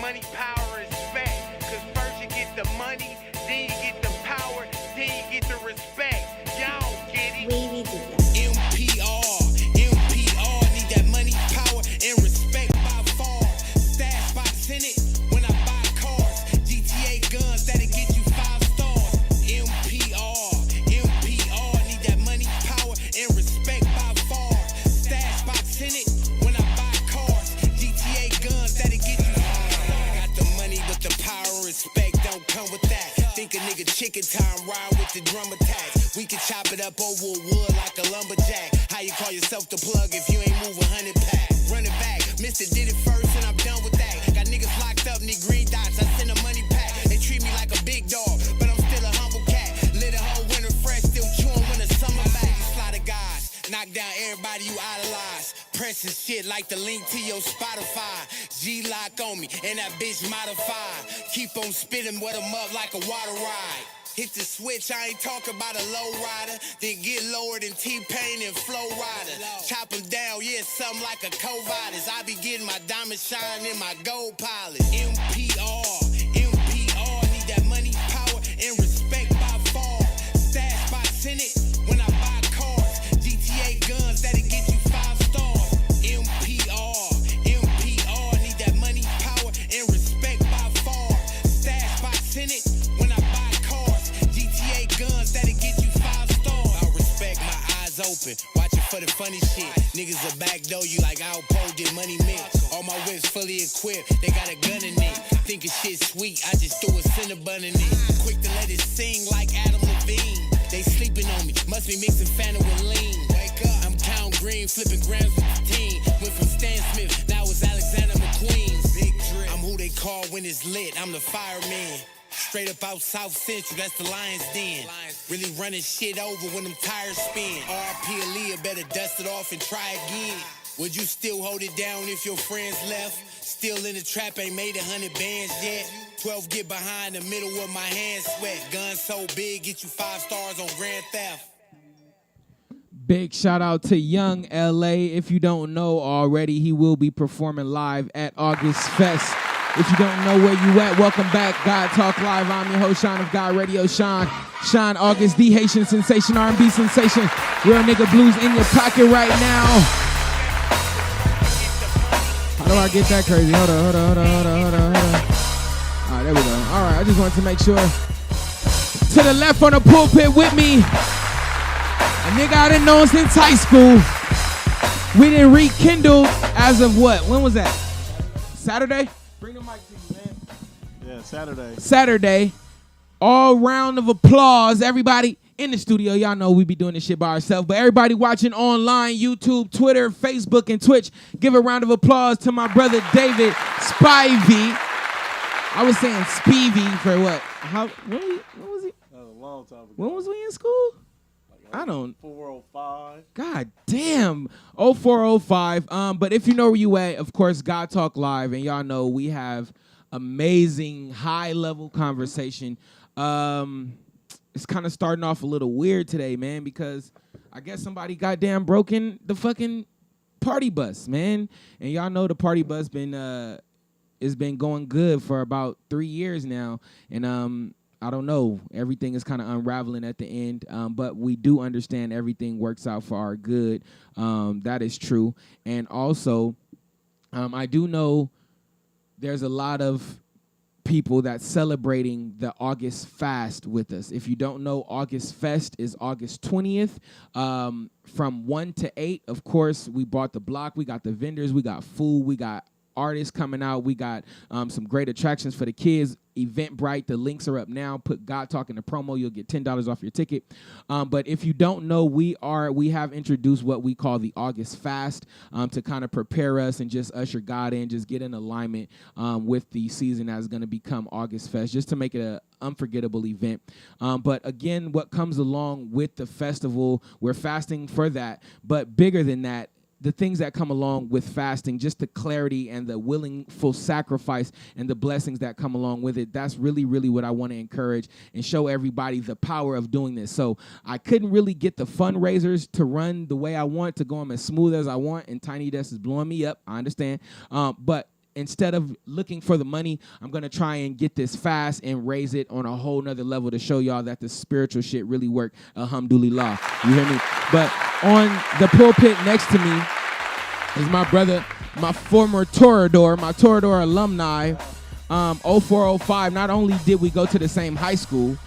money, power, respect. Cause first you get the money, then you get the power, then you get the respect. Y'all don't get it. Wavy did that. MPR, need that money, power, and respect by far. Stash box in it when I buy cars. GTA guns that'll get you 5 stars. MPR, need that money, power, and respect by far. Stash box in it when I buy cars. GTA guns that'll get you 5 stars. Got the money, but the power and respect don't come with that. Think a nigga chicken time, ride with the drum attack. We can chop it up over wood like a lumberjack. How you call yourself the plug if you ain't move 100 pack? Run it back, Mister did it first and I'm done with that. Got niggas locked up, need green dots, I send a money pack. They treat me like a big dog, but I'm still a humble cat. Lit a whole winter fresh, still chewing when the summer back. Slaughter guys, knock down everybody you idolize. Pressing shit like the link to your Spotify. G-lock on me, and that bitch modified. Keep on spitting with them up like a water ride. Hit the switch, I ain't talking about a low rider. Then get lower than T-Pain and Flow Rider. Chop them down, yeah, something like a Covidus. I be getting my diamond shine in my gold pilot. MPR, need that money, power, and respect by far. Stash box in it when I buy cars. GTA guns that'll get you 5 stars. MPR, need that money, power, and respect by far. Stash box in it when I buy cars. GTA guns that'll get you 5 stars. I respect, my eyes open, watching for the funny shit. Niggas will backdoor you like Alpo did Money Mix. All my whips fully equipped, they got a gun in it. Thinking shit sweet, I just threw a Cinnabon in it. Quick to let it sing like Adam Levine. They sleeping on me, must be mixing Fanta with lean. Wake up, I'm Count Green, flipping grams with the team. Went from Stan Smith, now it's Alexander McQueen. Big drip, I'm who they call when it's lit, I'm the fireman. Straight up out South Central, that's the Lions Den. Really running shit over when them tires spin. RP Aaliyah, better dust it off and try again. Would you still hold it down if your friends left? Still in the trap, ain't made 100 bands yet. 12 get behind the middle of my hands sweat. Gun so big, get you 5 stars on Grand Theft. Big shout out to Young LA. If you don't know already, he will be performing live at August Fest. If you don't know where you at, welcome back. God Talk Live. I'm your host, Sean of God Radio. Sean August, the Haitian sensation, R&B sensation. Real nigga blues in your pocket right now. How do I get that crazy? Hold on. All right, there we go. All right, I just wanted to make sure. To the left on the pulpit with me, a nigga I done known since high school. We didn't rekindle as of what? When was that? Saturday? Bring the mic to you, man. Yeah, Saturday. Saturday. All round of applause. Everybody in the studio. Y'all know we be doing this shit by ourselves. But everybody watching online, YouTube, Twitter, Facebook, and Twitch, give a round of applause to my brother David Spivey. I was saying Spivey for what? When was he? A long time ago. When was we in school? Like I don't. 405. God damn. 0405. But if you know where you at, of course, God Talk Live, and y'all know we have amazing high-level conversation. It's kind of starting off a little weird today, man, because I guess somebody goddamn broken the fucking party bus, man. And y'all know the party bus has been going good for about 3 years now. And I don't know. Everything is kind of unraveling at the end, but we do understand everything works out for our good. That is true. And also, I do know there's a lot of people that's celebrating the August fast with us. If you don't know, August Fest is August 20th from 1 to 8. Of course, we bought the block. We got the vendors. We got food. We got artists coming out. We got some great attractions for the kids. Eventbrite, the links are up now. Put God Talk in the promo. You'll get $10 off your ticket. But if you don't know, we have introduced what we call the August Fast to kind of prepare us and just usher God in, just get in alignment with the season that's going to become August Fest, just to make it an unforgettable event. But again, what comes along with the festival, we're fasting for that. But bigger than that, the things that come along with fasting, just the clarity and the willful sacrifice and the blessings that come along with it, that's really, really what I want to encourage and show everybody the power of doing this. So I couldn't really get the fundraisers to run the way I want, to go them as smooth as I want, and Tiny Desk is blowing me up. I understand. But instead of looking for the money, I'm going to try and get this fast and raise it on a whole nother level to show y'all that the spiritual shit really work. Alhamdulillah. You hear me? But on the pulpit next to me is my brother, my former Torador, my Torador alumni, 0405. Not only did we go to the same high school,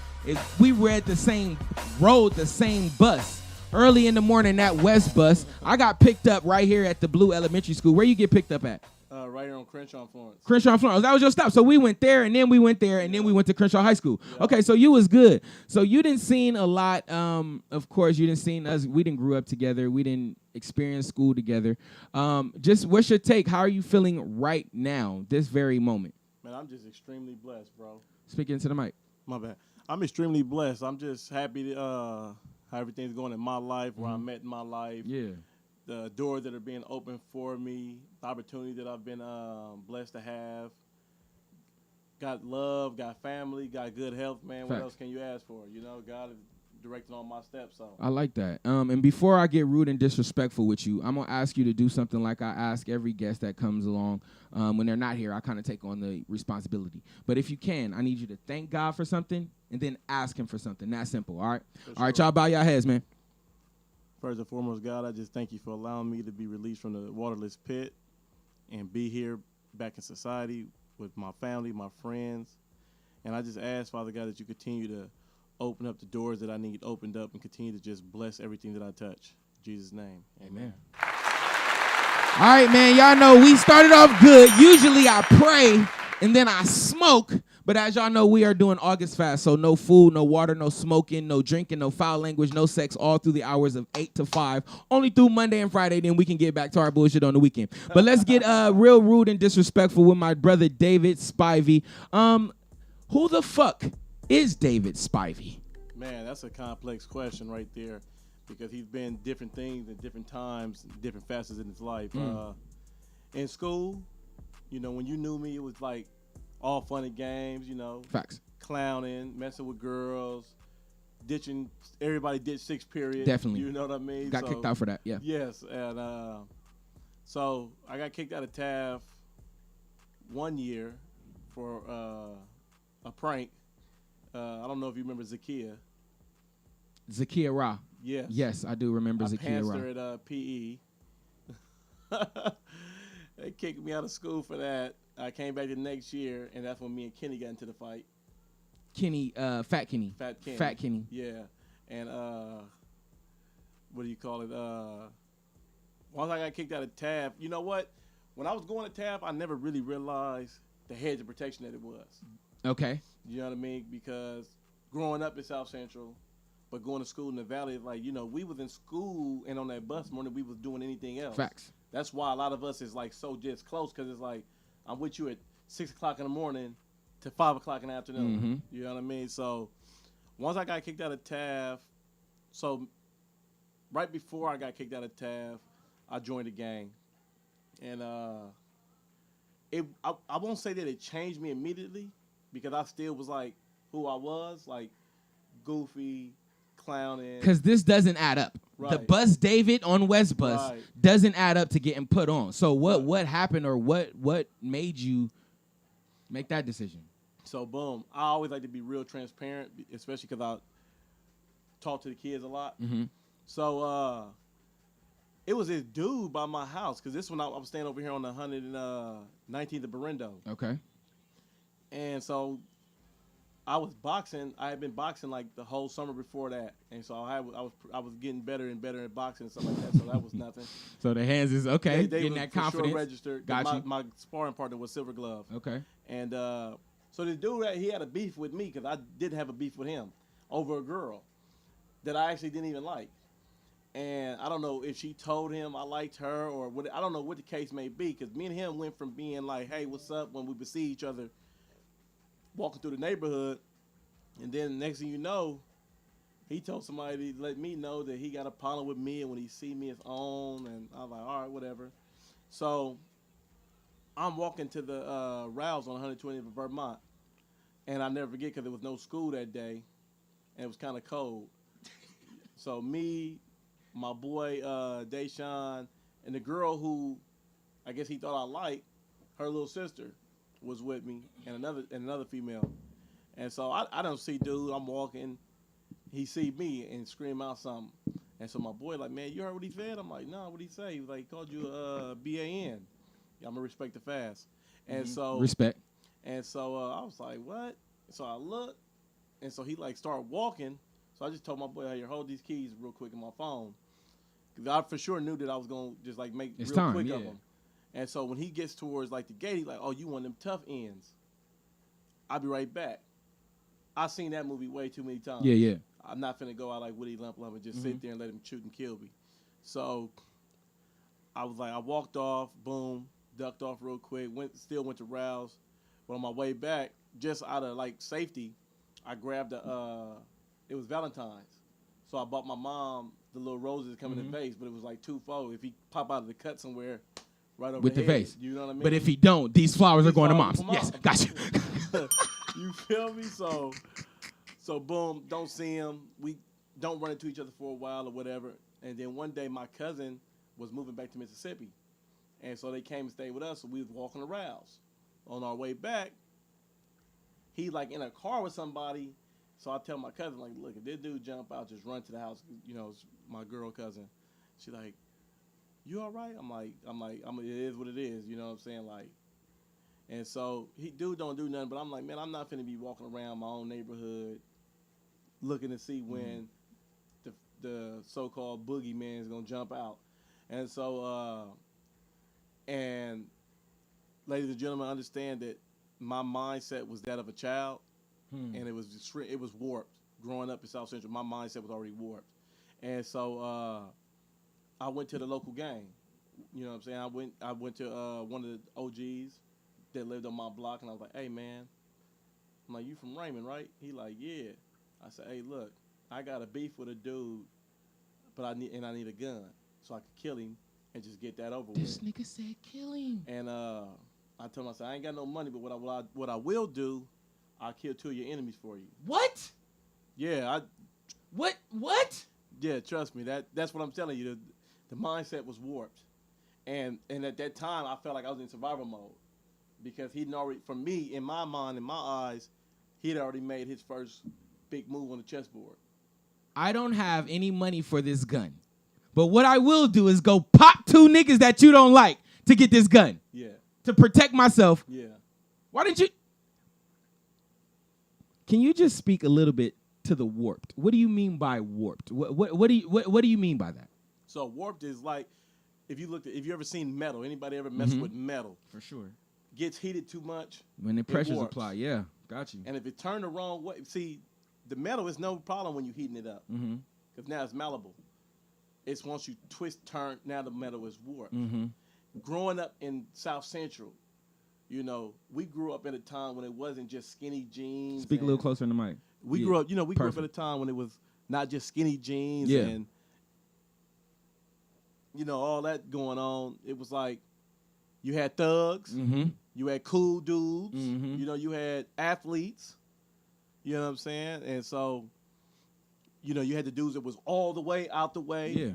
we read the same road, the same bus. Early in the morning, that West bus, I got picked up right here at the Blue Elementary School. Where you get picked up at? Right here on Crenshaw and Florence. Crenshaw and Florence. That was your stop. So we went there, and then we went there, and then we went to Crenshaw High School. Yeah. Okay, so you was good. So you didn't seen a lot. Of course, you didn't seen us. We didn't grow up together. We didn't experience school together. Just what's your take? How are you feeling right now, this very moment? Man, I'm just extremely blessed, bro. Speak into the mic. My bad. I'm extremely blessed. I'm just happy to, how everything's going in my life, where I'm at in my life. Yeah. The doors that are being opened for me, the opportunity that I've been blessed to have. Got love, got family, got good health, man. What else can you ask for? You know, God is directing all my steps. So I like that. And before I get rude and disrespectful with you, I'm going to ask you to do something like I ask every guest that comes along. When they're not here, I kind of take on the responsibility. But if you can, I need you to thank God for something and then ask him for something. That simple, all right? Sure. All right, y'all bow your heads, man. First and foremost, God, I just thank you for allowing me to be released from the waterless pit and be here back in society with my family, my friends. And I just ask, Father God, that you continue to open up the doors that I need opened up and continue to just bless everything that I touch. In Jesus' name, amen. All right, man, y'all know we started off good. Usually I pray and then I smoke. But as y'all know, we are doing August fast, so no food, no water, no smoking, no drinking, no foul language, no sex, all through the hours of 8 to 5. Only through Monday and Friday, then we can get back to our bullshit on the weekend. But let's get real rude and disrespectful with my brother David Spivey. Who the fuck is David Spivey? Man, that's a complex question right there, because he's been different things at different times, different facets in his life. In school, you know, when you knew me, it was like all fun and games, you know. Facts. Clowning, messing with girls, ditching. Everybody ditched sixth period. Definitely. You know what I mean? Got kicked out for that, yeah. Yes, and so I got kicked out of TAF one year for a prank. I don't know if you remember Zakia. Zakia Ra. Yes. Yes, I do remember Zakia Ra. I passed her at PE. They kicked me out of school for that. I came back the next year, and that's when me and Kenny got into the fight. Kenny, Fat Kenny. Fat Kenny. Fat Kenny. Yeah. And what do you call it? Once I got kicked out of TAF, you know what? When I was going to TAF, I never really realized the hedge of protection that it was. Okay. You know what I mean? Because growing up in South Central, but going to school in the Valley, like, you know, we was in school and on that bus more than we was doing anything else. Facts. That's why a lot of us is like so just close, because it's like I'm with you at 6 o'clock in the morning to 5 o'clock in the afternoon. Mm-hmm. You know what I mean? So once I got kicked out of TAF, so right before I got kicked out of TAF, I joined a gang. And I won't say that it changed me immediately, because I still was like who I was, like goofy, clowning. Because this doesn't add up. Right. The Bus David on West Bus Right. doesn't add up to getting put on. So what happened, or what made you make that decision? So boom, I always like to be real transparent, especially because I talk to the kids a lot. Mm-hmm. So it was this dude by my house, because this one I was staying over here on the 119th of Berendo. Okay. And so I was boxing. I had been boxing like the whole summer before that, and so I was getting better and better at boxing and stuff like that. So that was nothing. So the hands is okay. They getting was that for confidence. Sure registered. Got you. My sparring partner was Silver Glove. Okay. And so this dude, he had a beef with me, because I didn't have a beef with him over a girl that I actually didn't even like. And I don't know if she told him I liked her, or what. I don't know what the case may be, because me and him went from being like, hey, what's up, when we would see each other walking through the neighborhood, and then next thing you know, he told somebody to let me know that he got a problem with me, and when he see me, it's on. And I was like, all right, whatever. So I'm walking to the Rouse on 120th of Vermont, and I never forget, because there was no school that day, and it was kind of cold. So me, my boy Deshaun, and the girl who I guess he thought I liked, her little sister was with me, and another female. And so I don't see dude. I'm walking. He see me and scream out something. And so my boy like, man, you heard what he said? I'm like, no, what he say? He was like, he called you a BAN. Yeah, I'm gonna respect the fast. And so Respect. And so I was like, what? So I looked, and so he like started walking. So I just told my boy, hey, hold these keys real quick in my phone. Because I for sure knew that I was going to just like make It's real time, quick yeah. of him. And so when he gets towards like the gate, he's like, oh, you want them tough ends. I'll be right back. I've seen that movie way too many times. Yeah, yeah. I'm not finna go out like Woody Lump Lump and just sit there and let him shoot and kill me. So I was like, I walked off, boom, ducked off real quick, still went to Rouse. But on my way back, just out of like safety, I grabbed it was Valentine's. So I bought my mom the little roses coming in the vase, but it was like twofold. If he pop out of the cut somewhere, right over With the head, vase. you know what I mean? But if he don't, these flowers are going to flowers mom's. for Yes, mom. got you. You feel me? So boom, don't see him. We don't run into each other for a while or whatever. And then one day my cousin was moving back to Mississippi. And so they came and stayed with us. So we was walking the Rouse. On our way back, he like in a car with somebody. So I tell my cousin, like, look, if this dude jump out, just run to the house. You know, it's my girl cousin. She like, you all right? I'm like, it is what it is. You know what I'm saying? Like, and so dude don't do nothing. But I'm like, man, I'm not finna be walking around my own neighborhood looking to see when the so-called boogeyman is gonna jump out. And so, and ladies and gentlemen, understand that my mindset was that of a child, and it was warped. Growing up in South Central, my mindset was already warped. And so I went to the local gang. You know what I'm saying? I went to one of the OGs that lived on my block, and I was like, hey, man. I'm like, you from Raymond, right? He like, yeah. I said, hey, look, I got a beef with a dude, but I need a gun so I could kill him and just get that over This with. nigga said kill him. And I told him, I said, I ain't got no money, but what I will do, I'll kill 2 of your enemies for you. What? Yeah, What? yeah, trust me. That's what I'm telling you. The mindset was warped. And at that time, I felt like I was in survival mode because he'd already, for me, in my mind, in my eyes, he'd already made his first big move on the chessboard. I don't have any money for this gun. But what I will do is go pop 2 niggas that you don't like to get this gun. Yeah. To protect myself. Yeah. Why didn't you? Can you just speak a little bit to the warped? What do you mean by warped? What do you mean by that? So warped is like, if you ever seen metal, anybody ever mess with metal, For sure. gets heated too much. When the pressure's warps. applied, yeah, got you. And if it turned the wrong way, see, the metal is no problem when you're heating it up. Because now it's malleable. It's once you twist, turn, now the metal is warped. Growing up in South Central, you know, we grew up at a time when it wasn't just skinny jeans. Speak a little closer in the mic. We Yeah, grew up, we grew up perfect. at a time when it was not just skinny jeans Yeah. and, all that going on. It was like you had thugs, you had cool dudes, you had athletes, you know what I'm saying? And so, you had the dudes that was all the way out the way. Yeah.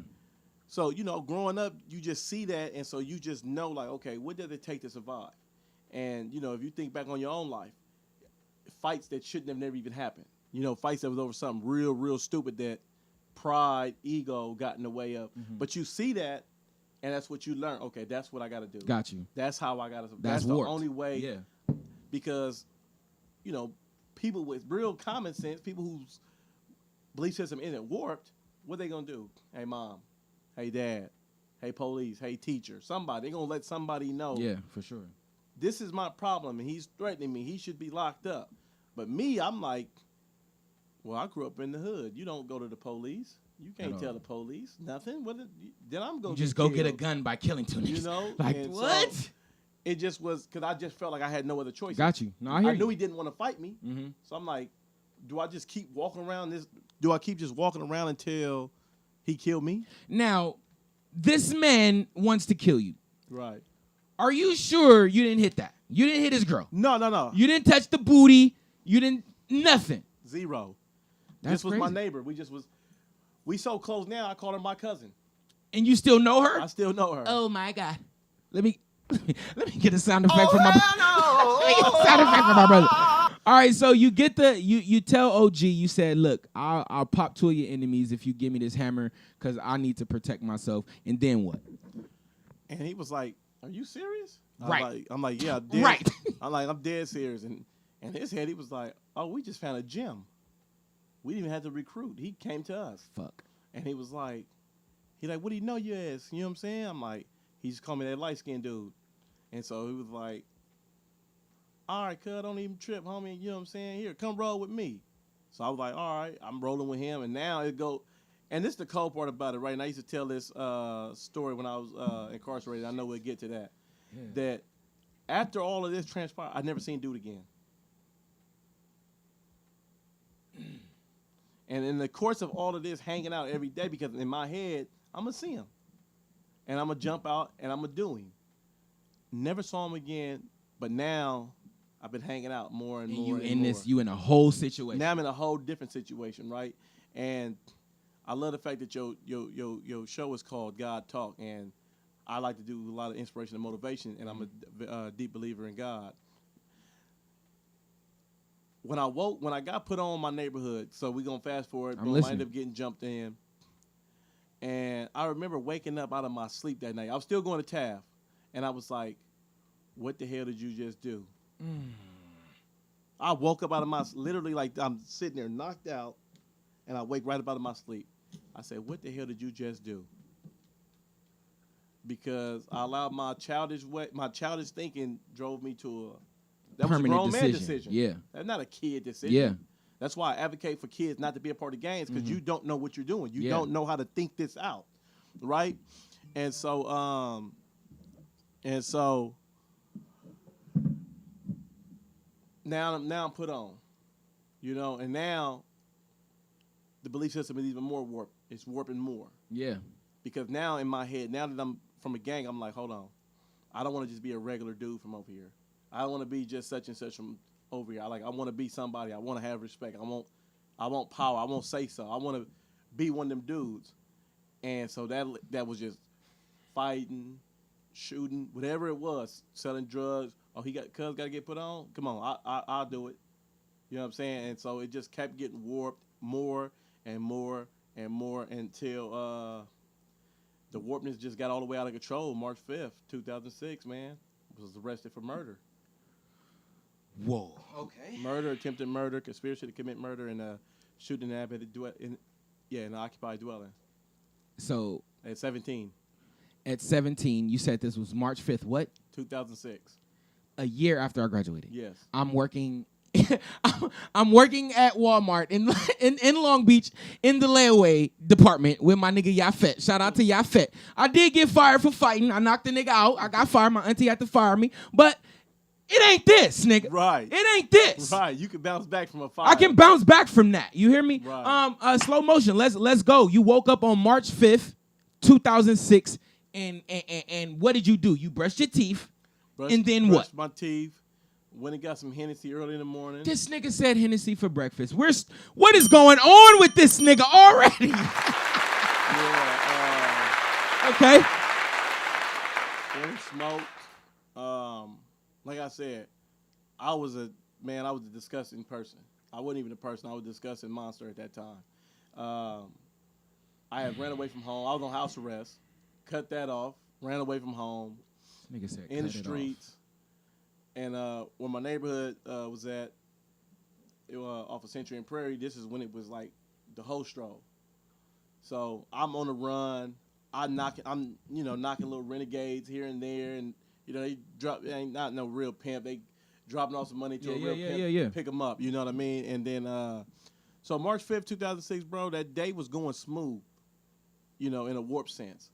So, growing up, you just see that, and so you just know, like, okay, what does it take to survive? And, if you think back on your own life, fights that shouldn't have never even happened. Fights that was over something real, real stupid that pride, ego got in the way of. But you see that, and that's what you learn. Okay, that's what I got to do. Got you. That's how I got to. That's the warped. only way. Yeah. Because, people with real common sense, people whose belief system isn't warped, what they gonna do? Hey, mom. Hey, dad. Hey, police. Hey, teacher. Somebody. They're gonna let somebody know. Yeah, for sure. This is my problem, and he's threatening me. He should be locked up. But me, I'm like, well, I grew up in the hood. You don't go to the police. You can't tell the police nothing. Then I'm going to Just go get a gun by killing 2 niggas. Like, and what? So it just was because I just felt like I had no other choice. Got you. No, I hear you. knew he didn't want to fight me. So I'm like, do I just keep walking around this? Do I keep just walking around until he killed me? Now, this man wants to kill you. Right. Are you sure you didn't hit that? You didn't hit his girl. No. You didn't touch the booty. You didn't nothing. Zero. That's this was my crazy. neighbor. We so close now. I call her my cousin. And you still know her? I still know her. Oh my God. Let me Let me get a sound effect for my sound effect for my brother. All right, so you get you tell OG, you said, look, I'll pop two of your enemies if you give me this hammer because I need to protect myself. And then what? And he was like, "Are you serious?" Right. I'm like, "Yeah, dead. Right. I'm dead serious." And in his head, he was like, "Oh, we just found a gym. We didn't even have to recruit. He came to us." Fuck. And he was like, "What do you know you as?" You know what I'm saying? I'm like, he just called me that light skinned dude. And so he was like, "All right, cuz, don't even trip, homie. You know what I'm saying? Here, come roll with me." So I was like, "All right," I'm rolling with him. And now it go, and this is the cold part about it, right? And I used to tell this story when I was incarcerated. I know we'll get to that. Yeah. That after all of this transpired, I never seen dude again. And in the course of all of this, hanging out every day, because in my head, I'm going to see him. And I'm going to jump out, and I'm going to do him. Never saw him again, but now I've been hanging out more and more and more. You in a whole situation. Now I'm in a whole different situation, right? And I love the fact that your show is called God Talk, and I like to do a lot of inspiration and motivation, and I'm a deep believer in God. When I got put on my neighborhood, so we're going to fast forward, but I ended up getting jumped in. And I remember waking up out of my sleep that night. I was still going to Taft. And I was like, what the hell did you just do? I woke up out of my, literally like I'm sitting there knocked out, and I wake right up out of my sleep. I said, what the hell did you just do? Because I allowed my childish thinking drove me to that was a grown man decision. Yeah. That's not a kid decision. Yeah. That's why I advocate for kids not to be a part of gangs, because you don't know what you're doing. You don't know how to think this out, right? And so now I'm put on, and now the belief system is even more warped. It's warping more. Yeah. Because now in my head, now that I'm from a gang, I'm like, hold on. I don't want to just be a regular dude from over here. I don't want to be just such and such from over here. I want to be somebody. I want to have respect. I want power. I want say so. I want to be one of them dudes. And so that was just fighting, shooting, whatever it was, selling drugs. Oh, cuz got to get put on? Come on, I'll do it. You know what I'm saying? And so it just kept getting warped more and more and more until the warpness just got all the way out of control. March 5th, 2006, man. Was arrested for murder. Whoa. Okay. Murder, attempted murder, conspiracy to commit murder, and shooting an an occupied dwelling. So at 17. At 17, you said this was March 5th, what? 2006. A year after I graduated. Yes. I'm working I'm working at Walmart in Long Beach in the layaway department with my nigga Yafet. Shout out to Yafet. I did get fired for fighting. I knocked the nigga out. I got fired. My auntie had to fire me. But it ain't this, nigga. Right. It ain't this. Right. You can bounce back from a fire. I can bounce back from that. You hear me? Right. Slow motion. Let's go. You woke up on March 5th, 2006, and what did you do? You brushed your teeth, and then what? Brushed my teeth. Went and got some Hennessy early in the morning. This nigga said Hennessy for breakfast. What is going on with this nigga already? Okay. Then smoked. Like I said, I was a disgusting person. I wasn't even a person. I was a disgusting monster at that time. I had ran away from home. I was on house arrest. Cut that off. Ran away from home. Nigga said in the streets. And where my neighborhood was at, off of Century and Prairie, this is when it was like the whole stroll. So I'm on the run. I'm knocking little renegades here and there, and they drop. Ain't not no real pimp. They dropping off some money to a real pimp, pick them up. You know what I mean? And then, so March 5th, 2006, bro, that day was going smooth. In a warp sense.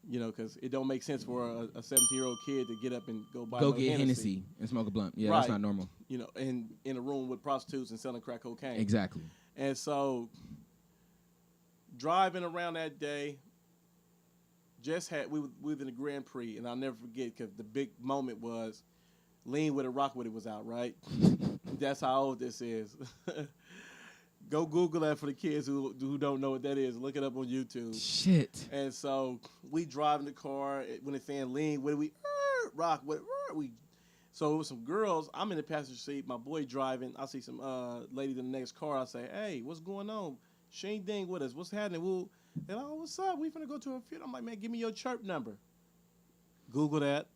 Because it don't make sense for a 17-year-old kid to get up and go get Hennessy and smoke a blunt. Yeah, right. That's not normal. And in a room with prostitutes and selling crack cocaine. Exactly. And so, driving around that day, we was in the Grand Prix, and I'll never forget because the big moment was Lean With It, Rock With It was out, right? That's how old this is. Go Google that for the kids who don't know what that is. Look it up on YouTube. Shit. And so we drive in the car when it's saying lean. What do we? rock with we. So it was some girls. I'm in the passenger seat. My boy driving. I see some ladies in the next car. I say, hey, what's going on? She ain't dang with us. What's happening? And oh, what's up? We finna go to a funeral. I'm like, man, give me your chirp number. Google that.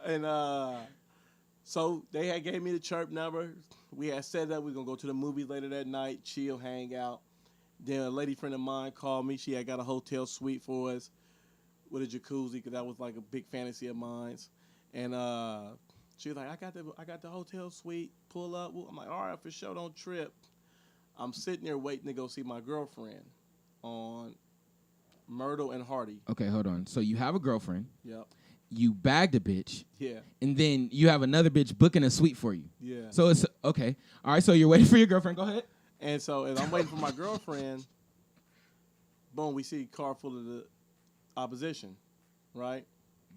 And so they had gave me the chirp number. We had said that we were gonna go to the movies later that night, chill, hang out. Then a lady friend of mine called me. She had got a hotel suite for us with a jacuzzi, because that was like a big fantasy of mine. And she was like, I got the hotel suite. Pull up. I'm like, all right, for sure, don't trip. I'm sitting there waiting to go see my girlfriend on Myrtle and Hardy. Okay, hold on. So you have a girlfriend. Yep. You bagged a bitch. Yeah. And then you have another bitch booking a suite for you. Yeah. So it's okay. All right. So you're waiting for your girlfriend. Go ahead. And so as I'm waiting for my girlfriend, boom, we see a car full of the opposition, right?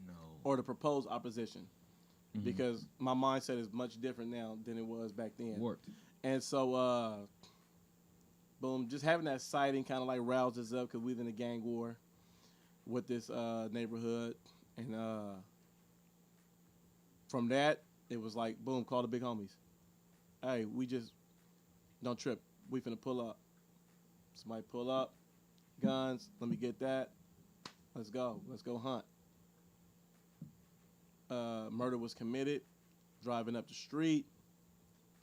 No. Or the proposed opposition. Mm-hmm. Because my mindset is much different now than it was back then. Warped. And so, boom, just having that sighting kind of like roused us up, because we was in a gang war with this neighborhood. And from that, it was like, boom, call the big homies. Hey, we just don't trip. We finna pull up. Somebody pull up. Guns. Let me get that. Let's go. Let's go hunt. Murder was committed. Driving up the street.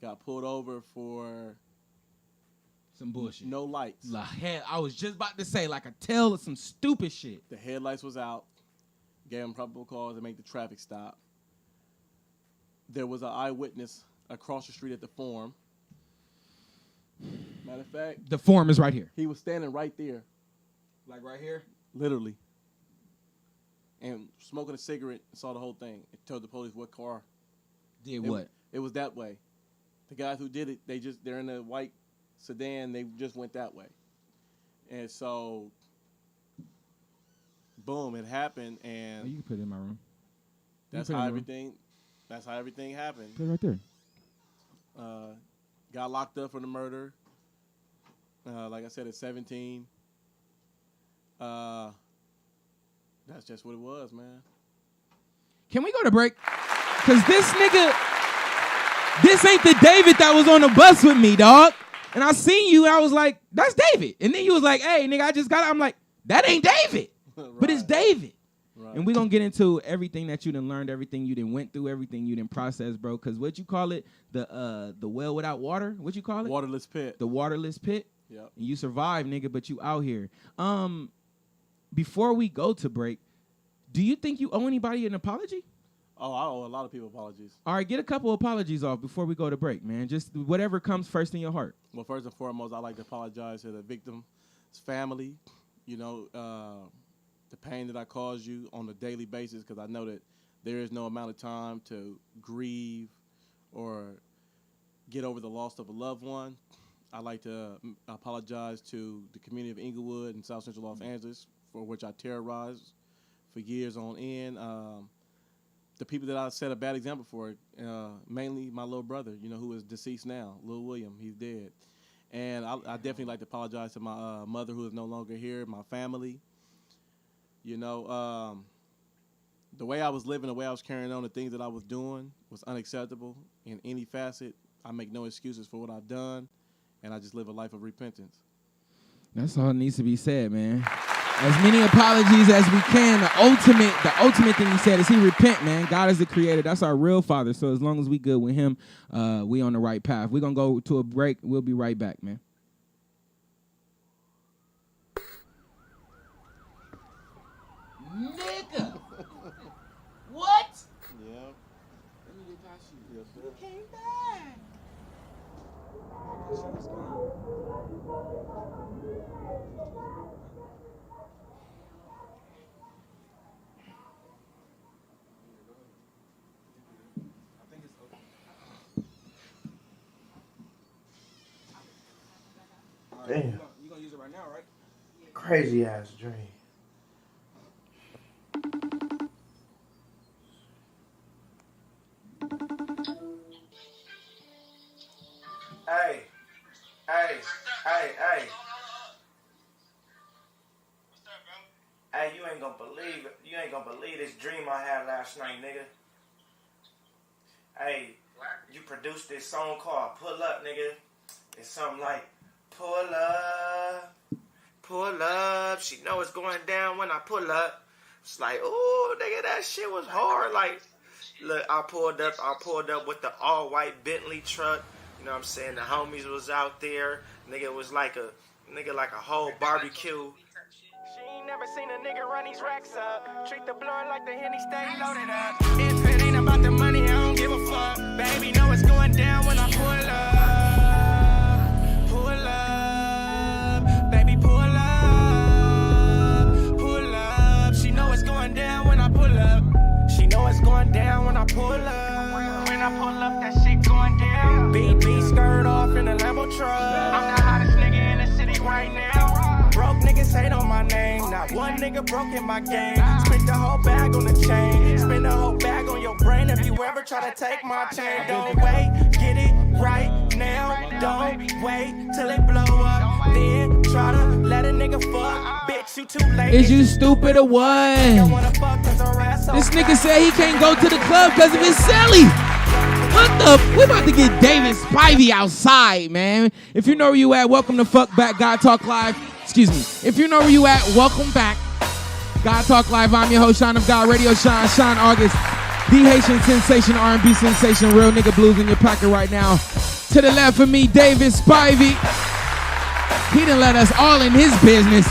Got pulled over for some bullshit. No lights. I was just about to say, like a tale of some stupid shit. The headlights was out. Gave them probable cause to make the traffic stop. There was an eyewitness across the street at the Forum. Matter of fact, the Forum is right here. He was standing right there. Like right here? Literally. And smoking a cigarette and saw the whole thing. It told the police what car. What? It was that way. The guys who did it, they're in a white sedan. They just went that way. And so, boom, it happened. And you can put it in my room. That's how everything happened. Put it right there. Got locked up for the murder. Like I said, at 17. That's just what it was, man. Can we go to break? Because this ain't the David that was on the bus with me, dog. And I seen you, and I was like, that's David. And then you was like, hey, nigga, I just got it. I'm like, that ain't David. Right. But it's David. Right. And we're going to get into everything that you done learned, everything you done went through, everything you done processed, bro. Because what you call it, the well without water? What you call it? Waterless pit. The waterless pit? Yep. And you survived, nigga, but you out here. Before we go to break, do you think you owe anybody an apology? Oh, I owe a lot of people apologies. All right, get a couple apologies off before we go to break, man. Just whatever comes first in your heart. Well, first and foremost, I'd like to apologize to the victim's family. You know, the pain that I caused you on a daily basis, because I know that there is no amount of time to grieve or get over the loss of a loved one. I'd like to apologize to the community of Inglewood and South Central Los Angeles, for which I terrorized for years on end. The people that I set a bad example for, mainly my little brother, you know, who is deceased now, Lil William. He's dead. And I definitely like to apologize to my mother, who is no longer here, my family. You know, the way I was living, the way I was carrying on, the things that I was doing was unacceptable in any facet. I make no excuses for what I've done, and I just live a life of repentance. That's all that needs to be said, man. As many apologies as we can. The ultimate thing he said is he repent, man. God is the creator. That's our real father. So as long as we good with him, we on the right path. We're going to go to a break. We'll be right back, man. Nigga. What? Yeah. Let me get past you. Yes, sir. You came back. Damn. You gonna use it right now, right? Crazy ass dream. Hey. Hey, you ain't gonna had last night, nigga. Hey, you produced this song called Pull Up, nigga. It's something like, pull up. She know it's going down when I pull up. It's like, ooh, nigga, that shit was hard. Like, look, I pulled up with the all-white Bentley truck. You know what I'm saying? The homies was out there. Nigga, it was like a whole barbecue. She ain't never seen a nigga run these racks up. Treat the blood like the Henny stay loaded up. If it ain't about the money, I don't give a fuck. Baby, know it's going down when I pull up. Pull up. Baby, pull up. Pull up. She know it's going down when I pull up. She know it's going down when I pull up. When I pull up, that shit going down. BB skirt off in a Lambo truck. I'm the hottest nigga in the city right now. Broke niggas hate on my name. Not one nigga broke in my game. Spent the whole bag on the chain. Spend the whole bag on your brain. If you ever try to take my chain, don't wait. Get it right now. Don't wait till it blow up. Then try to let a nigga fuck. Bitch, you too late. Is you stupid or what? This nigga said he can't go to the club because of his celly. What the? We about to get David Spivey outside, man. If you know where you at, welcome to Fuck Back God Talk Live. Excuse me. If you know where you at, welcome back. God Talk Live. I'm your host, Sean of God Radio. Sean August, the Haitian sensation, R&B sensation, real nigga blues in your pocket right now. To the left of me, David Spivey. He done let us all in his business.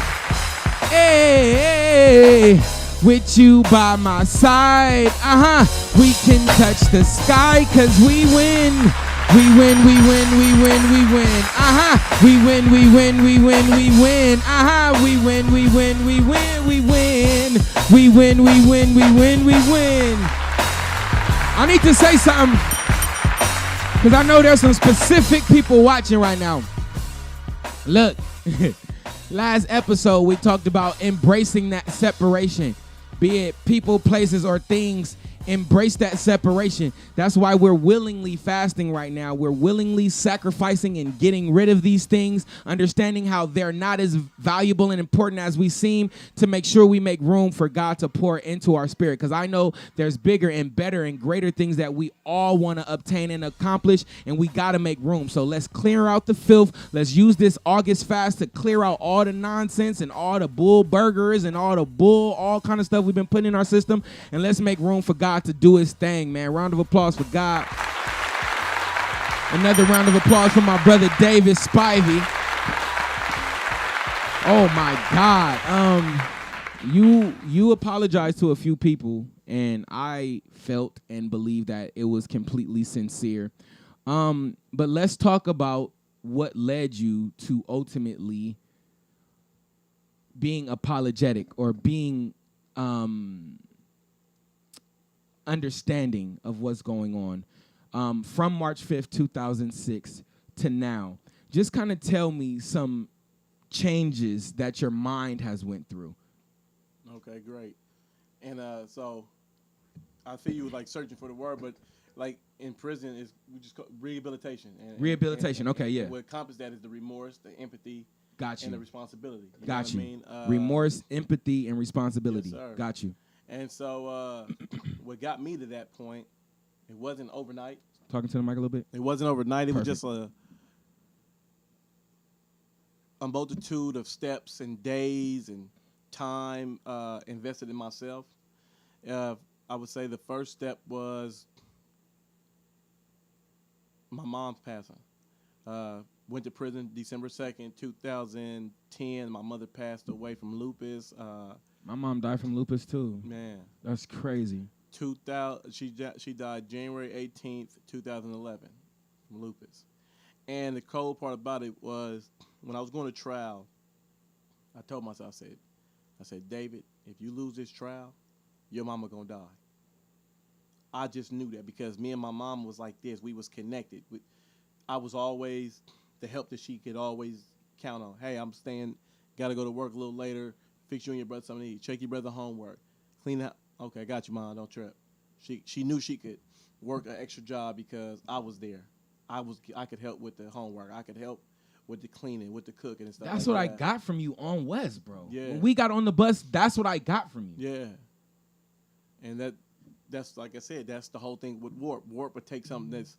Hey, with you by my side, we can touch the sky, cause we win. We win, we win, we win, we win. We win, we win, we win, we win. We win, we win, we win, we win. We win, we win, we win, we win. I need to say something, because I know there's some specific people watching right now. Look, last episode we talked about embracing that separation. Be it people, places, or things, embrace that separation. That's why we're willingly fasting right now. We're willingly sacrificing and getting rid of these things, understanding how they're not as valuable and important as we seem, to make sure we make room for God to pour into our spirit. Because I know there's bigger and better and greater things that we all want to obtain and accomplish, and we got to make room. So let's clear out the filth. Let's use this August fast to clear out all the nonsense and all the bull burgers and all kind of stuff we've been putting in our system, and let's make room for God to do his thing, man. Round of applause for God. Another round of applause for my brother David Spivey. Oh my God. You apologized to a few people, and I felt and believed that it was completely sincere. But let's talk about what led you to ultimately being apologetic or being understanding of what's going on from March 5th, 2006 to now. Just kind of tell me some changes that your mind has went through. Okay, great. And so I feel you were like searching for the word, but like in prison is we just call rehabilitation. And Okay, yeah. What encompasses that is the remorse, the empathy, Got you. and the responsibility. Got you. Know what I mean? Remorse, empathy, and responsibility. Yes, sir. Got you. And so what got me to that point, it wasn't overnight. Talking to the mic a little bit. It wasn't overnight. It Perfect. was just a multitude of steps and days and time invested in myself. I would say the first step was my mom's passing. Went to prison December 2nd, 2010. My mother passed away from lupus. My mom died from lupus too. Man. That's crazy. She died January 18th, 2011 from lupus. And the cold part about it was when I was going to trial, I told myself, I said, David, if you lose this trial, your mama gonna die. I just knew that because me and my mom was like this. We was connected. I was always the help that she could always count on. Hey, I'm staying, got to go to work a little later, fix you and your brother something to eat, check your brother homework, clean up. Okay, I got you, Mom, don't trip. She knew she could work an extra job because I was there. I could help with the homework. I could help with the cleaning, with the cooking and stuff. That's like what that. I got from you on West, bro. Yeah. When we got on the bus, that's what I got from you. Yeah. And that's like I said, that's the whole thing with Warp. Warp would take something that's,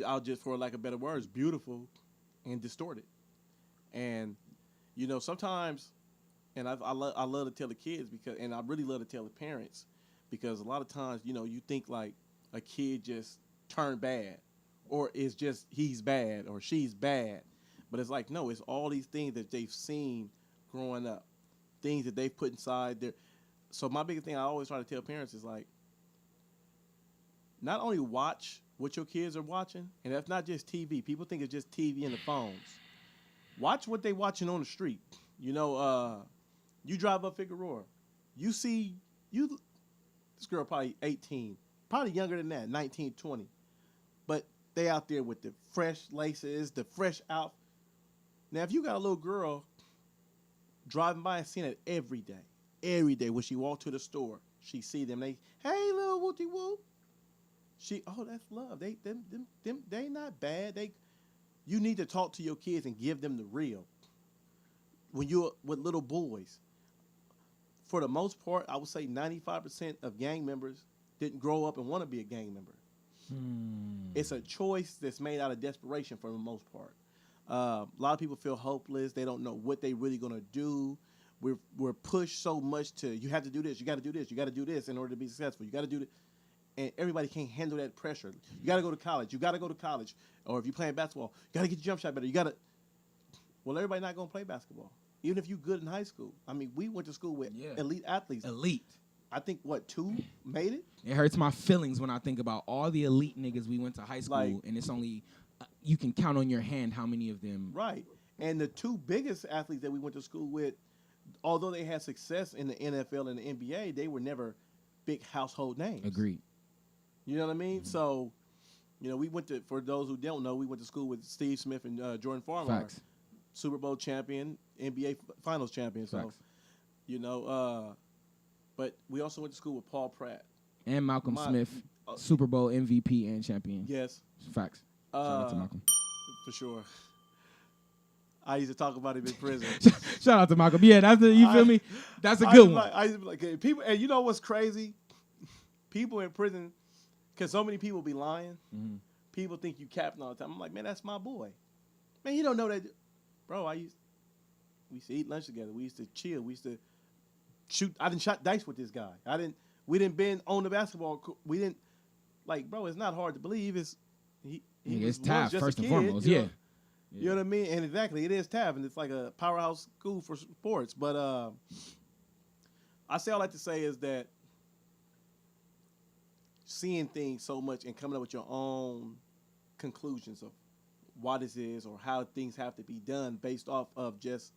I'll just for lack of better words, beautiful, and distort it. And sometimes, and I love to tell the kids because, and I really love to tell the parents because a lot of times, you think like a kid just turned bad, or it's just he's bad or she's bad, but it's like no, it's all these things that they've seen growing up, things that they've put inside their. So my biggest thing I always try to tell parents is like, not only watch what your kids are watching, and that's not just TV. People think it's just TV and the phones. Watch what they watching on the street. You drive up Figueroa, you see this girl probably 18, probably younger than that, 19, 20. But they out there with the fresh laces, the fresh outfit. Now, if you got a little girl driving by and seeing it every day when she walk to the store, she see them. They, hey, little wooty whoop. That's love. They not bad. You need to talk to your kids and give them the real. When you're with little boys, for the most part, I would say 95% of gang members didn't grow up and want to be a gang member. It's a choice that's made out of desperation for the most part. A lot of people feel hopeless. They don't know what they really going to do. We're pushed so much to, you have to do this, you got to do this, you got to do this in order to be successful. You got to do this. And everybody can't handle that pressure. You got to go to college. You got to go to college. Or if you're playing basketball, you got to get your jump shot better. You got to. Well, everybody not going to play basketball. Even if you're good in high school. I mean, we went to school with elite athletes. Elite. I think, 2 made it? It hurts my feelings when I think about all the elite niggas we went to high school, and it's only, you can count on your hand how many of them. Right. And the 2 biggest athletes that we went to school with, although they had success in the NFL and the NBA, they were never big household names. Agreed. You know what I mean? Mm-hmm. So, we went to, for those who don't know, we went to school with Steve Smith and Jordan Farmer. Facts. Super Bowl champion, NBA Finals champion. Facts. So, but we also went to school with Paul Pratt. And Malcolm Smith, Super Bowl MVP and champion. Yes. Facts. Shout out to Malcolm. For sure. I used to talk about him in prison. Shout out to Malcolm. Yeah, you feel me? That's a good one. I used to be like, people, and you know what's crazy? People in prison, because so many people be lying. Mm-hmm. People think you capping all the time. I'm like, man, that's my boy. Man, you don't know that. Bro, we used to eat lunch together. We used to chill. We used to shoot. I didn't shot dice with this guy. We didn't been on the basketball. We didn't, bro, it's not hard to believe. It's TAF, first and foremost. You know what I mean? And exactly, it is TAF, and it's like a powerhouse school for sports. But I say all I like to say is that seeing things so much and coming up with your own conclusions of why this is or how things have to be done based off of just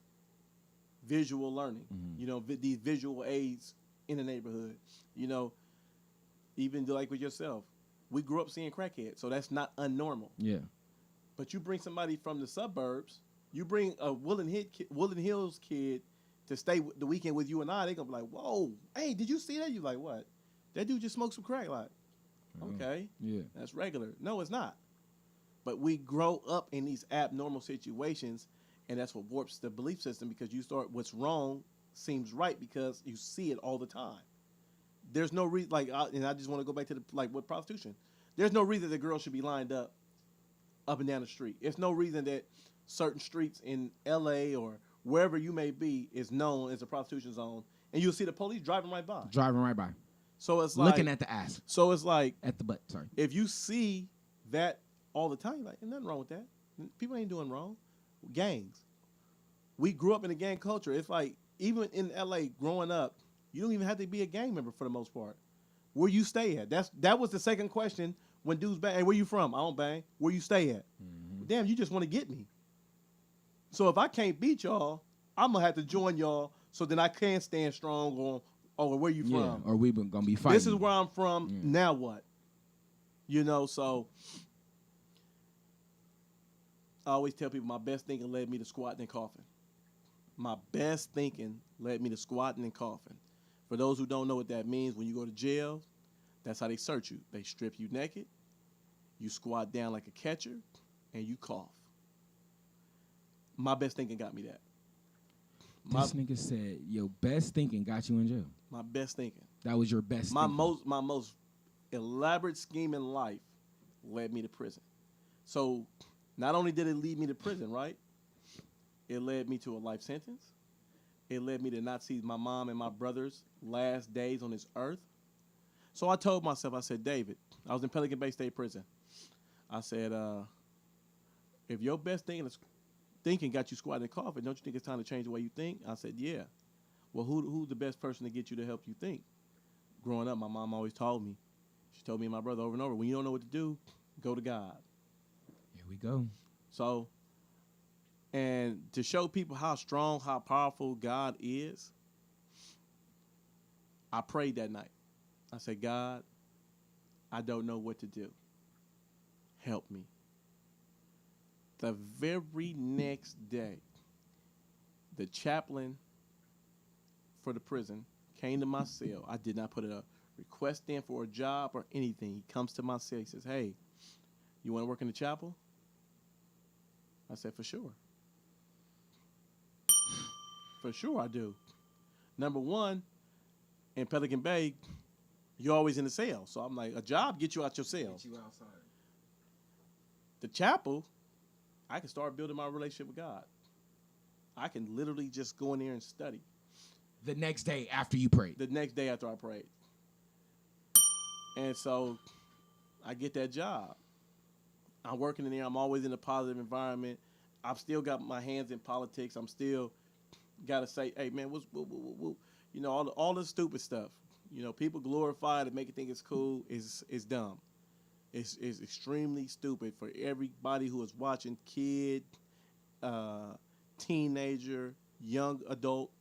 visual learning. Mm-hmm. These visual aids in the neighborhood. Even like with yourself, we grew up seeing crackheads, so that's not unnormal. Yeah. But you bring somebody from the suburbs, you bring a Woodland Hills kid to stay the weekend with you and I, they gonna be like, whoa, hey, did you see that? You like, what? That dude just smoked some crack. Like, okay, yeah, that's regular. No, it's not. But we grow up in these abnormal situations, and that's what warps the belief system because you start what's wrong seems right because you see it all the time. There's no reason, and I just want to go back to with prostitution. There's no reason that girls should be lined up and down the street. There's no reason that certain streets in L.A. or wherever you may be is known as a prostitution zone, and you'll see the police driving right by. So it's like looking at the ass. So it's like at the butt. Sorry. If you see that all the time, you're like, there's nothing wrong with that. People ain't doing wrong. Gangs. We grew up in a gang culture. It's like even in L.A. growing up, you don't even have to be a gang member for the most part. Where you stay at? That was the second question when dudes bang. Hey, where you from? I don't bang. Where you stay at? Mm-hmm. Damn, you just want to get me. So if I can't beat y'all, I'm gonna have to join y'all so then I can stand strong on. Oh, where you from? Or we gonna be fighting. This is where I'm from. Yeah. Now what? So I always tell people my best thinking led me to squatting and coughing. My best thinking led me to squatting and coughing. For those who don't know what that means, when you go to jail, that's how they search you. They strip you naked, you squat down like a catcher, and you cough. My best thinking got me that. This nigga said, your best thinking got you in jail. My best thinking. That was your best. My most elaborate scheme in life led me to prison. So not only did it lead me to prison, right? It led me to a life sentence. It led me to not see my mom and my brother's last days on this earth. So I told myself, I said, David, I was in Pelican Bay State Prison. I said, if your best thinking got you squatting in the coffin, don't you think it's time to change the way you think? I said, yeah. Well, who's the best person to get you to help you think? Growing up, my mom always told me. She told me and my brother over and over, when you don't know what to do, go to God. Here we go. So, and to show people how strong, how powerful God is, I prayed that night. I said, God, I don't know what to do. Help me. The very next day, the chaplain for the prison came to my cell. I did not put a request in for a job or anything. He comes to my cell. He says, hey, you want to work in the chapel? I said, for sure. For sure I do. Number one, in Pelican Bay, you're always in the cell. So I'm like, a job gets you out your cell. Get you outside. The chapel, I can start building my relationship with God. I can literally just go in there and study. The next day after you prayed. The next day after I prayed. And so I get that job. I'm working in there. I'm always in a positive environment. I've still got my hands in politics. I'm still got to say, hey, man, what's, you know, all the stupid stuff. You know, people glorify it and make it think it's cool is dumb. It's extremely stupid for everybody who is watching, kid, teenager, young adult,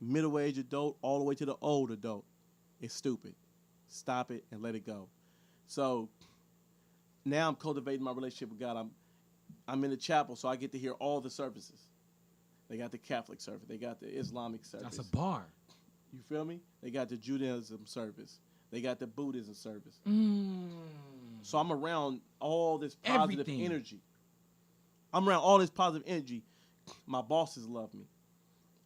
middle-aged adult, all the way to the old adult. It's stupid. Stop it and let it go. So now I'm cultivating my relationship with God. I'm in the chapel, so I get to hear all the services. They got the Catholic service. They got the Islamic service. That's a bar. You feel me? They got the Judaism service. They got the Buddhism service. So I'm around all this positive energy. I'm around all this positive energy. My bosses love me.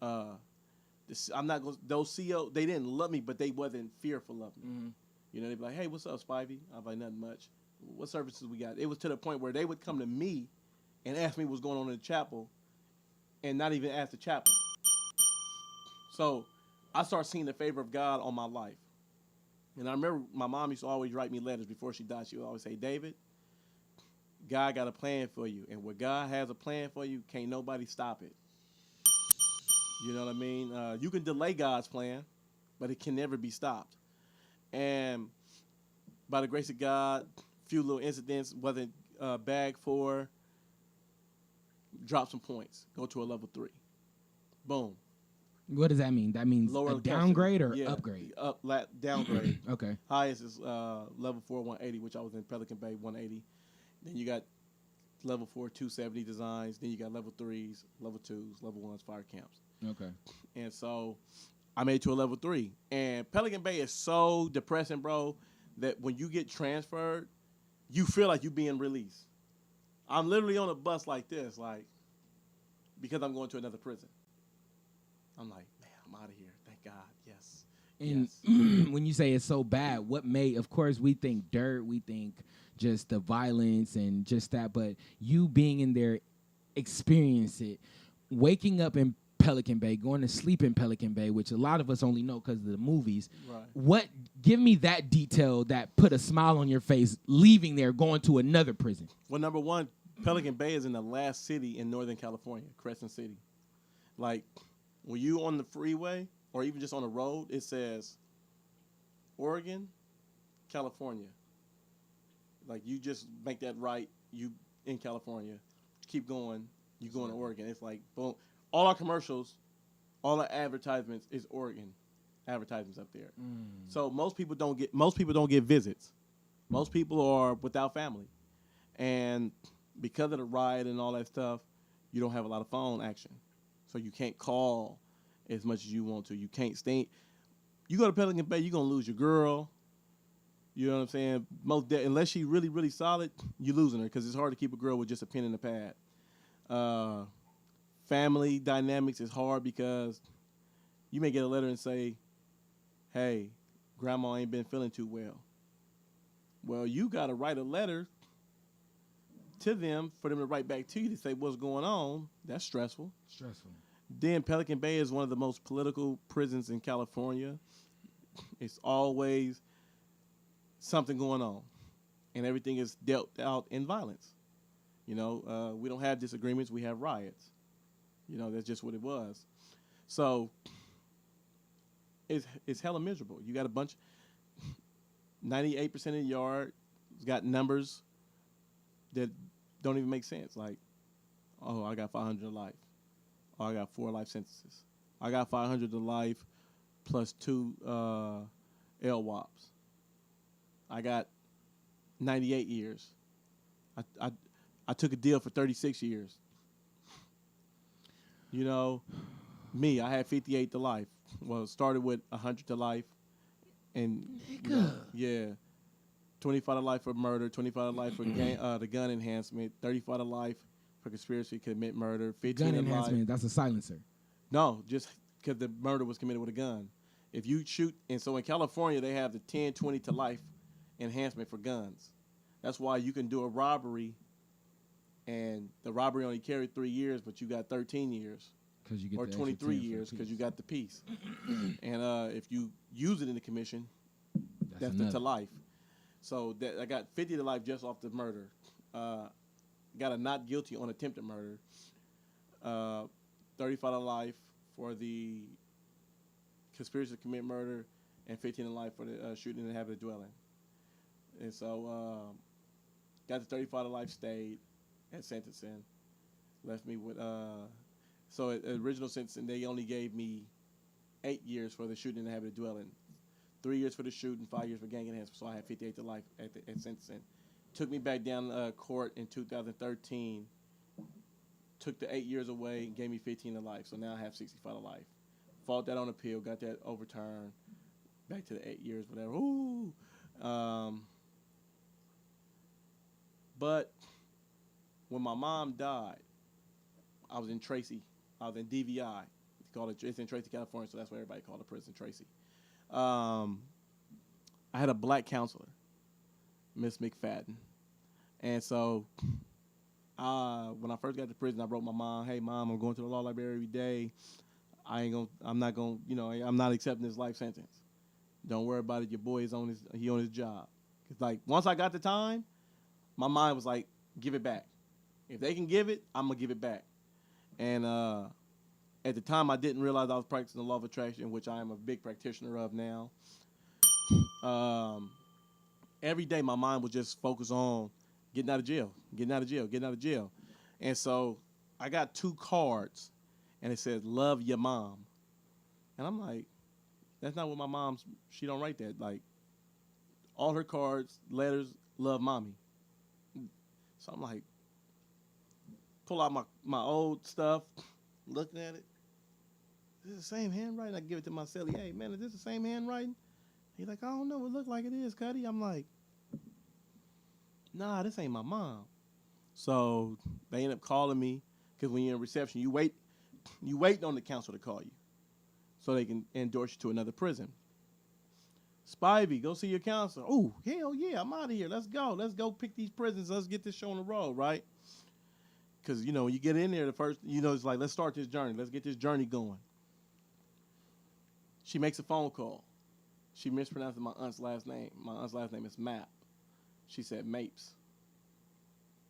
I'm not going. Those CEO, they didn't love me, but they wasn't fearful of me. Mm-hmm. You know, they'd be like, "Hey, what's up, Spivey?" I'm like, "Nothing much. What services we got?" It was to the point where they would come to me and ask me what's going on in the chapel, and not even ask the chaplain. So I started seeing the favor of God on my life. And I remember my mom used to always write me letters before she died. She would always say, David, God got a plan for you. And when God has a plan for you, can't nobody stop it. You know what I mean? You can delay God's plan, but it can never be stopped. And by the grace of God, a few little incidents, wasn't bag 4, drop some points, go to a level 3. Boom. What does that mean? That means lower a downgrade or yeah, upgrade? Downgrade. Okay. Highest is level 4 180, which I was in Pelican Bay 180. Then you got level 4 270 designs. Then you got level 3s, level 2s, level 1s, fire camps. Okay. And so I made it to a level 3. And Pelican Bay is so depressing, bro, that when you get transferred, you feel like you're being released. I'm literally on a bus like this, like, because I'm going to another prison. I'm like, man, I'm out of here. Thank God. Yes. And yes. When you say it's so bad, what made, of course, we think dirt, we think just the violence and just that, but you being in there, experience it, waking up in Pelican Bay, going to sleep in Pelican Bay, which a lot of us only know because of the movies. Right. Give me that detail that put a smile on your face, leaving there, going to another prison. Well, number one, Pelican Bay is in the last city in Northern California, Crescent City. Like, when you on the freeway or even just on the road, it says Oregon, California. Like, you just make that right, you in California. Keep going, you going to Oregon. It's like, boom. All our commercials, all our advertisements is Oregon advertisements up there. So most people don't get visits. Most people are without family. And because of the riot and all that stuff, you don't have a lot of phone action. So you can't call as much as you want to. You can't stay. You go to Pelican Bay, you're going to lose your girl. You know what I'm saying? Unless she's really, really solid, you're losing her because it's hard to keep a girl with just a pen and a pad. Family dynamics is hard because you may get a letter and say, hey, grandma ain't been feeling too well. Well, you got to write a letter to them for them to write back to you to say what's going on. That's stressful. Stressful. Then Pelican Bay is one of the most political prisons in California. It's always something going on, and everything is dealt out in violence. You know, we don't have disagreements, we have riots. You know, that's just what it was. So it's hella miserable. You got a bunch, 98% of the yard has got numbers that don't even make sense. Like, oh, I got 500 to life. Oh, I got 4 life sentences. I got 500 to life plus 2 LWOPs. I got 98 years. I took a deal for 36 years. You know, me, I had 58 to life. Well, it started with 100 to life. And, you know, yeah, 25 to life for murder, 25 to life for the gun enhancement, 35 to life for conspiracy to commit murder, 15 Gun to enhancement, life. that's a silencer. No, just because the murder was committed with a gun. If you shoot, and so in California, they have the 10, 20 to life enhancement for guns. That's why you can do a robbery, and the robbery only carried 3 years, but you got 13 years. You get or the 23 extra 10 years for the because you piece. got the piece. And if you use it in the commission, that's the to life. So that I got 50 to life just off the murder. Got a not guilty on attempted murder. 35 to life for the conspiracy to commit murder, and 15 to life for the shooting in the habit of dwelling. And so got the 35 to life, stayed at sentencing. Left me with so at original sentencing they only gave me 8 years for the shooting in the habit of dwelling, 3 years for the shooting, 5 years for gang enhancement. So I had 58 to life at sentencing. Took me back down court in 2013. Took the 8 years away and gave me 15 to life. So now I have 65 to life. Fought that on appeal, got that overturned. Back to the 8 years, whatever. Ooh. But when my mom died, I was in Tracy. I was in DVI. It's in Tracy, California, so that's what everybody called the prison, Tracy. I had a black counselor, Miss McFadden. And so when I first got to prison, I wrote my mom, hey, Mom, I'm going to the law library every day. I'm not accepting this life sentence. Don't worry about it. Your boy is on his job. 'Cause like once I got the time, my mind was like, give it back. If they can give it, I'm gonna give it back. And at the time, I didn't realize I was practicing the law of attraction, which I am a big practitioner of now. Every day, my mind was just focused on getting out of jail, getting out of jail, getting out of jail. And so I got 2 cards, and it says, love your mom. And I'm like, that's not what my mom's, she don't write that. Like, all her cards, letters, love mommy. So I'm like, pull out my old stuff, looking at it. Is this the same handwriting? I give it to my celly. Hey, man, is this the same handwriting? He's like, I don't know. It look like it is, Cuddy. I'm like, nah, this ain't my mom. So they end up calling me because when you're in reception, you wait on the counselor to call you so they can endorse you to another prison. Spivey, go see your counselor. Oh, hell yeah, I'm out of here. Let's go. Let's go pick these prisons. Let's get this show on the road, right? Because, you know, when you get in there, the first, you know, it's like, let's start this journey. Let's get this journey going. She makes a phone call. She mispronounced my aunt's last name. My aunt's last name is Mapp. She said Mapes.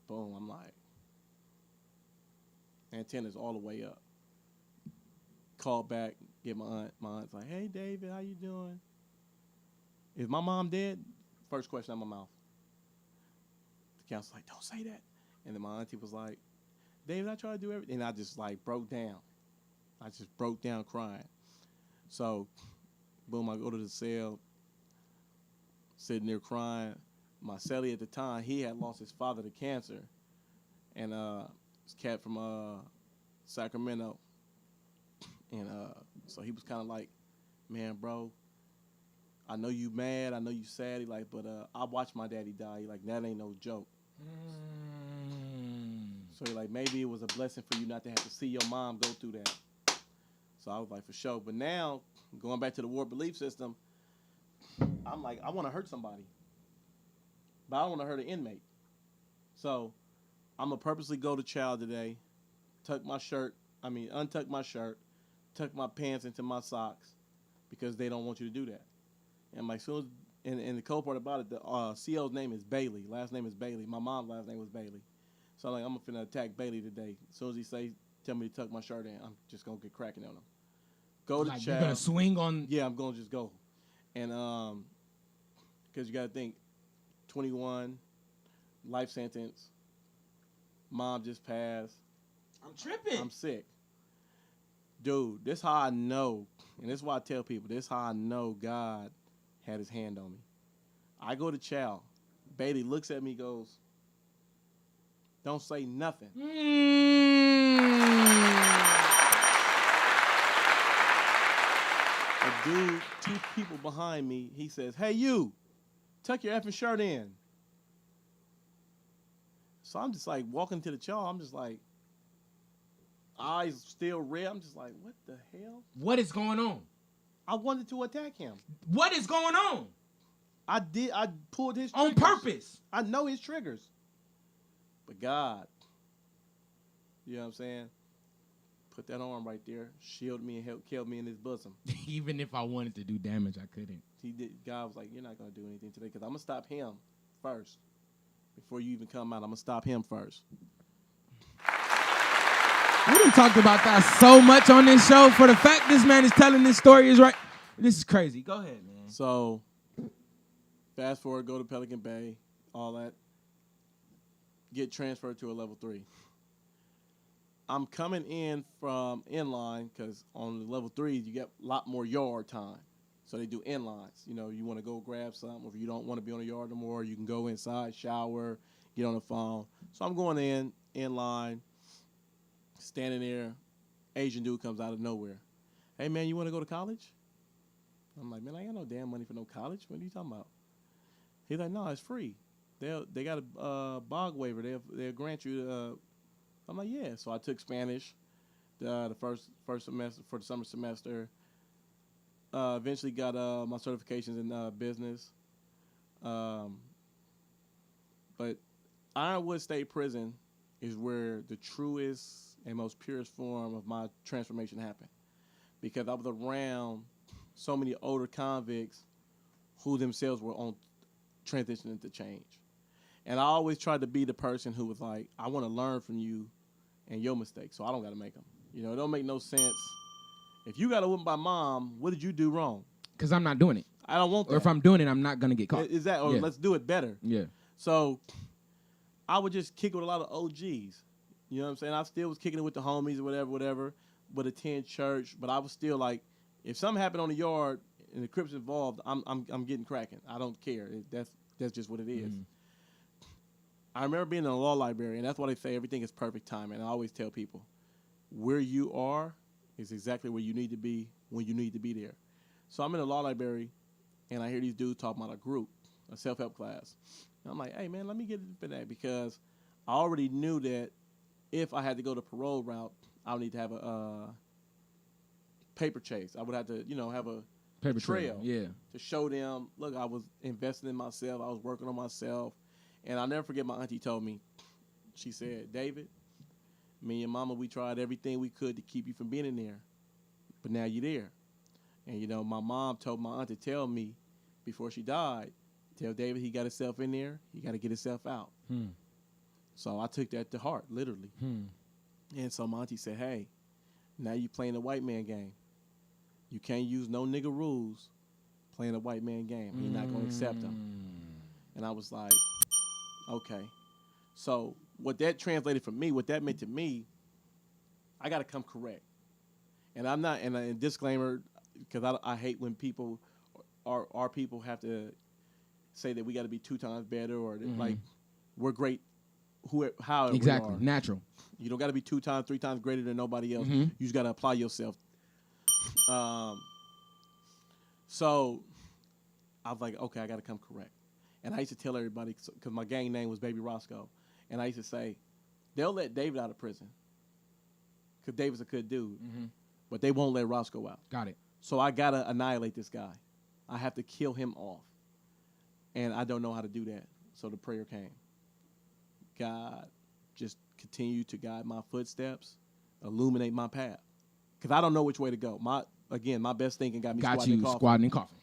Boom, I'm like, antennas all the way up. Call back, get my aunt. My aunt's like, hey, David, how you doing? Is my mom dead? First question out my mouth. The counselor's like, don't say that. And then my auntie was like, David, I try to do everything. And I just like broke down. I just broke down crying. So, boom, I go to the cell, sitting there crying. My cellie at the time, he had lost his father to cancer. And this cat from Sacramento. And so he was kind of like, man, bro, I know you mad, I know you sad. He like, but I watched my daddy die. He like, that ain't no joke. So he like, maybe it was a blessing for you not to have to see your mom go through that. So I was like, for sure. But now, going back to the warped belief system, I'm like, I want to hurt somebody, but I don't want to hurt an inmate. So I'm gonna purposely go to chow today, untuck my shirt, tuck my pants into my socks, because they don't want you to do that. And my soon, and the cool part about it, the CO's name is Bailey. Last name is Bailey. My mom's last name was Bailey. So I'm like, I'm finna attack Bailey today. As soon as he tell me to tuck my shirt in, I'm just gonna get cracking on him. Go to Like chow. you're gonna swing on. Yeah, I'm gonna just go. And because you gotta think, 21, life sentence. Mom just passed. I'm tripping. I'm sick. Dude, this how I know, and this is why I tell people, this how I know God had his hand on me. I go to chow. Bailey looks at me, goes, don't say nothing. A dude, 2 people behind me, he says, hey, you, tuck your effing shirt in. So I'm just like walking to the chow. I'm just like, eyes still red. I'm just like, what the hell? What is going on? I wanted to attack him. What is going on? I pulled his triggers. On purpose. I know his triggers. But God, you know what I'm saying? Put that arm right there, shielded me and held me in his bosom. Even if I wanted to do damage, I couldn't. He did. God was like, you're not going to do anything today because I'm going to stop him first. Before you even come out, I'm going to stop him first. We done talked about that so much on this show. For the fact this man is telling this story is right. This is crazy. Go ahead, man. So, fast forward, go to Pelican Bay, all that. Get transferred to a level 3. I'm coming in from inline because on the level 3s, you get a lot more yard time. So they do inlines. You know, you want to go grab something, or if you don't want to be on the yard no more, you can go inside, shower, get on the phone. So I'm going in line, standing there. Asian dude comes out of nowhere. Hey, man, you want to go to college? I'm like, man, I ain't got no damn money for no college. What are you talking about? He's like, no, it's free. They got a bog waiver. They'll grant you. I'm like, yeah. So I took Spanish, the first semester for the summer semester. Eventually got my certifications in business. But Ironwood State Prison is where the truest and most purest form of my transformation happened. Because I was around so many older convicts who themselves were on transitioning to change. And I always tried to be the person who was like, I want to learn from you and your mistakes, so I don't got to make them. You know, it don't make no sense. If you got to whip my mom, what did you do wrong? Because I'm not doing it. I don't want that. Or if I'm doing it, I'm not going to get caught. Is that, or let's do it better. Yeah. So I would just kick with a lot of OGs. You know what I'm saying? I still was kicking it with the homies or whatever, but attend church. But I was still like, if something happened on the yard and the Crips involved, I'm getting cracking. I don't care. That's just what it is. Mm. I remember being in a law library, and that's why they say everything is perfect timing. And I always tell people, where you are is exactly where you need to be when you need to be there. So I'm in a law library, and I hear these dudes talking about a group, a self-help class. And I'm like, hey, man, let me get into that, because I already knew that if I had to go the parole route, I would need to have a paper chase. I would have to, have a paper trail to show them, look, I was investing in myself. I was working on myself. And I'll never forget my auntie told me, she said, David, me and your mama, we tried everything we could to keep you from being in there. But now you're there. And, my mom told my aunt to tell me before she died, tell David he got himself in there, he got to get himself out. So I took that to heart, literally. And so my auntie said, hey, now you playing the white man game. You can't use no nigga rules playing a white man game. You're not going to accept them. And I was like, okay. So what that translated for me, what that meant to me, I got to come correct. And I'm not, and a disclaimer, because I hate when people, our people have to say that we got to be 2 times better, or like we're great, however exactly, we are. Natural. You don't got to be 2 times, 3 times greater than nobody else. You just got to apply yourself. So I was like, okay, I got to come correct. And I used to tell everybody, because my gang name was Baby Roscoe, and I used to say, they'll let David out of prison because David's a good dude, but they won't let Roscoe out. Got it. So I got to annihilate this guy. I have to kill him off. And I don't know how to do that. So the prayer came. God, just continue to guide my footsteps, illuminate my path. Because I don't know which way to go. My best thinking got me squatting and coughing.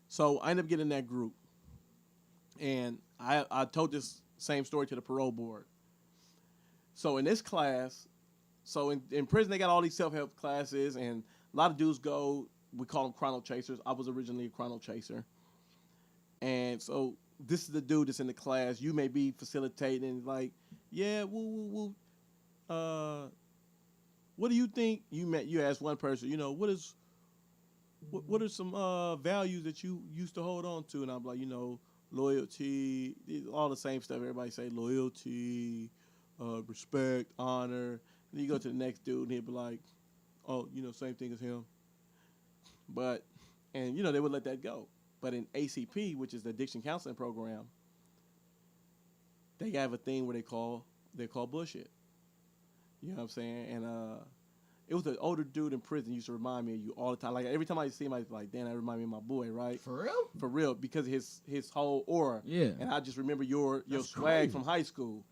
So I ended up getting in that group. And I told this same story to the parole board. So in this class, in prison, they got all these self-help classes, and a lot of dudes go, we call them chrono chasers. I was originally a chrono chaser. And so this is the dude that's in the class. You may be facilitating, like, yeah, what do you think? You ask one person, what are some values that you used to hold on to? And I'm like, loyalty, all the same stuff. Everybody say loyalty, respect, honor. And then you go to the next dude, and he'll be like, oh, same thing as him. And they would let that go. But in ACP, which is the addiction counseling program, they have a thing where they call bullshit. You know what I'm saying? And it was an older dude in prison used to remind me of you all the time. Like every time I see him, I was like, damn, that remind me of my boy, right? For real? For real, because of his whole aura. Yeah. And I just remember your That's swag crazy. from high school.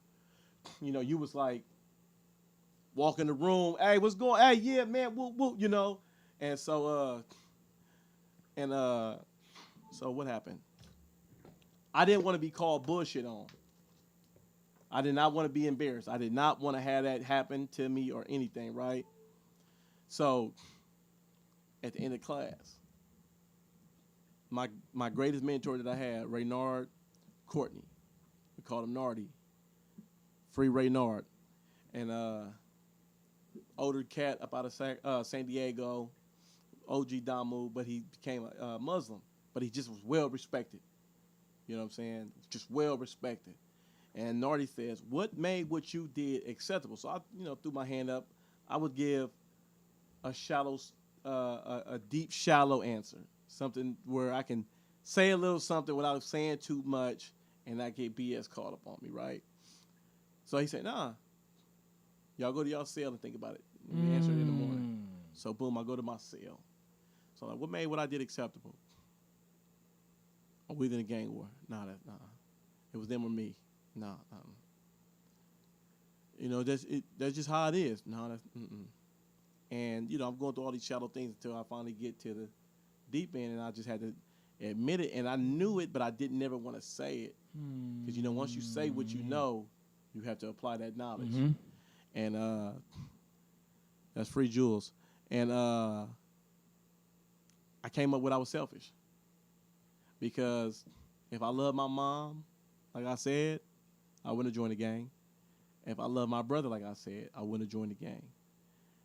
You was like, walk in the room, hey, what's going? Hey, yeah, man, whoop, whoop, And so so what happened? I didn't want to be called bullshit on. I did not want to be embarrassed. I did not want to have that happen to me or anything, right? So at the end of class, my greatest mentor that I had, Raynard Courtney, we called him Nardy, Free Raynard, and older cat up out of San Diego, OG Damu, but he became a Muslim, but he just was well respected. You know what I'm saying? Just well respected. And Nardi says, what made what you did acceptable? So I, threw my hand up. I would give a deep, shallow answer, something where I can say a little something without saying too much, and not get BS called up on me, right? So he said, nah, y'all go to y'all cell and think about it. We answer it in the morning. So boom, I go to my cell. So like, what made what I did acceptable? Are we in a gang war? Nah. It was them or me. Nah. That's just how it is. No, that's And I'm going through all these shallow things until I finally get to the deep end, and I just had to admit it. And I knew it, but I didn't never want to say it because once you say what you know, you have to apply that knowledge. Mm-hmm. And that's Free Jules. And I came up with I was selfish. Because if I love my mom, like I said, I wouldn't have joined the gang. If I love my brother, like I said, I wouldn't have joined the gang.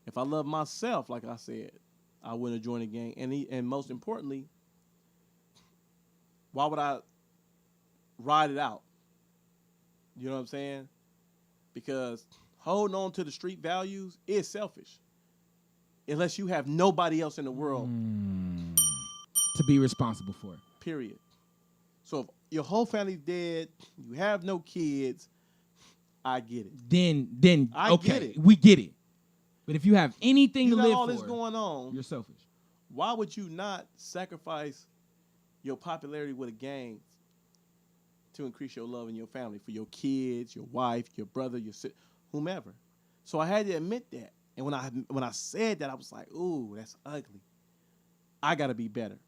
If I love myself, like I said, I wouldn't have joined the gang. And most importantly, why would I ride it out? You know what I'm saying? Because holding on to the street values is selfish. Unless you have nobody else in the world to be responsible for. Period. So if your whole family's dead, you have no kids, I get it. Then I okay, get it. we get it. But if you have anything You to got live all for, this going on. you're selfish. Why would you not sacrifice your popularity with a gang to increase your love in your family, for your kids, your wife, your brother, your sister, whomever? So I had to admit that. And when I said that, I was like, ooh, that's ugly. I got to be better.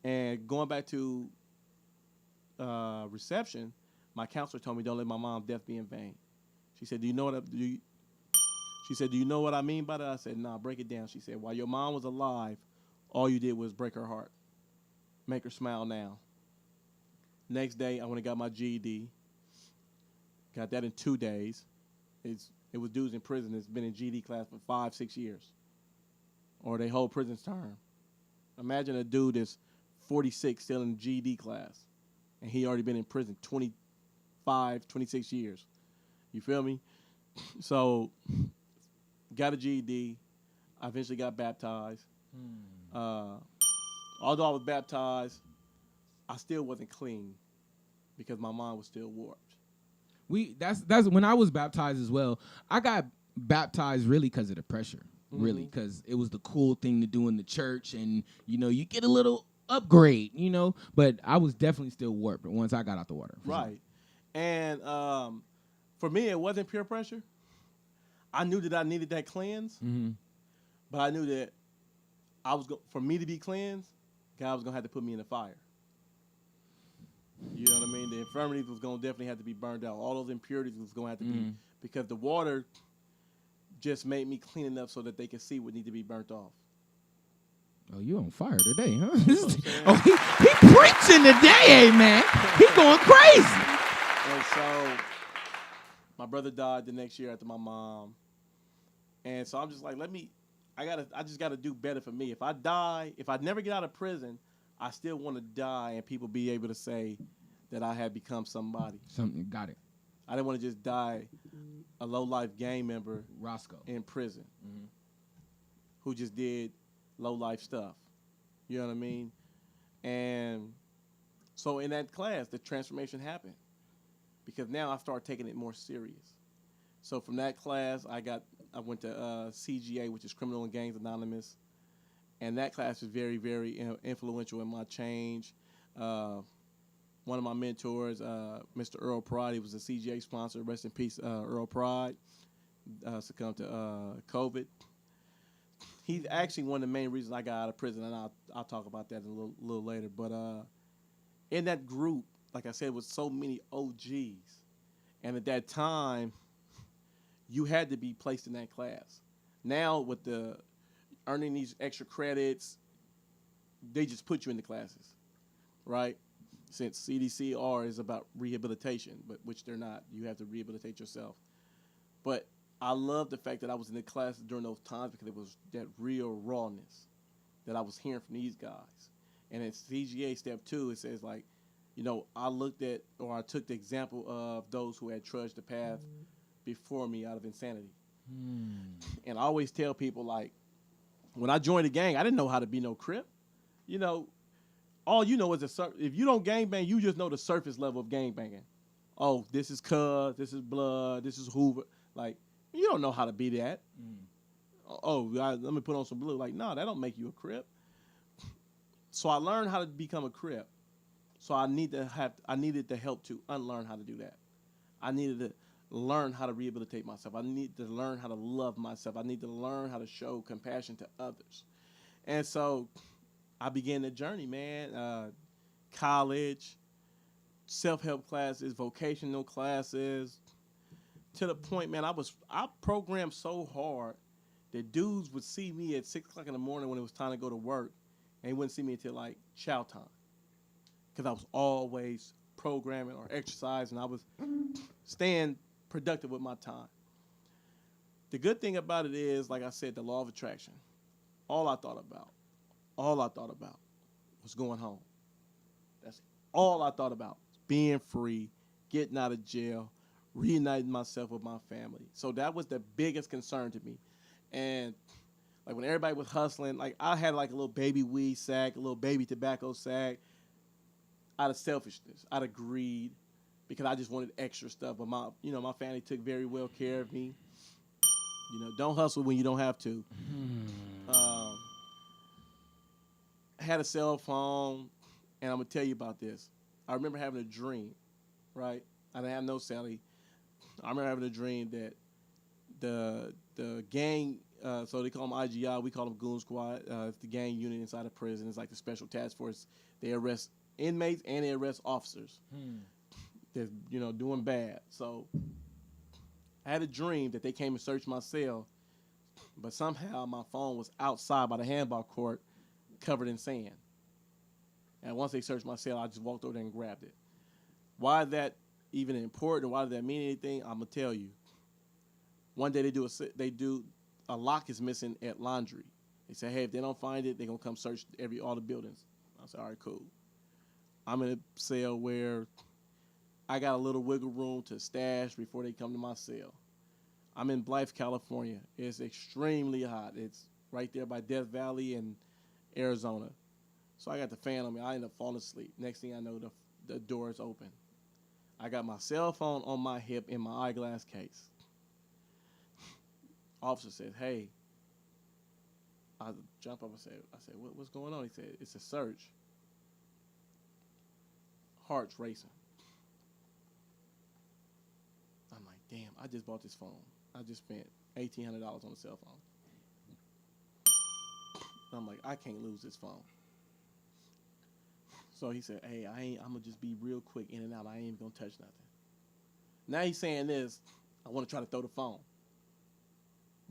And going back to reception, my counselor told me, don't let my mom's death be in vain. She said, do you know what I mean by that? I said, nah, break it down. She said, while your mom was alive, all you did was break her heart, make her smile now. Next day, I went and got my GED. Got that in 2 days. It was dudes in prison that's been in GED class for 5-6 years, or they whole prison term. Imagine a dude that's 46 still in GED class, and he already been in prison 25, 26 years. You feel me? So, got a GED. I eventually got baptized. Although I was baptized, I still wasn't clean because my mind was still warped. That's when I was baptized as well. I got baptized really because of the pressure, really, because it was the cool thing to do in the church, and you get a little upgrade, you know. But I was definitely still warped once I got out the water. for sure. Right. And for me, it wasn't peer pressure. I knew that I needed that cleanse, but I knew that for me to be cleansed, God was gonna have to put me in the fire. You know what I mean? The infirmities was gonna definitely have to be burned out. All those impurities was gonna have to be, because the water just made me clean enough so that they could see what need to be burnt off. Oh, you on fire today, huh? he preaching today, man. He going crazy. And so my brother died the next year after my mom. And so I'm just like, I just gotta do better for me. If I die, if I never get out of prison, I still want to die and people be able to say that I had become somebody. Something got it. I didn't want to just die a low-life gang member Roscoe in prison who just did low-life stuff. You know what I mean? And so in that class, the transformation happened because now I started taking it more serious. So from that class, I went to CGA, which is Criminal and Gangs Anonymous. And that class was very, very influential in my change. One of my mentors, Mr. Earl Pride, he was a CGA sponsor. Rest in peace, Earl Pride, succumbed to COVID. He's actually one of the main reasons I got out of prison, and I'll talk about that a little later. But in that group, like I said, was so many OGs. And at that time, you had to be placed in that class. Now, with the earning these extra credits, they just put you in the classes, right? Since CDCR is about rehabilitation, but which they're not. You have to rehabilitate yourself. But I love the fact that I was in the class during those times because it was that real rawness that I was hearing from these guys. And in CGA Step 2, it says, like, you know, I took the example of those who had trudged the path before me out of insanity. And I always tell people, like, when I joined the gang, I didn't know how to be no Crip. You know, all you know is if you don't gangbang, you just know the surface level of gangbanging. Oh, this is Cuz, this is Blood, this is Hoover. Like, you don't know how to be that. Let me put on some blue. Like, no, that don't make you a Crip. So I learned how to become a Crip. So I needed the help to unlearn how to do that. I needed to learn how to rehabilitate myself. I need to learn how to love myself. I need to learn how to show compassion to others. And so I began the journey, man. College, self-help classes, vocational classes, to the point, man, I programmed so hard that dudes would see me at 6 o'clock in the morning when it was time to go to work, and they wouldn't see me until like chow time, because I was always programming or exercising. I was staying productive with my time. The good thing about it is, like I said, the law of attraction. All I thought about was going home. That's all I thought about. Being free, getting out of jail, reuniting myself with my family. So that was the biggest concern to me. And like when everybody was hustling, like I had like a little baby weed sack, a little baby tobacco sack, out of selfishness, out of greed, because I just wanted extra stuff. But my family took very well care of me. You know, don't hustle when you don't have to. Had a cell phone, and I'm gonna tell you about this. I remember having a dream, right? I didn't have no Sally. I remember having a dream that the gang, so they call them IGI, we call them Goon Squad. It's the gang unit inside of prison. It's like the special task force. They arrest inmates and they arrest officers. They're, doing bad. So I had a dream that they came and searched my cell, but somehow my phone was outside by the handball court, covered in sand. And once they searched my cell, I just walked over there and grabbed it. Why is that even important? Why does that mean anything? I'm gonna tell you. One day they do a lock is missing at laundry. They say, hey, if they don't find it, they're gonna come search all the buildings. I said, all right, cool. I'm in a cell where I got a little wiggle room to stash before they come to my cell. I'm in Blythe, California. It's extremely hot. It's right there by Death Valley and Arizona. So I got the fan on me. I end up falling asleep. Next thing I know, the door is open. I got my cell phone on my hip in my eyeglass case. Officer said, hey. I jump up and I said, what's going on? He said, it's a search. heart's racing. I'm like, damn, I just bought this phone. I just spent $1,800 on a cell phone. I'm like, I can't lose this phone. So he said, hey, I'm going to just be real quick in and out. I ain't even going to touch nothing. Now he's saying this, I want to try to throw the phone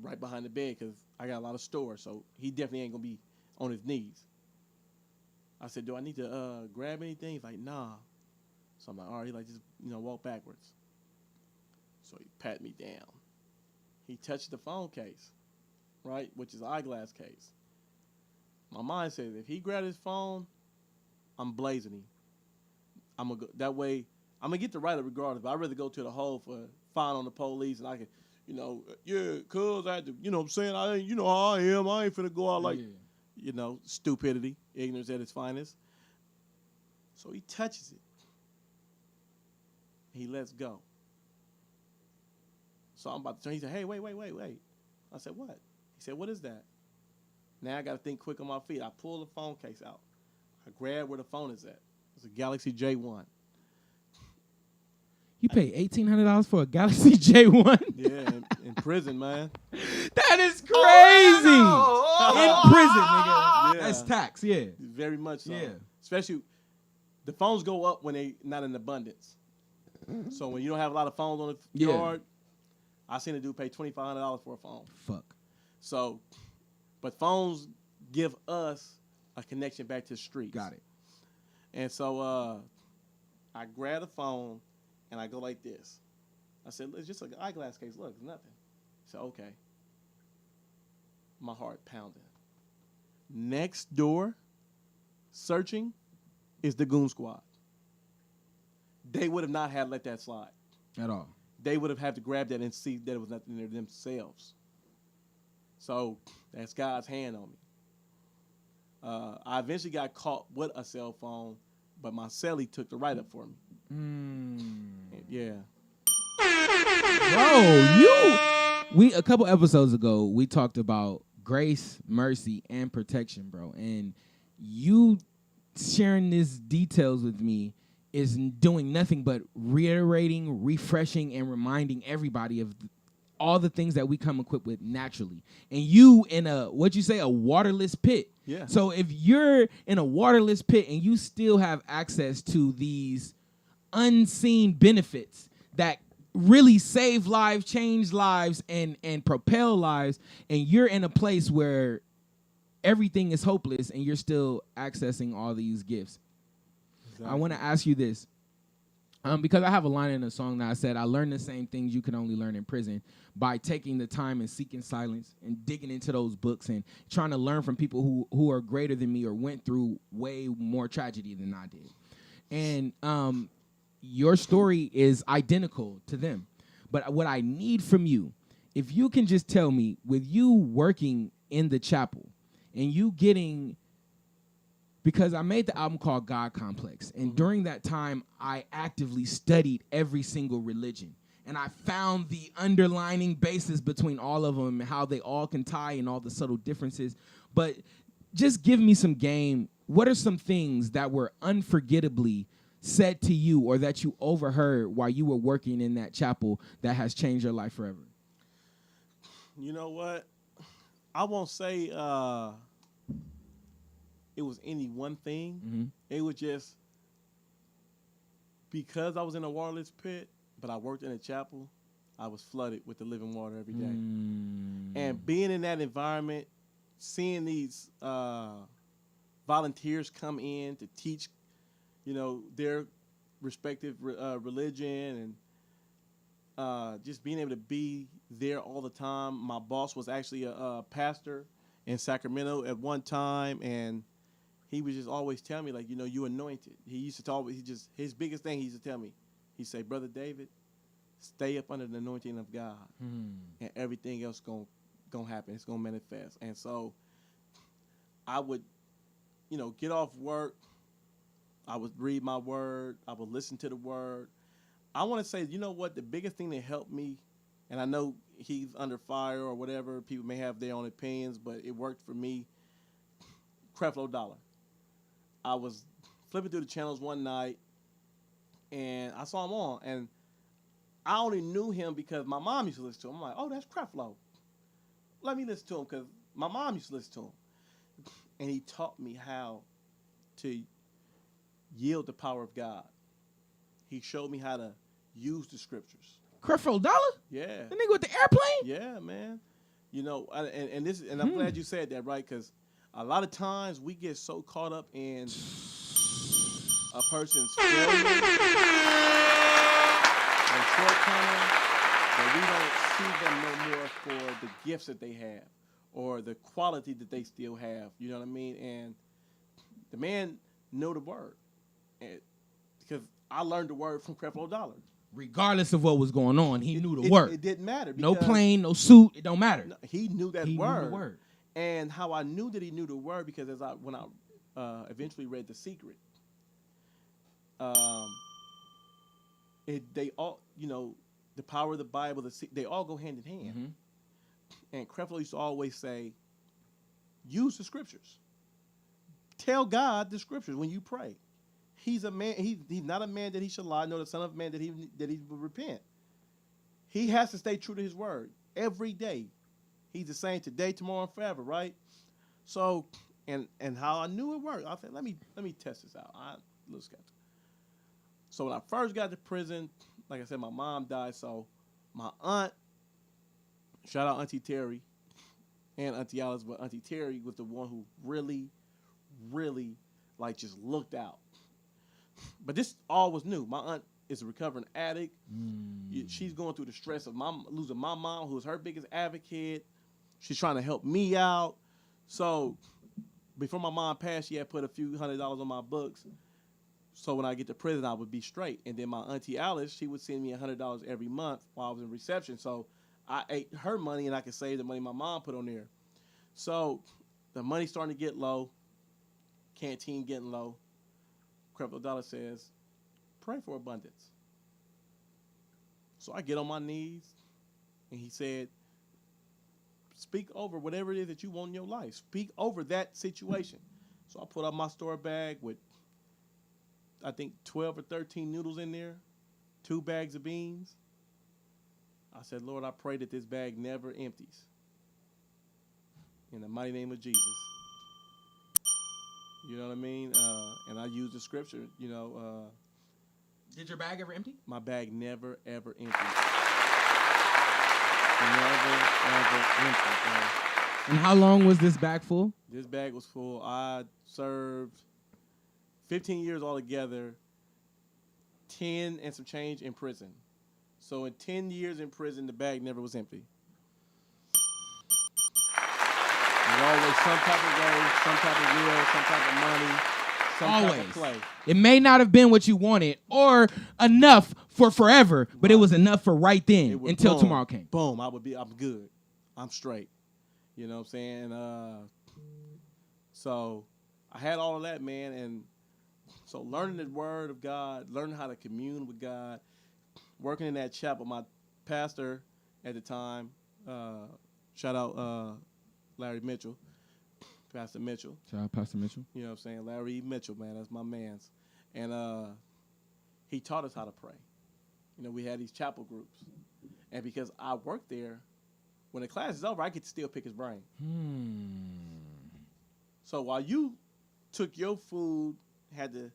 right behind the bed because I got a lot of storage, so he definitely ain't going to be on his knees. I said, do I need to grab anything? He's like, nah. So I'm like, all right, like, just, walk backwards. So he pat me down. He touched the phone case, right, which is an eyeglass case. My mind says, if he grabbed his phone, I'm blazing him. I'm gonna go, that way, I'm going to get the write-up regardless, but I'd rather go to the hole for fine on the police and I can, yeah, cuz I had to, what I'm saying? I ain't, how I am. I ain't finna go out like, stupidity, ignorance at its finest. So he touches it. He lets go. So I'm about to turn. He said, hey, wait. I said, what? He said, what is that? Now I got to think quick on my feet. I pull the phone case out. I grab where the phone is at. It's a Galaxy J1. You paid $1,800 for a Galaxy J1? Yeah, in prison, man. That is crazy. In prison, nigga. Yeah. That's tax, yeah. Very much so. Yeah. Especially, the phones go up when they not in abundance. So when you don't have a lot of phones on the yard, I seen a dude pay $2,500 for a phone. Fuck. So, but phones give us a connection back to the streets. Got it. And so I grab the phone and I go like this. I said, it's just an eyeglass case. Look, it's nothing. He said, okay. My heart pounding. Next door, searching, is the Goon Squad. They would have not had let that slide. At all. They would have had to grab that and see that it was nothing there themselves. So that's God's hand on me. I eventually got caught with a cell phone, but my cellie took the write-up for me. Yeah. Bro, a couple episodes ago, we talked about grace, mercy, and protection, bro. And you sharing these details with me is doing nothing but reiterating, refreshing, and reminding everybody of all the things that we come equipped with naturally. And you in a waterless pit. Yeah. So if you're in a waterless pit and you still have access to these unseen benefits that really save lives, change lives, and propel lives, and you're in a place where everything is hopeless and you're still accessing all these gifts. Exactly. I want to ask you this. Because I have a line in a song that I said, I learned the same things you can only learn in prison by taking the time and seeking silence and digging into those books and trying to learn from people who are greater than me or went through way more tragedy than I did. And your story is identical to them. But what I need from you, if you can just tell me, with you working in the chapel and you getting... Because I made the album called God Complex. And during that time, I actively studied every single religion. And I found the underlining basis between all of them and how they all can tie and all the subtle differences. But just give me some game. What are some things that were unforgettably said to you or that you overheard while you were working in that chapel that has changed your life forever? You know what? I won't say... it was any one thing. Mm-hmm. It was just because I was in a waterless pit, but I worked in a chapel, I was flooded with the living water every day. And being in that environment, seeing these volunteers come in to teach, their respective religion and just being able to be there all the time. My boss was actually a pastor in Sacramento at one time, and he was just always telling me, like, you anointed. He used to always, his biggest thing he used to tell me, he'd say, Brother David, stay up under the anointing of God, and everything else gonna happen. It's gonna manifest. And so I would, get off work. I would read my word. I would listen to the word. I want to say, the biggest thing that helped me, and I know he's under fire or whatever, people may have their own opinions, but it worked for me. Creflo Dollar. I was flipping through the channels one night, and I saw him on, and I only knew him because my mom used to listen to him. I'm like, oh, that's Creflo. Let me listen to him because my mom used to listen to him. And he taught me how to yield the power of God. He showed me how to use the scriptures. Creflo Dollar? Yeah. The nigga with the airplane? Yeah, man. You know, and I'm glad you said that, right? Because a lot of times we get so caught up in a person's failure and shortcoming that we don't see them no more for the gifts that they have or the quality that they still have. You know what I mean? And the man knew the word, and because I learned the word from Creflo Dollar. Regardless of what was going on, he knew the word. It didn't matter. No plane, no suit. It don't matter. No, he knew that He word. knew the word. And how I knew that he knew the word because when I eventually read The Secret, they all, you know, the power of the Bible, they all go hand in hand. Mm-hmm. And Creflo used to always say, use the scriptures. Tell God the scriptures when you pray. He's a man. He's not a man that he should lie, nor the son of man that he will repent. He has to stay true to his word every day. He's the same today, tomorrow, and forever, right? So, and how I knew it worked, I said, let me test this out. I'm a little skeptical. So when I first got to prison, like I said, my mom died. So my aunt, shout out Auntie Terry and Auntie Alice, but Auntie Terry was the one who really, really like just looked out. But this all was new. My aunt is a recovering addict. She's going through the stress of losing my mom, who was her biggest advocate. She's trying to help me out. So before my mom passed, she had put a few $100s on my books. So when I get to prison, I would be straight. And then my Auntie Alice, she would send me $100 every month while I was in reception. So I ate her money and I could save the money my mom put on there. So the money's starting to get low. Canteen getting low. Creflo Dollar says, pray for abundance. So I get on my knees, and he said, speak over whatever it is that you want in your life. Speak over that situation. So I put up my store bag with, I think, 12 or 13 noodles in there, 2 bags of beans. I said, Lord, I pray that this bag never empties. In the mighty name of Jesus. You know what I mean? And I use the scripture, you know. Did your bag ever empty? My bag never, ever emptied. Never, ever emptied. And how long was this bag full? This bag was full. I served 15 years altogether, 10 and some change in prison. So in 10 years in prison, the bag never was empty. Always some type of way, some type of will, some type of money, some type of play. It may not have been what you wanted or enough for forever, but it was enough for right then until tomorrow came. Boom, I'm good. I'm straight. You know what I'm saying? So I had all of that, man. And so learning the word of God, learning how to commune with God, working in that chapel. My pastor at the time, shout out Larry Mitchell, Pastor Mitchell. Shout out Pastor Mitchell. You know what I'm saying? Larry Mitchell, man, that's my man's. And he taught us how to pray. You know, we had these chapel groups. And because I worked there, when the class is over, I get to still pick his brain. So while you took your food, had to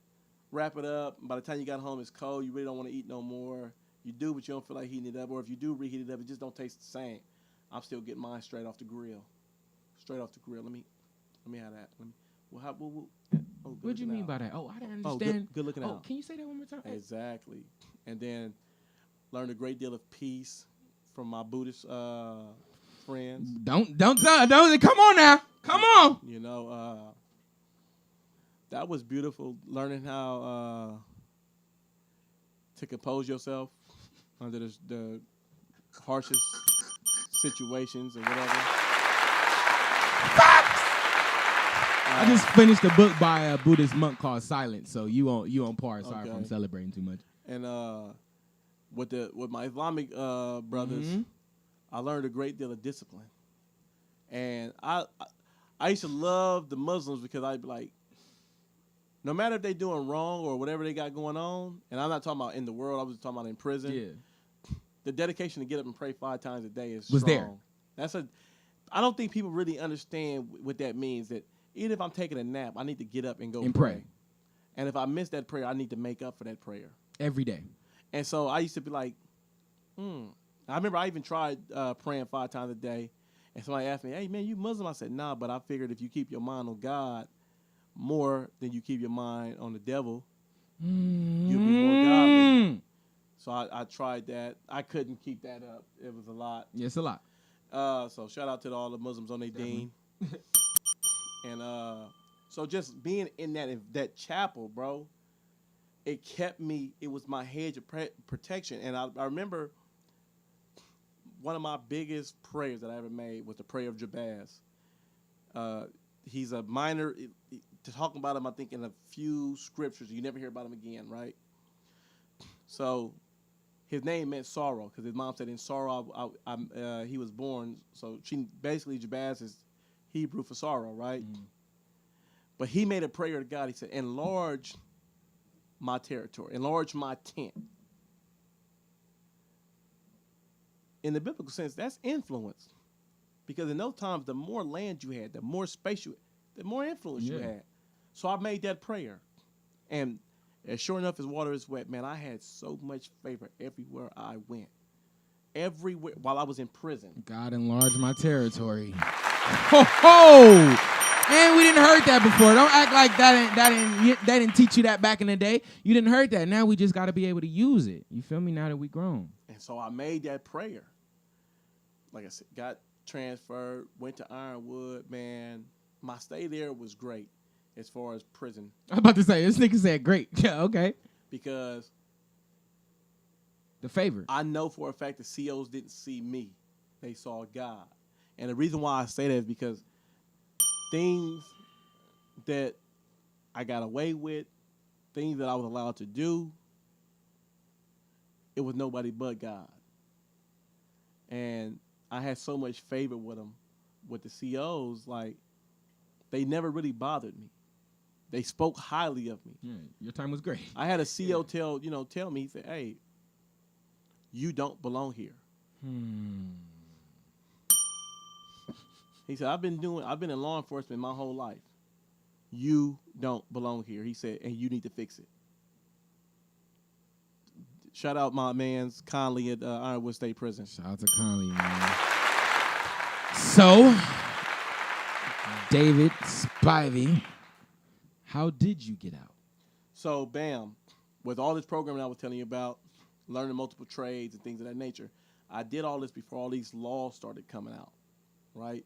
wrap it up, and by the time you got home, it's cold, you really don't want to eat no more. You do, but you don't feel like heating it up. Or if you do reheat it up, it just don't taste the same. I'm still getting mine straight off the grill. Straight off the grill. Let me have that. What do you mean by that? Oh, I didn't understand. Good looking out. Oh, can you say that one more time? Exactly. And then learned a great deal of peace from my Buddhist friends. Don't come on now. Come on. You know, that was beautiful. Learning how to compose yourself under the harshest situations or whatever. I just finished a book by a Buddhist monk called Silence, so you on par. Sorry if I'm celebrating too much. And with my Islamic brothers, I learned a great deal of discipline. And I used to love the Muslims because I'd be like, no matter if they doing wrong or whatever they got going on, and I'm not talking about in the world, I was talking about in prison. Yeah. The dedication to get up and pray 5 times a day is Was strong. there. I don't think people really understand what that means, that even if I'm taking a nap, I need to get up and go And pray. pray. And if I miss that prayer, I need to make up for that prayer. Every day. And so I used to be like, I remember I even tried praying 5 times a day. And somebody asked me, hey, man, you Muslim? I said, nah, but I figured if you keep your mind on God more than you keep your mind on the devil, you'll be more godly. So I tried that. I couldn't keep that up. It was a lot. Yeah, it's a lot. So shout out to all the Muslims on their deen. And so just being in that chapel, bro, it kept me. It was my hedge of protection. And I remember one of my biggest prayers that I ever made was the prayer of Jabaz. He's a minor. To talk about him, I think in a few scriptures, you never hear about him again, right? So his name meant sorrow because his mom said, "In sorrow he was born." So Jabaz is Hebrew for sorrow, right? But he made a prayer to God. He said, "Enlarge my territory, enlarge my tent." In the biblical sense, that's influence. Because in those times, the more land you had, the more space the more influence you had. So I made that prayer. And as sure enough as water is wet, man, I had so much favor everywhere I went. Everywhere, while I was in prison. God enlarged my territory. Ho ho! And we didn't heard that before. Don't act like that didn't teach you that back in the day. You didn't heard that. Now we just got to be able to use it. You feel me? Now that we grown. And so I made that prayer. Like I said, got transferred, went to Ironwood, man. My stay there was great as far as prison. I'm about to say, this nigga said great. Yeah, okay. Because the favor. I know for a fact the COs didn't see me. They saw God. And the reason why I say that is because things that I got away with, things that I was allowed to do, it was nobody but God. And I had so much favor with them, with the COs, like, they never really bothered me. They spoke highly of me. Yeah, your time was great. I had a CO tell me, he said, "Hey, you don't belong here." He said, I've been in law enforcement my whole life. You don't belong here. He said, and you need to fix it. Shout out my man's Conley at Ironwood State Prison. Shout out to Conley, man. So, David Spivey, how did you get out? So, bam, with all this programming I was telling you about, learning multiple trades and things of that nature, I did all this before all these laws started coming out, right?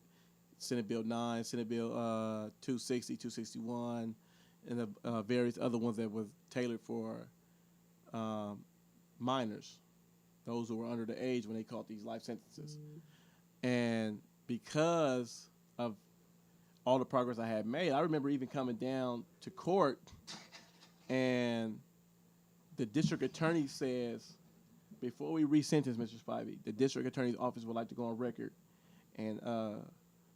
Senate Bill 9, Senate Bill 260, 261, and the various other ones that was tailored for minors, those who were under the age when they caught these life sentences. And because of all the progress I had made, I remember even coming down to court and the district attorney says, before we resentence Mr. Spivey, the district attorney's office would like to go on record and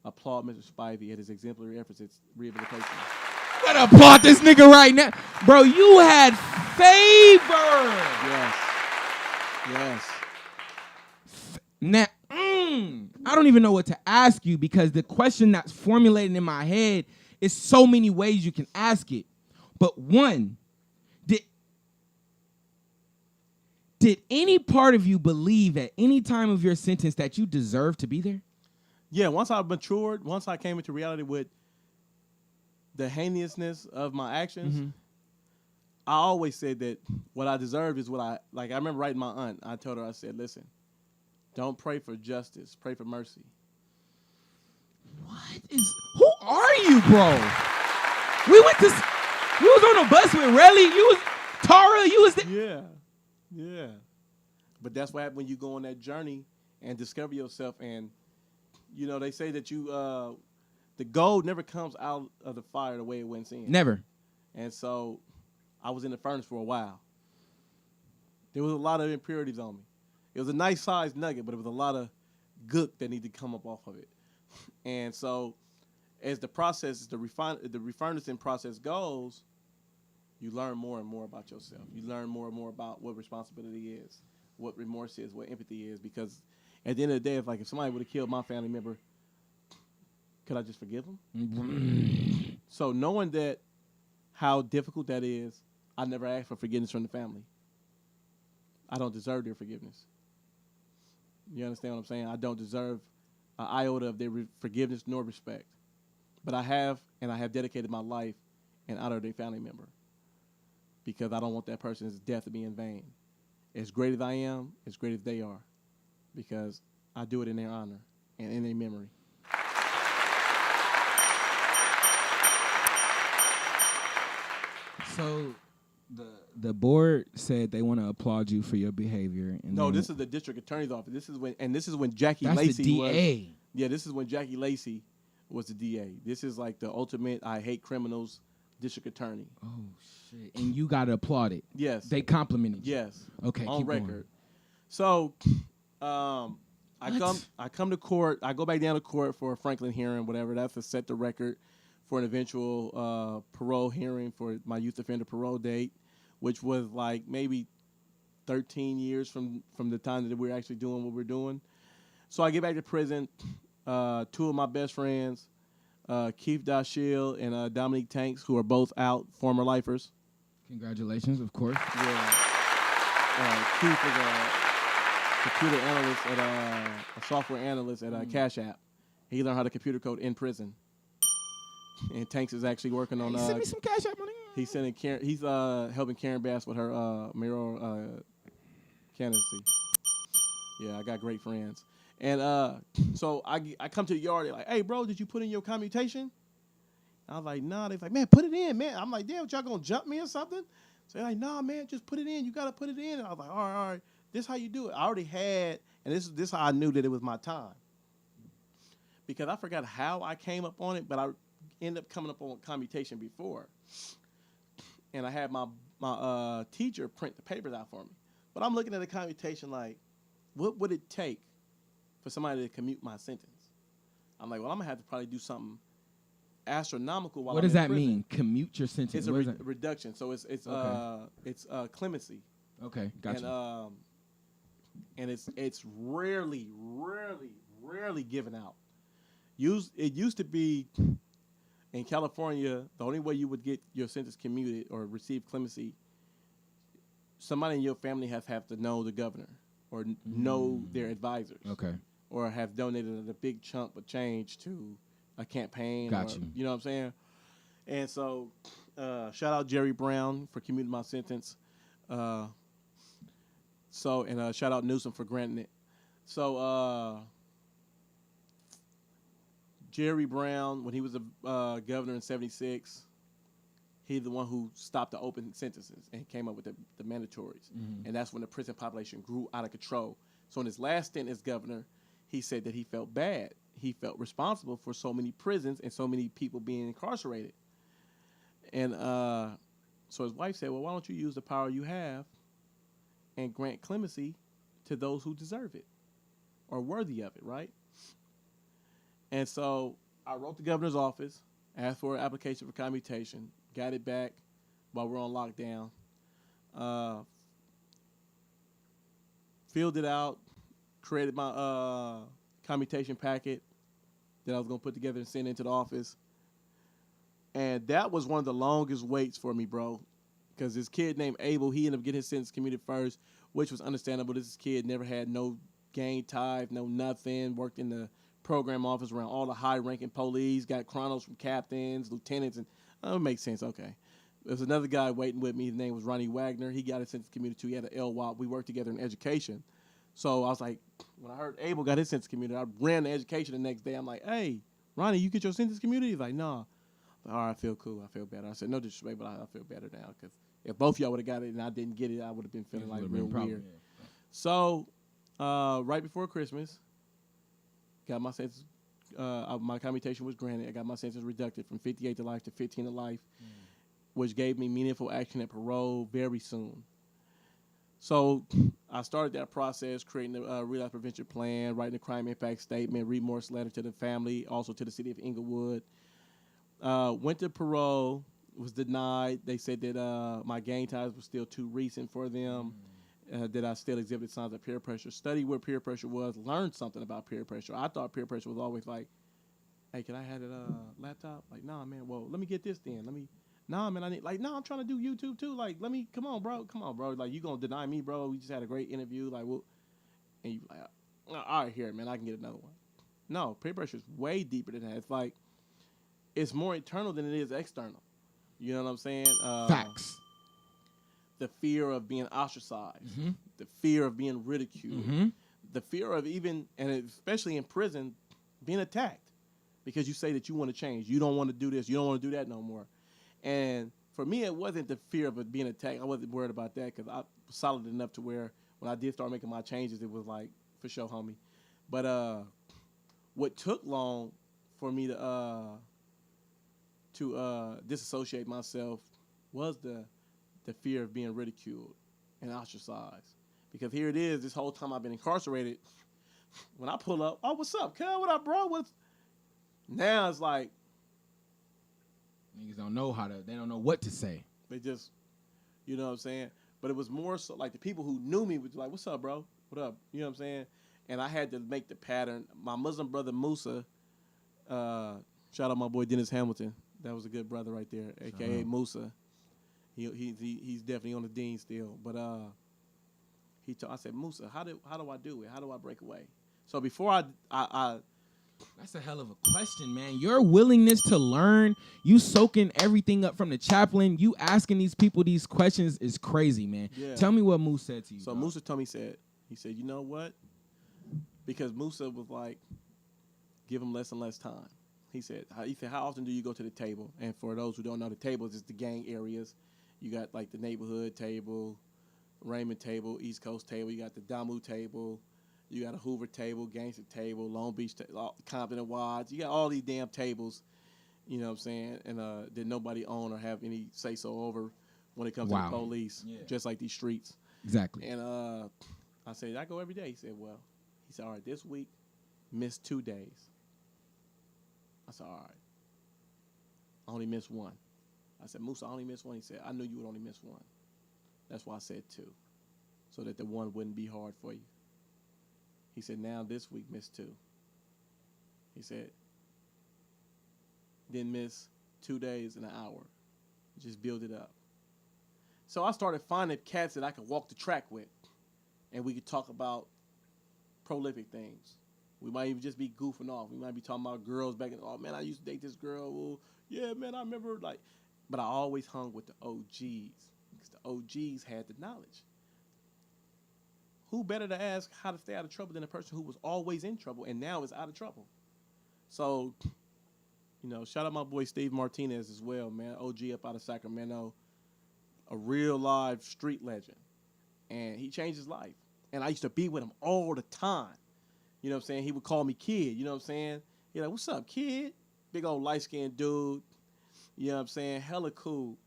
applaud Mr. Spivey at his exemplary efforts at rehabilitation. I'm gonna applaud this nigga right now. Bro, you had favor. Yes. Now, I don't even know what to ask you because the question that's formulating in my head is so many ways you can ask it. But one, did any part of you believe at any time of your sentence that you deserved to be there? Yeah, once I matured, once I came into reality with the heinousness of my actions, I always said that what I deserve is what I remember writing my aunt. I told her, I said, listen, don't pray for justice, pray for mercy. Who are you, bro? We was on a bus with Relly, you was Tara, you was there. Yeah. But that's what happens when you go on that journey and discover yourself. And, they say that the gold never comes out of the fire the way it went in. Never. And so I was in the furnace for a while. There was a lot of impurities on me. It was a nice sized nugget, but it was a lot of gook that needed to come up off of it. And so as the refurnancing process goes, you learn more and more about yourself. You learn more and more about what responsibility is, what remorse is, what empathy is. Because at the end of the day, if somebody would have killed my family member, could I just forgive them? So knowing that, how difficult that is, I never asked for forgiveness from the family. I don't deserve their forgiveness. You understand what I'm saying? I don't deserve an iota of their forgiveness nor respect. But I have dedicated my life in honor of their family member, because I don't want that person's death to be in vain. As great as I am, as great as they are, because I do it in their honor and in their memory. So the board said they want to applaud you for your behavior. And No, this is the district attorney's office. This is when Jackie that's Lacey the DA. was. Yeah, this is when Jackie Lacey was the DA. This is like the ultimate I hate criminals district attorney. Oh shit! And you got to applaud it. Yes. They complimented you. Yes. Okay. On keep record. going. So, I come to court. I go back down to court for a Franklin hearing, whatever. That's to set the record for an eventual parole hearing for my youth offender parole date, which was like maybe 13 years from the time that we're actually doing what we're doing. So I get back to prison. Two of my best friends, Keith Dashiell and Dominique Tanks, who are both out, former lifers. Congratulations, of course. Yeah. Keith is a computer analyst a software analyst at Cash App. He learned how to computer code in prison. And Tanks is actually working on. Send me some cash out money. He's helping Karen Bass with her mayoral candidacy. Yeah, I got great friends. And so I come to the yard. They're like, "Hey, bro, did you put in your commutation?" I was like, "Nah." They're like, "Man, put it in, man." I'm like, "Damn, what, y'all gonna jump me or something?" So they're like, "Nah, man, just put it in. You gotta put it in." And I was like, all right. This how you do it. I already had, and this how I knew that it was my time. Because I forgot how I came up on it, but I ended up coming up on commutation before. And I had my teacher print the papers out for me. But I'm looking at the commutation like, what would it take for somebody to commute my sentence? I'm like, well, I'm going to have to probably do something astronomical while What I'm does in that prison. mean? Commute your sentence. It's a What is that? reduction. So it's Okay. Clemency. Okay, gotcha. And it's rarely given out. It used to be in California, the only way you would get your sentence commuted or receive clemency, somebody in your family have to know the governor or know their advisors. Okay. Or have donated a big chunk of change to a campaign. Got you. You know what I'm saying? And so, shout out Jerry Brown for commuting my sentence. Shout out Newsom for granting it. So, Jerry Brown, when he was a governor in '76, he's the one who stopped the open sentences and came up with the mandatories. Mm-hmm. And that's when the prison population grew out of control. So in his last stint as governor, he said that he felt bad. He felt responsible for so many prisons and so many people being incarcerated. And so his wife said, well, why don't you use the power you have and grant clemency to those who deserve it or worthy of it, right? And so I wrote the governor's office, asked for an application for commutation, got it back while we're on lockdown, filled it out, created my commutation packet that I was going to put together and send into the office. And that was one of the longest waits for me, bro, because this kid named Abel, he ended up getting his sentence commuted first, which was understandable. This kid never had no gang ties, no nothing, worked in the program office around all the high-ranking police, got chronos from captains, lieutenants, and it makes sense. Okay. There's another guy waiting with me. His name was Ronnie Wagner. He got his sentence commuted too. He had an LWOP. We worked together in education. So I was like, when I heard Abel got his sentence commuted, I ran to education the next day. I'm like, hey, Ronnie, you get your sentence commuted? He's like, nah. All right, I feel cool. I feel better. I said, no disrespect, but I feel better now because if both of y'all would have got it and I didn't get it, I would have been feeling like real weird. Yeah. So right before Christmas, got my sentence. My commutation was granted. I got my sentence reducted from 58 to life to 15 to life, which gave me meaningful action at parole very soon. So I started that process, creating a relapse prevention plan, writing a crime impact statement, remorse letter to the family, also to the city of Inglewood. Went to parole, was denied. They said that my gang ties were still too recent for them. That I still exhibited signs of peer pressure. Studied what peer pressure was. Learned something about peer pressure. I thought peer pressure was always like, hey, can I have that laptop? Like, nah, man. Well, let me get this then. Nah, man. I need I'm trying to do YouTube too. Like, come on, bro. Like, you gonna deny me, bro? We just had a great interview. Like, well, and you like, all right, here, man. I can get another one. No, peer pressure is way deeper than that. It's like, it's more internal than it is external. You know what I'm saying? Facts. The fear of being ostracized, Mm-hmm. the fear of being ridiculed, Mm-hmm. the fear of even, and especially in prison, being attacked because you say that you want to change. You don't want to do this. You don't want to do that no more. And for me, it wasn't the fear of it being attacked. I wasn't worried about that because I was solid enough to where when I did start making my changes, it was like, for sure, homie. But what took long for me to disassociate myself was the fear of being ridiculed and ostracized. Because here it is, this whole time I've been incarcerated, when I pull up, oh, what's up, cuz? What up, bro? Now it's like, Niggas don't know they don't know what to say. they just, you know what I'm saying? But it was more so like the people who knew me was like, what's up, bro? What up? You know what I'm saying? And I had to make the pattern. My Muslim brother Musa, shout out my boy Dennis Hamilton. That was a good brother right there, a.k.a. Musa. He's definitely on the dean still. But I said, Musa, how do I do it? How do I break away? So before I That's a hell of a question, man. Your willingness to learn, you soaking everything up from the chaplain, you asking these people these questions is crazy, man. Yeah. Tell me what Moose said to you. So dog. Musa told me, he said, you know what? Because Musa was like, give him less and less time. He said, how often do you go to the table? And for those who don't know, the tables is the gang areas. You got like the neighborhood table, Raymond table, East Coast table. You got the Damu table. You got a Hoover table, Gangster table, Long Beach, Compton and Watts. You got all these damn tables, you know what I'm saying, and that nobody own or have any say-so over when it comes to the police, just like these streets. Exactly. And I said, I go every day. He said, all right, this week, missed 2 days. I said, all right. I only missed one. I said, Musa, I only missed one. He said, I knew you would only miss one. That's why I said 2, so that the one wouldn't be hard for you. He said, now this week, missed 2. He said, then miss 2 days and an hour. Just build it up. So I started finding cats that I could walk the track with, and we could talk about prolific things. We might even just be goofing off. We might be talking about girls back in, oh, man, I used to date this girl. Well, yeah, man, I remember, like, but I always hung with the OGs because the OGs had the knowledge. Who better to ask how to stay out of trouble than a person who was always in trouble and now is out of trouble? So, you know, shout out my boy Steve Martinez as well, man. OG up out of Sacramento, a real live street legend. And he changed his life. And I used to be with him all the time. You know what I'm saying? He would call me kid, you know what I'm saying? He's like, what's up, kid? Big old light-skinned dude. You know what I'm saying? Hella cool.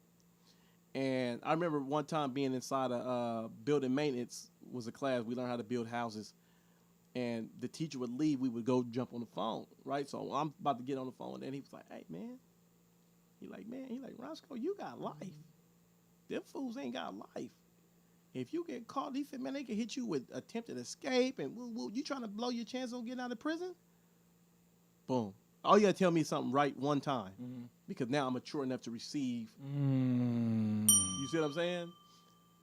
And I remember one time being inside a building maintenance was a class. We learned how to build houses. And the teacher would leave. We would go jump on the phone, right? So I'm about to get on the phone. And he was like, hey, man. He like, Roscoe, you got life. Them fools ain't got life. If you get caught, he said, man, they can hit you with attempted escape. And you trying to blow your chance on getting out of prison? Boom. All you got to tell me is something right one time. Mm-hmm. Because now I'm mature enough to receive. You see what I'm saying?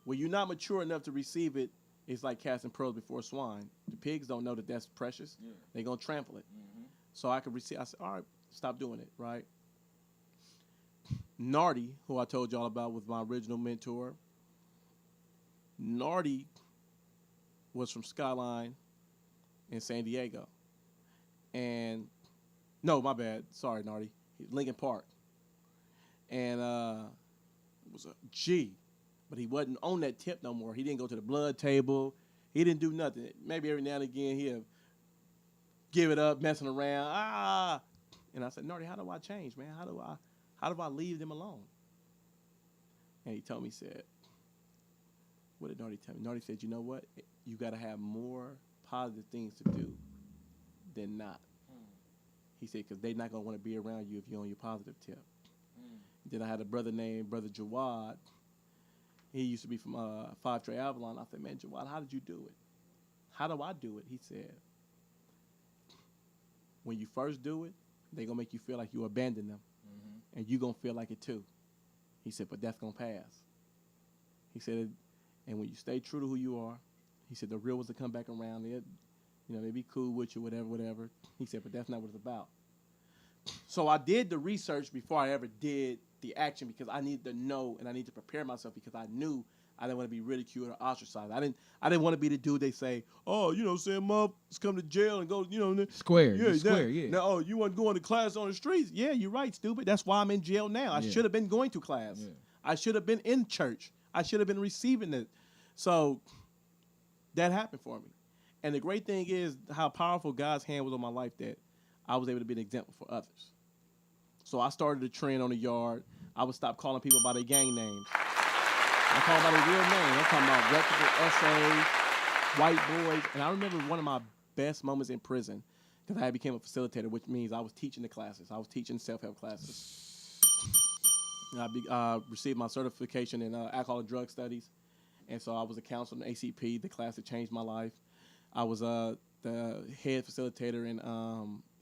When you're not mature enough to receive it, it's like casting pearls before swine. The pigs don't know that that's precious. Yeah. They're going to trample it. Mm-hmm. So I could receive. I said, all right, stop doing it, right? Nardi, who I told y'all about, was my original mentor. Nardi was from Skyline in San Diego. And, no, my bad. Sorry, Nardi. Lincoln Park. And was a G. But he wasn't on that tip no more. He didn't go to the blood table. He didn't do nothing. Maybe every now and again he'd give it up, messing around. And I said, Nardi, how do I change, man? How do I leave them alone? And he told me, he said, what did Nardi tell me? Nardi said, you know what? You got to have more positive things to do than not. He said, because they're not going to want to be around you if you're on your positive tip. Then I had a brother named Brother Jawad. He used to be from 5 Trey Avalon. I said, man, Jawad, how did you do it? How do I do it? He said, when you first do it, they're going to make you feel like you abandon them. And you're going to feel like it too. He said, but that's going to pass. He said, and when you stay true to who you are, he said, the real ones will come back around. They be cool with you, whatever. He said, but that's not what it's about. So I did the research before I ever did the action because I needed to know and I needed to prepare myself because I knew I didn't want to be ridiculed or ostracized. I didn't want to be the dude they say, oh, saying mom, let's come to jail and go, Square. Yeah, Square, yeah. Now, oh, you weren't going to class on the streets. Yeah, you're right, stupid. That's why I'm in jail now. I should have been going to class. Yeah. I should have been in church. I should have been receiving it. So that happened for me. And the great thing is how powerful God's hand was on my life that I was able to be an example for others. So I started a trend on the yard. I would stop calling people by their gang names. I call them by their real name. I'm talking about reputable essays, white boys. And I remember one of my best moments in prison because I became a facilitator, which means I was teaching the classes. I was teaching self-help classes. And I received my certification in alcohol and drug studies. And so I was a counselor in ACP, the class that changed my life. I was the head facilitator in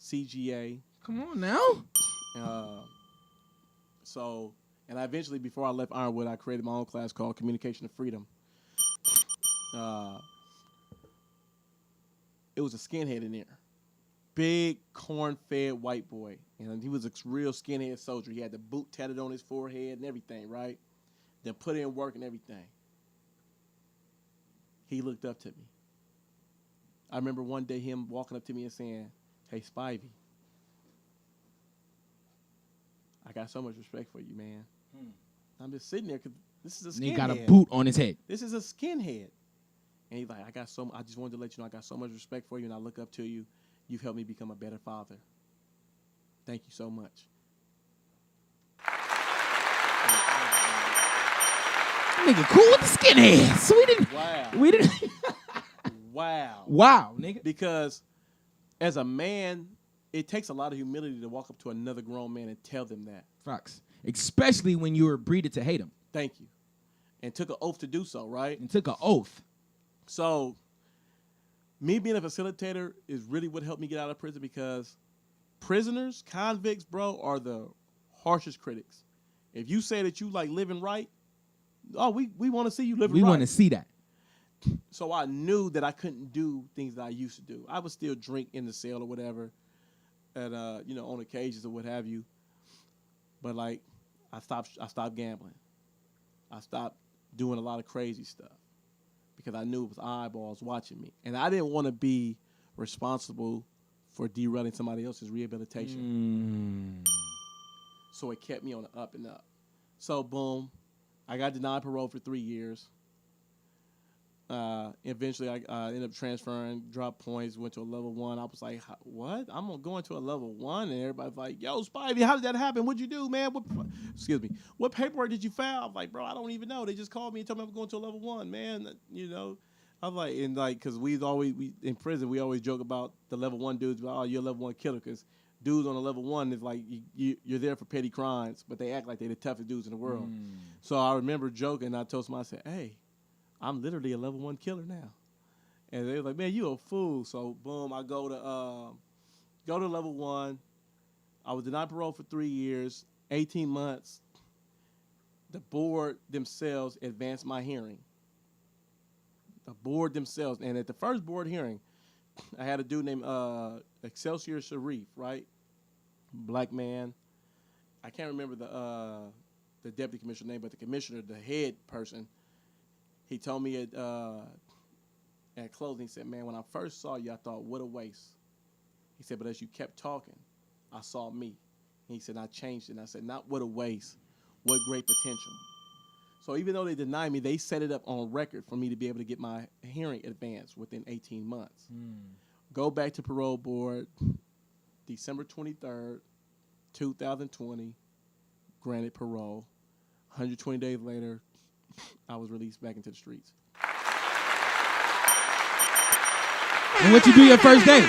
CGA. Come on now. And I eventually, before I left Ironwood, I created my own class called Communication of Freedom. It was a skinhead in there. Big, corn-fed white boy. And he was a real skinhead soldier. He had the boot tatted on his forehead and everything, right? Then put in work and everything. He looked up to me. I remember one day him walking up to me and saying, hey, Spivey, I got so much respect for you, man. I'm just sitting there because this is a skinhead. And he got a boot on his head. This is a skinhead. And he's like, I just wanted to let you know I got so much respect for you and I look up to you. You've helped me become a better father. Thank you so much. Nigga, cool with the skinheads. So we didn't. Wow, nigga. Because as a man, it takes a lot of humility to walk up to another grown man and tell them that. Facts. Especially when you were breeded to hate him. Thank you. And took an oath to do so, right? And took an oath. So me being a facilitator is really what helped me get out of prison because prisoners, convicts, bro, are the harshest critics. If you say that you like living right, oh, we want to see you living right. We want to see that. So I knew that I couldn't do things that I used to do. I would still drink in the cell or whatever, and on occasions or what have you. But like, I stopped gambling. I stopped doing a lot of crazy stuff because I knew it was eyeballs watching me, and I didn't want to be responsible for derailing somebody else's rehabilitation. So it kept me on the up and up. So boom, I got denied parole for 3 years. Eventually, I ended up transferring, dropped points, went to a level 1. I was like, what? I'm going to go into a level 1? And everybody's like, yo, Spivey, how did that happen? What'd you do, man? What paperwork did you file? I'm like, bro, I don't even know. They just called me and told me I was going to a level 1, man. I'm like, because we in prison, we always joke about the level 1 dudes, oh, you're a level 1 killer, because dudes on a level 1 is like, you're there for petty crimes, but they act like they're the toughest dudes in the world. So I remember joking, I told somebody, I said, hey, I'm literally a level 1 killer now. And they were like, man, you a fool. So, boom, I go to level 1. I was denied parole for 3 years, 18 months. The board themselves advanced my hearing. The board themselves. And at the first board hearing, I had a dude named Excelsior Sharif, right? Black man. I can't remember the deputy commissioner name, but the commissioner, the head person, he told me at closing, he said, man, when I first saw you, I thought, what a waste. He said, but as you kept talking, I saw me. And he said, I changed it. And I said, not what a waste, what great potential. So even though they denied me, they set it up on record for me to be able to get my hearing advanced within 18 months. Go back to parole board, December 23rd, 2020, granted parole. 120 days later, I was released back into the streets. And what you do your first day?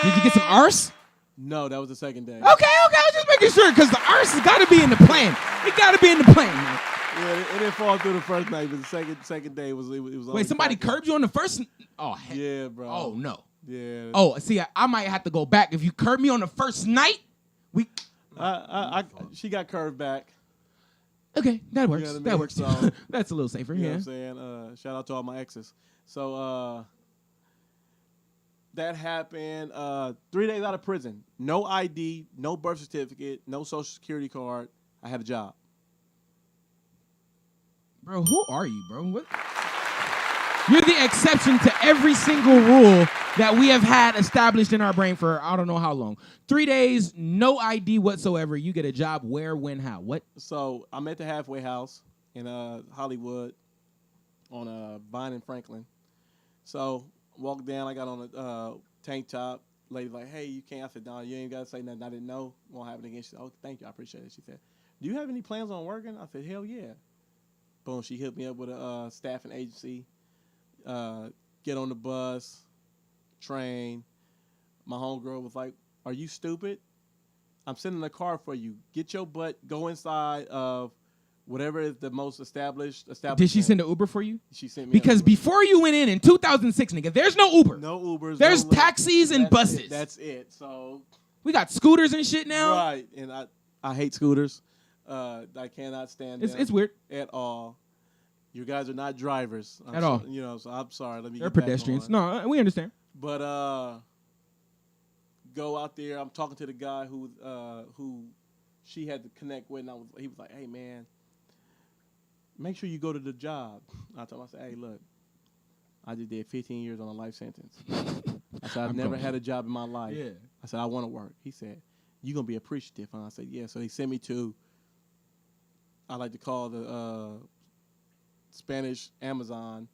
Did you get some arse? No, that was the second day. Okay. I was just making sure because the arse has got to be in the plan. It gotta be in the plane, man. Yeah, it didn't fall through the first night, but the second day was Wait, somebody curbed you on the first? Oh, heck. Yeah, bro. Oh, no. Yeah. Oh, see, I might have to go back. If you curb me on the first night, she got curved back. Okay, that works. You know what I That mean? works. So, That's a little safer. you know Yeah. what I'm saying? Shout out to all my exes. So that happened 3 days out of prison. No ID, no birth certificate, no social security card. I had a job. Bro, who are you, bro? What? You're the exception to every single rule that we have had established in our brain for I don't know how long. 3 days, no ID whatsoever. You get a job where, when, how? What? So I'm at the halfway house in Hollywood on Vine and Franklin. So walked down. I got on a tank top. Lady's like, "Hey, you can't." I said, "No, you ain't got to say nothing. I didn't know. Won't happen again." She said, "Oh, thank you. I appreciate it." She said, "Do you have any plans on working?" I said, "Hell yeah." Boom. She hit me up with a staffing agency. Get on the bus, train. My homegirl was like, "Are you stupid? I'm sending a car for you. Get your butt, go inside of whatever is the most established. Did she send an Uber for you? She sent me Because an Uber. before you went in 2006, nigga, there's no Uber. No Ubers. There's no Lyft. taxis and That's buses. it. That's it. So We got scooters and shit now. right, and I hate scooters. I cannot stand them. It's weird. At all. You guys are not drivers At all. You know, so I'm sorry. Let me. They're get back pedestrians. on. No, we understand. But go out there. I'm talking to the guy who she had to connect with, and he was like, "Hey man, make sure you go to the job." I told him, I said, "Hey, look, I just did 15 years on a life sentence." I said, "I've never had a job in my life." Yeah. I said, "I want to work." He said, "You gonna be appreciative?" And I said, "Yeah." So he sent me to, I like to call the Spanish Amazon.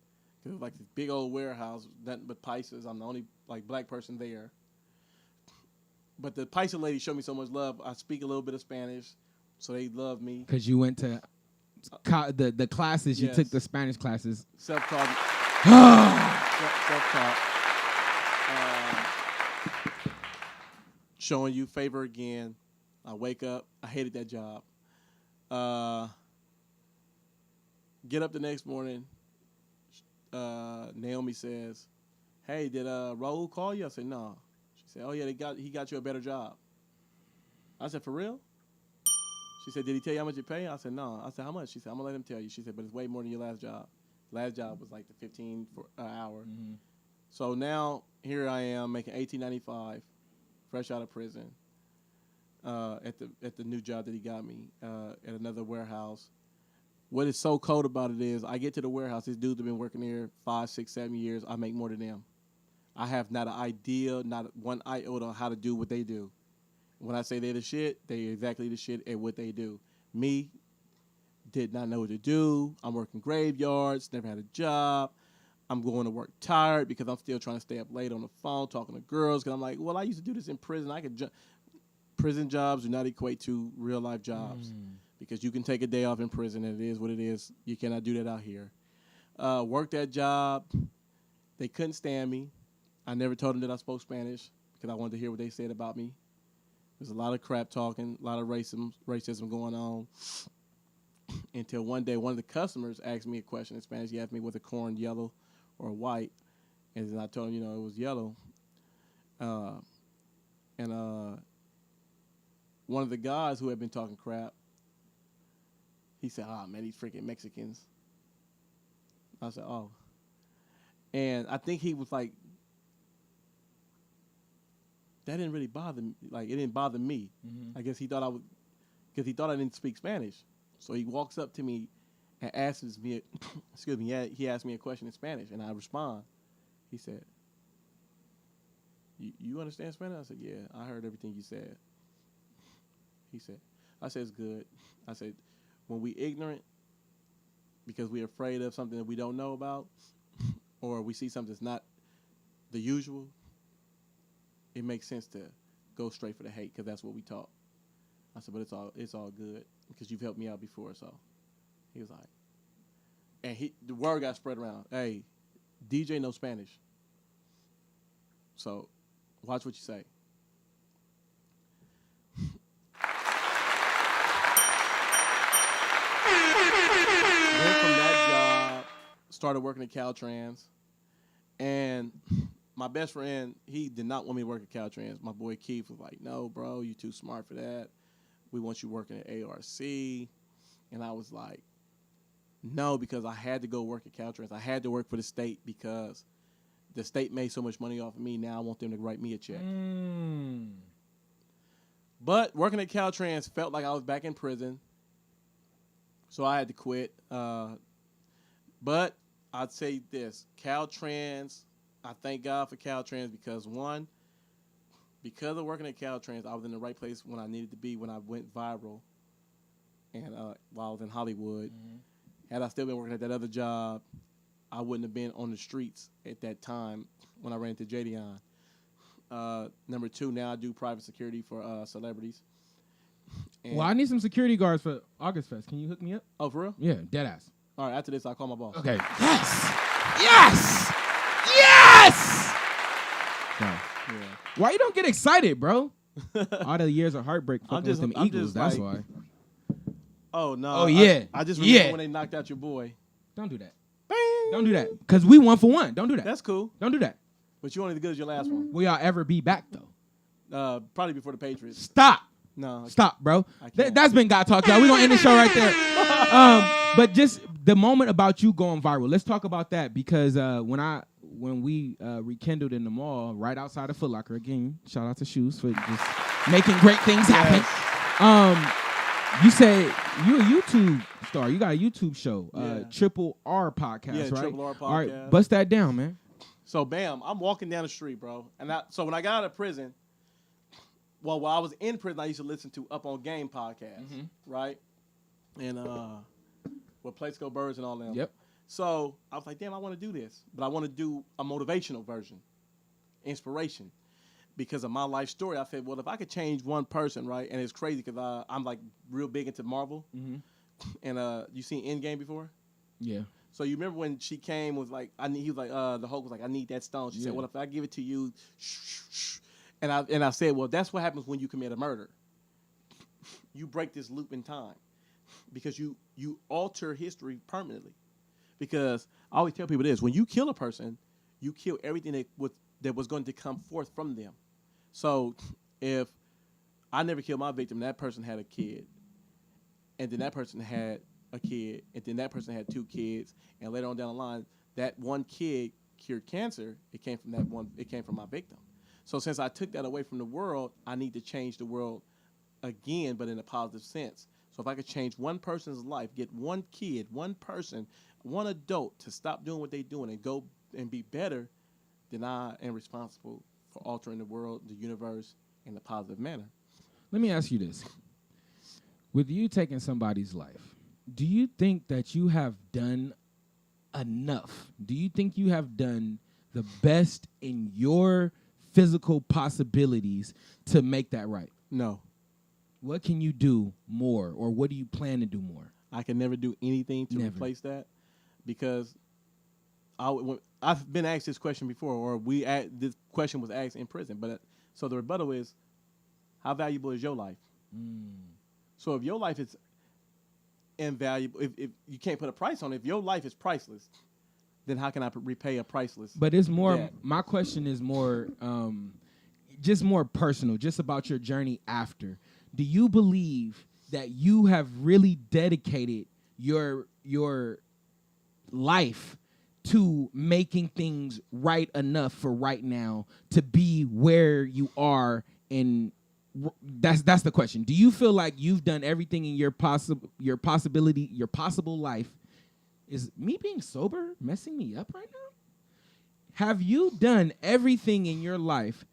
It was like this big old warehouse, nothing but Paisas. I'm the only like black person there. But the Paisa lady showed me so much love. I speak a little bit of Spanish, so they love me. Because you went to the classes, you Yes. took the Spanish classes. Self-taught. Self-taught. Showing you favor again. I wake up. I hated that job. Get up the next morning. Naomi says, "Hey, did Raul call you?" I said, "No." She said, "Oh yeah, he got you a better job." I said, "For real?" She said, "Did he tell you how much you pay?" I said, "No." I said, "How much?" She said, "I'm gonna let him tell you." She said, "But it's way more than your last job. Last job was like the 15 for an hour." Mm-hmm. So now here I am making $18.95, fresh out of prison, at the new job that he got me at another warehouse. What is so cold about it is I get to the warehouse. These dudes have been working there 5, 6, 7 years. I make more than them. I have not an idea, not one iota on how to do what they do. When I say they're the shit, they're exactly the shit at what they do. Me, did not know what to do. I'm working graveyards, never had a job. I'm going to work tired because I'm still trying to stay up late on the phone talking to girls because I'm like, well, I used to do this in prison. Prison jobs do not equate to real life jobs because you can take a day off in prison and it is what it is. You cannot do that out here. Worked that job. They couldn't stand me. I never told them that I spoke Spanish because I wanted to hear what they said about me. There's a lot of crap talking, a lot of racism going on. Until one day, one of the customers asked me a question in Spanish. He asked me, was the corn yellow or white? And then I told him, it was yellow. And one of the guys who had been talking crap, he said, man, these freaking Mexicans. I said, oh. And I think he was like, that didn't really bother me. Like, it didn't bother me. Mm-hmm. I guess he thought because he thought I didn't speak Spanish. So he walks up to me and asks me, he asked me a question in Spanish, and I respond. He said, you understand Spanish? I said, yeah, I heard everything you said. He said, I said, it's good. I said, when we ignorant because we're afraid of something that we don't know about or we see something that's not the usual, it makes sense to go straight for the hate because that's what we taught. I said, but it's all good because you've helped me out before. So he was like, and the word got spread around. Hey, DJ knows Spanish. So watch what you say. started working at Caltrans, and my best friend, he did not want me to work at Caltrans. My boy Keith was like, "No, bro, you too smart for that. We want you working at ARC." And I was like, "No," because I had to go work at Caltrans. I had to work for the state because the state made so much money off of me. Now I want them to write me a check. But working at Caltrans felt like I was back in prison, so I had to quit. But I'd say this, Caltrans, I thank God for Caltrans because, one, because of working at Caltrans, I was in the right place when I needed to be when I went viral and while I was in Hollywood. Had I still been working at that other job, I wouldn't have been on the streets at that time when I ran into Jadion. Number two, now I do private security for celebrities. And Well, I need some security guards for August Fest. Can you hook me up? oh, for real? Yeah, dead ass. All right, after this, I'll call my boss. Okay. Yes! Yes! Yes! Yeah. Why you don't get excited, bro? All the years of heartbreak fucking just- with them I'm Eagles, just that's like- why. Oh, no. Oh, yeah. I just remember Yeah. when they knocked out your boy. Don't do that. Bing! Don't do that. Because we 1 for 1. Don't do that. That's cool. Don't do that. But you only as good as your last one. Will y'all ever be back, though? Probably before the Patriots. Stop. No. Stop, bro. I can't. That's been God Talk, y'all. We're going to end the show right there. But just the moment about you going viral, let's talk about that because when we rekindled in the mall right outside of Foot Locker, again, shout out to Shoes for just making great things happen. You say you a YouTube star. You got a YouTube show, Yeah. Triple R Podcast, Yeah, right? Triple R All right, Podcast. bust that down, man. So, bam, I'm walking down the street, bro. So when I got out of prison, well, while I was in prison, I used to listen to Up on Game podcast, right? And with Place Go Birds and all them. Yep. So I was like, damn, I want to do this. But I want to do a motivational version, inspiration. Because of my life story, I said, well, if I could change one person, right? And it's crazy because I'm like real big into Marvel. And you seen Endgame before? Yeah. So you remember when she came was like he was like the Hulk was like I need that stone. She said, well, if I give it to you, and I said, well, that's what happens when you commit a murder. You break this loop in time because you alter history permanently. Because I always tell people this: when you kill a person, you kill everything that was going to come forth from them. So if I never killed my victim, that person had a kid, and then that person had a kid, and then that person had 2 kids, and later on down the line, that one kid cured cancer. It came from that one. It came from my victim. So since I took that away from the world, I need to change the world again, but in a positive sense. So if I could change one person's life, get one kid, one person, one adult to stop doing what they're doing and go and be better, then I am responsible for altering the world, the universe, in a positive manner. Let me ask you this. With you taking somebody's life, do you think that you have done enough? Do you think you have done the best in your physical possibilities to make that right? No. What can you do more, or what do you plan to do more? I can never do anything to replace that because I've been asked this question before, or this question was asked in prison. But so the rebuttal is, how valuable is your life? So if your life is invaluable, if you can't put a price on it, if your life is priceless, then how can I repay a priceless? But it's more. debt? My question is more, just more personal, just about your journey after. Do you believe that you have really dedicated your life to making things right enough for right now to be where you are? And that's the question. Do you feel like you've done everything in your possible life? Is me being sober messing me up right now? Have you done everything in your life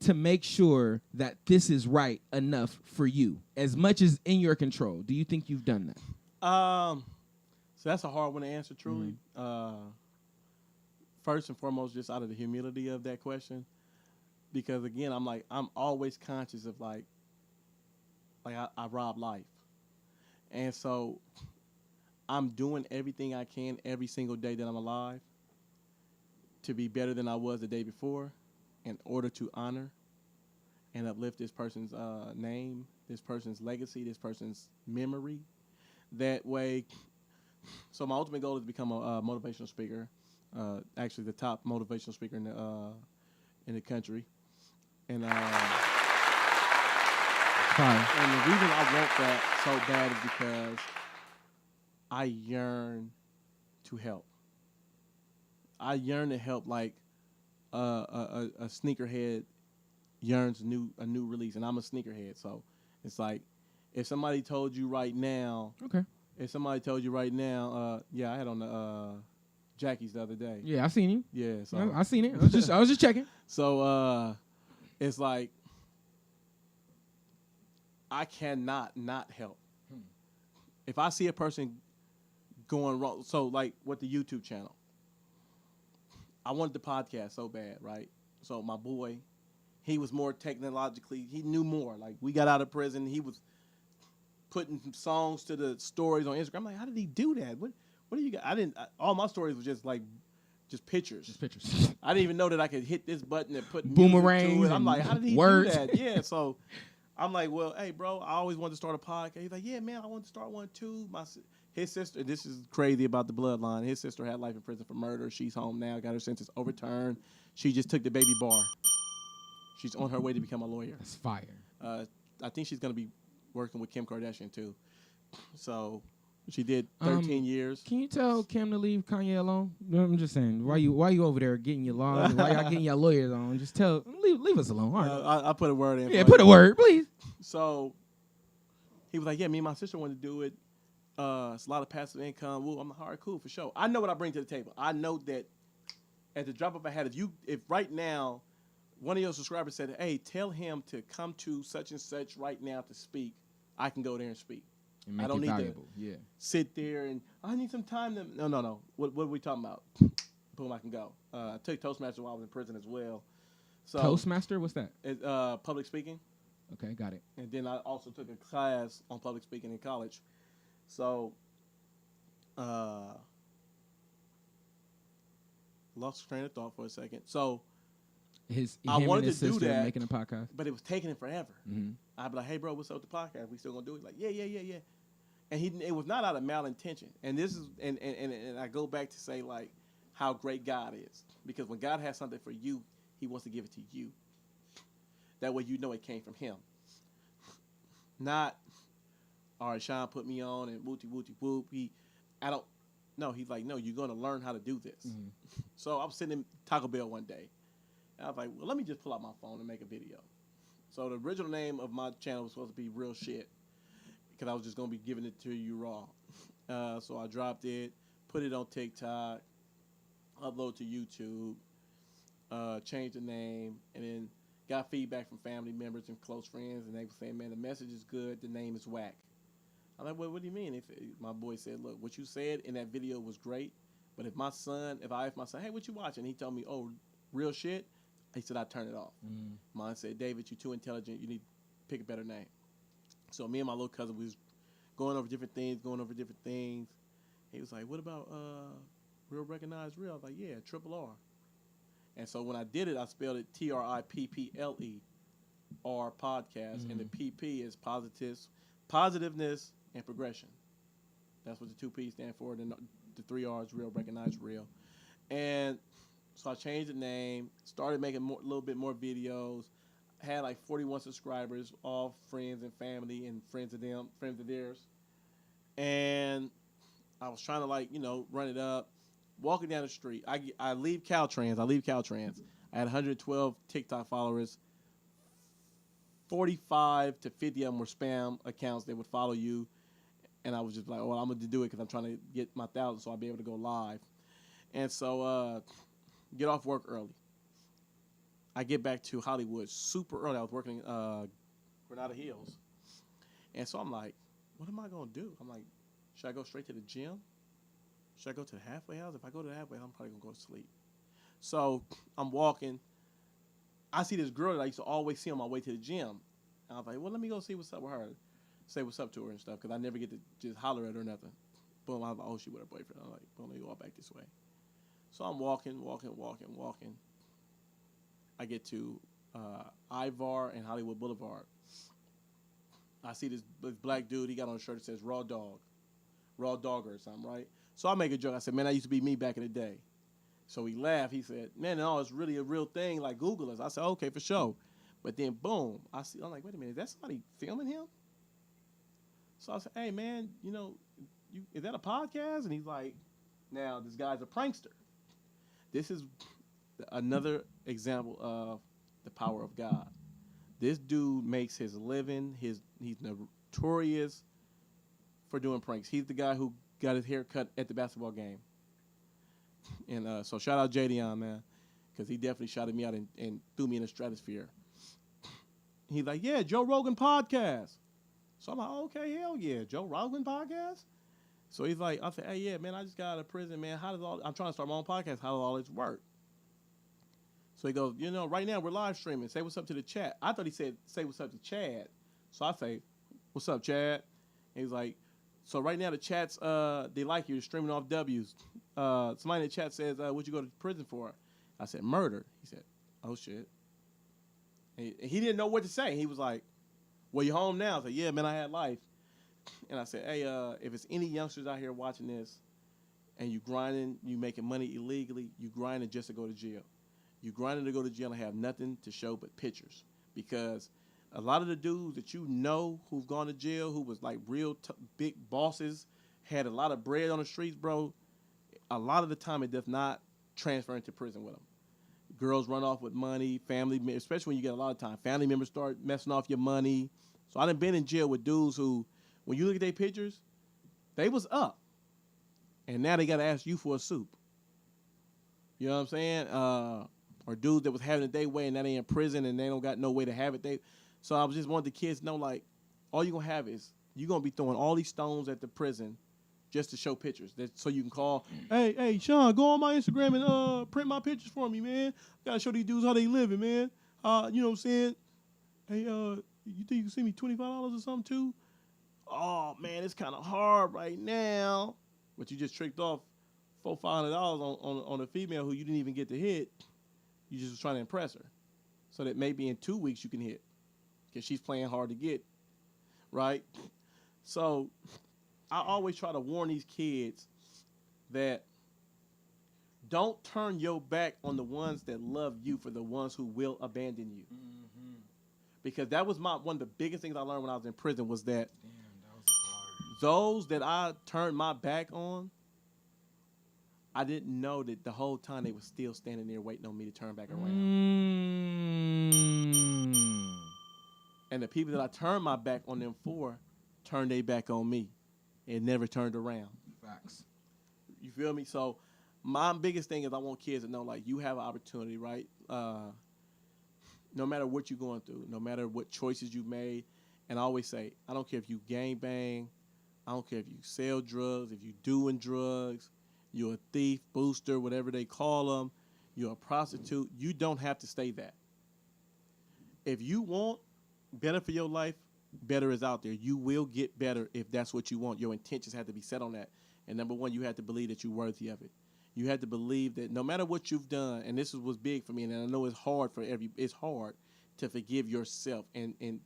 to make sure that this is right enough for you, as much as in your control? Do you think you've done that? So that's a hard one to answer, truly. First and foremost, just out of the humility of that question, because again, I'm always conscious of I rob life, and so I'm doing everything I can every single day that I'm alive to be better than I was the day before, in order to honor and uplift this person's name, this person's legacy, this person's memory. That way, So my ultimate goal is to become a motivational speaker. Actually, the top motivational speaker in the country. And Fine. and the reason I want that so bad is because I yearn to help. I yearn to help like a sneakerhead yearns a new release, and I'm a sneakerhead, so it's like if somebody told you right now, Okay. yeah, I had on the Jackies the other day. Yeah, I seen you. Yeah, so I seen it. I was just checking. so it's like I cannot not help. If I see a person going wrong, so like with the YouTube channel, I wanted the podcast so bad, right? So my boy, he was more technologically, he knew more. Like we got out of prison, he was putting songs to the stories on Instagram. I'm like, how did he do that? What do you got? All my stories were just pictures. Just pictures. I didn't even know that I could hit this button and put Boomerangs music to it. I'm and like, how did he words. do that? Yeah, so I'm like, well, hey, bro, I always wanted to start a podcast. He's like, yeah, man, I want to start one too. His sister, this is crazy about the bloodline. His sister had life in prison for murder. She's home now, got her sentence overturned. She just took the baby bar. She's on her way to become a lawyer. That's fire. I think she's going to be working with Kim Kardashian too. So she did 13 years. Can you tell Kim to leave Kanye alone? No, I'm just saying. Why you over there getting your lawyers? Why y'all getting your lawyers on? Just leave us alone. All right. I put a word in. Yeah, put a word, please. So he was like, yeah, me and my sister wanted to do it. It's a lot of passive income. Woo, I'm like, all right, cool, for sure. I know what I bring to the table. I know that at the drop of a hat, if right now one of your subscribers said, hey, tell him to come to such and such right now to speak, I can go there and speak. And make I don't it need valuable. to sit there and I need some time to. No. What are we talking about? Boom, I can go. I took Toastmaster while I was in prison as well. So Toastmaster, what's that? It, public speaking. Okay, got it. And then I also took a class on public speaking in college. So, lost train of thought for a second. So, I him wanted and his to do sister that, making a podcast. but it was taking him forever. Mm-hmm. I'd be like, hey, bro, what's up with the podcast? We still gonna do it? Like, yeah. And it was not out of malintention. And this is, and I go back to say, like, how great God is. Because when God has something for you, he wants to give it to you. That way you know it came from him. Not, all right, Sean put me on and wooty whoop. He's like, no, you're going to learn how to do this. Mm-hmm. So I was sitting in Taco Bell one day. And I was like, well, let me just pull out my phone and make a video. So the original name of my channel was supposed to be Real Shit. Because I was just going to be giving it to you raw. So I dropped it, put it on TikTok, upload to YouTube, changed the name, and then got feedback from family members and close friends, and they were saying, man, the message is good, the name is whack. I'm like, well, what do you mean? My boy said, look, what you said in that video was great, but if I asked my son, hey, what you watching? He told me, oh, Real Shit, he said, I'd turn it off. Mm. Mine said, David, you're too intelligent, you need to pick a better name. So me and my little cousin was going over different things. He was like, what about Real Recognize Real? I was like, yeah, Triple R. And so when I did it, I spelled it TRIPPLE, R podcast, and the PP is positiveness and progression. That's what the 2 P's stand for. The 3 R's, Real Recognize Real. And so I changed the name, started making a little bit more videos, had like 41 subscribers, all friends and family and friends of theirs. And I was trying to run it up. Walking down the street, I leave Caltrans. I had 112 TikTok followers. 45 to 50 of them were spam accounts that would follow you. And I was just like, well, I'm going to do it because I'm trying to get my 1,000 so I'll be able to go live. And so get off work early. I get back to Hollywood super early. I was working in Granada Hills. And so I'm like, what am I going to do? I'm like, should I go straight to the gym? Should I go to the halfway house? If I go to the halfway house, I'm probably going to go to sleep. So I'm walking. I see this girl that I used to always see on my way to the gym. And I was like, well, let me go see what's up with her. Say what's up to her and stuff, because I never get to just holler at her or nothing. Boom, I was like, oh, she with her boyfriend. I'm like, boom, let me walk back this way. So I'm walking. I get to Ivar and Hollywood Boulevard. I see this black dude. He got on a shirt that says Raw Dog. Raw Dogger or something, right? So I make a joke. I said, man, that used to be me back in the day. So he laughed. He said, man, no, it's really a real thing. Like, Google us. I said, okay, for sure. But then, boom, I'm like, wait a minute, is that somebody filming him? So I said, hey, man, is that a podcast? And he's like, now, this guy's a prankster. This is another example of the power of God. This dude makes his living. He's notorious for doing pranks. He's the guy who got his hair cut at the basketball game. And so shout out Jadion, man, because he definitely shouted me out and threw me in the stratosphere. He's like, yeah, Joe Rogan podcast. So I'm like, oh, okay, hell yeah, Joe Rogan podcast? So he's like, I said, hey, yeah, man, I just got out of prison, man. I'm trying to start my own podcast. How does all this work? So he goes, right now we're live streaming. Say what's up to the chat. I thought he said, say what's up to Chad. So I say, what's up, Chad? And he's like, so right now the chats, they like you. You're streaming off W's. Somebody in the chat says, what'd you go to prison for? I said, murder. He said, oh, shit. And he didn't know what to say. He was like, well, you home now? I said, yeah, man, I had life. And I said, hey, if it's any youngsters out here watching this and you grinding, you making money illegally, you grinding just to go to jail. You grinding to go to jail and have nothing to show but pictures. Because a lot of the dudes that who've gone to jail, who was like real big bosses, had a lot of bread on the streets, bro, a lot of the time it does not transfer into prison with them. Girls run off with money, family, especially when you get a lot of time. Family members start messing off your money. So I done been in jail with dudes who, when you look at their pictures, they was up. And now they got to ask you for a soup. You know what I'm saying? Or dudes that was having it their way and now they in prison and they don't got no way to have it. So I was just wanting the kids to know, like, all you're going to have is you're going to be throwing all these stones at the prison just to show pictures. So you can call, hey, Sean, go on my Instagram and print my pictures for me, man. Got to show these dudes how they living, man. You know what I'm saying? Hey, you think you can send me $25 or something, too? Oh, man, it's kind of hard right now. But you just tricked off $400-500 on a female who you didn't even get to hit. You just was trying to impress her. So that maybe in 2 weeks you can hit. Because she's playing hard to get. Right? So I always try to warn these kids that don't turn your back on the ones that love you for the ones who will abandon you. Mm-hmm. Because that was one of the biggest things I learned when I was in prison was that, those that I turned my back on, I didn't know that the whole time they were still standing there waiting on me to turn back around. And the people that I turned my back on them for turned their back on me. It never turned around. Facts. You feel me? So my biggest thing is I want kids to know, like, you have an opportunity, right? No matter what you're going through, no matter what choices you made. And I always say, I don't care if you gang bang. I don't care if you sell drugs, if you doing drugs, you're a thief, booster, whatever they call them, you're a prostitute. You don't have to stay that. If you want better for your life, better is out there. You will get better if that's what you want. Your intentions have to be set on that. And number one, you have to believe that you're worthy of it. You have to believe that no matter what you've done, and this was big for me, and I know it's hard it's hard to forgive yourself and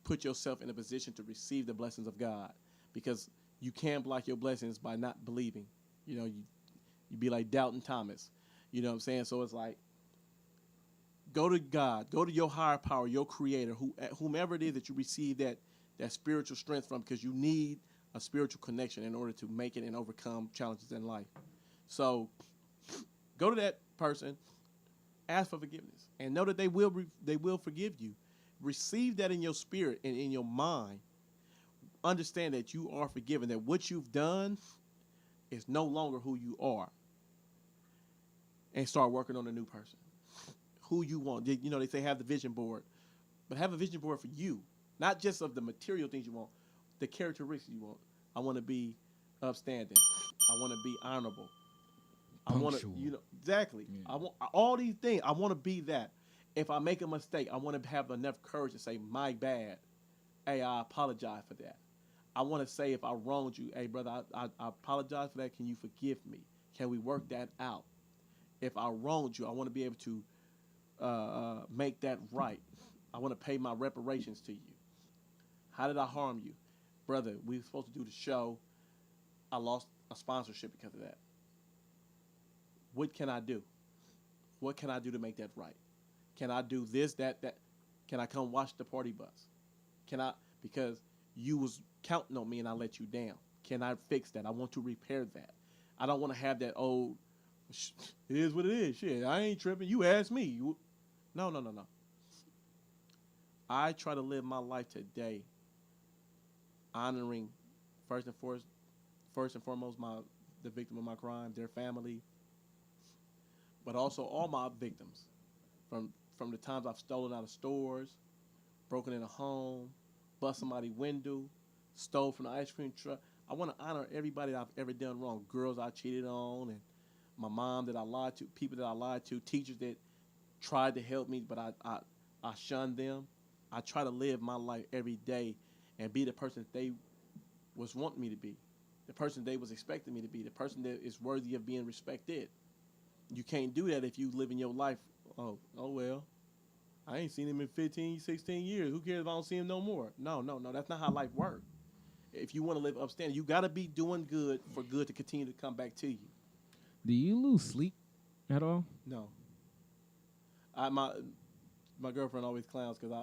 put yourself in a position to receive the blessings of God. Because you can't block your blessings by not believing. You be like Doubting Thomas. You know what I'm saying? So it's like, go to God. Go to your higher power, your creator, whomever it is that you receive that spiritual strength from, because you need a spiritual connection in order to make it and overcome challenges in life. So go to that person, ask for forgiveness, and know that they will forgive you. Receive that in your spirit and in your mind. Understand that you are forgiven, that what you've done is no longer who you are. And start working on a new person. Who you want. They say have the vision board. But have a vision board for you. Not just of the material things you want, the characteristics you want. I want to be upstanding. I want to be honorable. Punctual. I want to, exactly. Yeah. I want all these things. I want to be that. If I make a mistake, I want to have enough courage to say, my bad. Hey, I apologize for that. I want to say, if I wronged you, hey, brother, I apologize for that. Can you forgive me? Can we work that out? If I wronged you, I want to be able to make that right. I want to pay my reparations to you. How did I harm you? Brother, we were supposed to do the show. I lost a sponsorship because of that. What can I do? What can I do to make that right? Can I do this, that? Can I come watch the party bus? Can I, because you was counting on me and I let you down. Can I fix that? I want to repair that. I don't want to have that old, it is what it is. Shit, I ain't tripping. You asked me. No. I try to live my life today honoring first and foremost the victim of my crime, their family, but also all my victims from the times I've stolen out of stores, broken in a home, bust somebody's window, stole from the ice cream truck. I want to honor everybody that I've ever done wrong. Girls I cheated on, and my mom that I lied to, people that I lied to, teachers that tried to help me, but I shunned them. I try to live my life every day and be the person that they was wanting me to be, the person they was expecting me to be, the person that is worthy of being respected. You can't do that if you live in your life, oh well, I ain't seen him in 15, 16 years. Who cares if I don't see him no more? No. That's not how life works. If you want to live upstanding, you got to be doing good for good to continue to come back to you. Do you lose sleep at all? No. My girlfriend always clowns because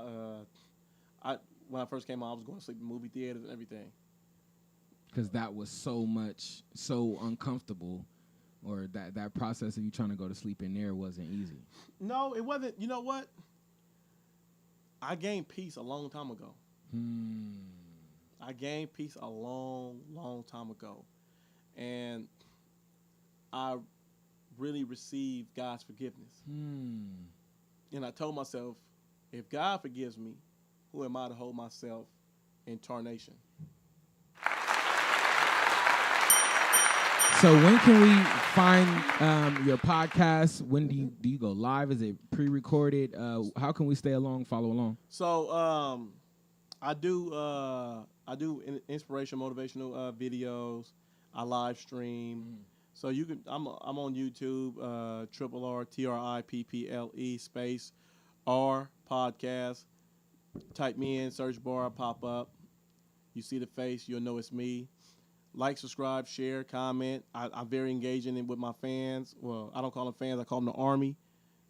I when I first came out, I was going to sleep in movie theaters and everything. Because that was so uncomfortable, or that process of you trying to go to sleep in there wasn't easy. No, it wasn't. You know what? I gained peace a long time ago. I gained peace a long time ago. And I really received God's forgiveness. And I told myself, if God forgives me, who am I to hold myself in tarnation? So when can we find your podcast? When do you go live? Is it pre-recorded? How can we follow along? So I do inspiration, motivational videos. I live stream. So you can. I'm on YouTube. RRTRIPPLE space R podcast. Type me in, search bar, pop up. You see the face, you'll know it's me. Like, subscribe, share, comment. I'm very engaging with my fans. Well, I don't call them fans. I call them the Army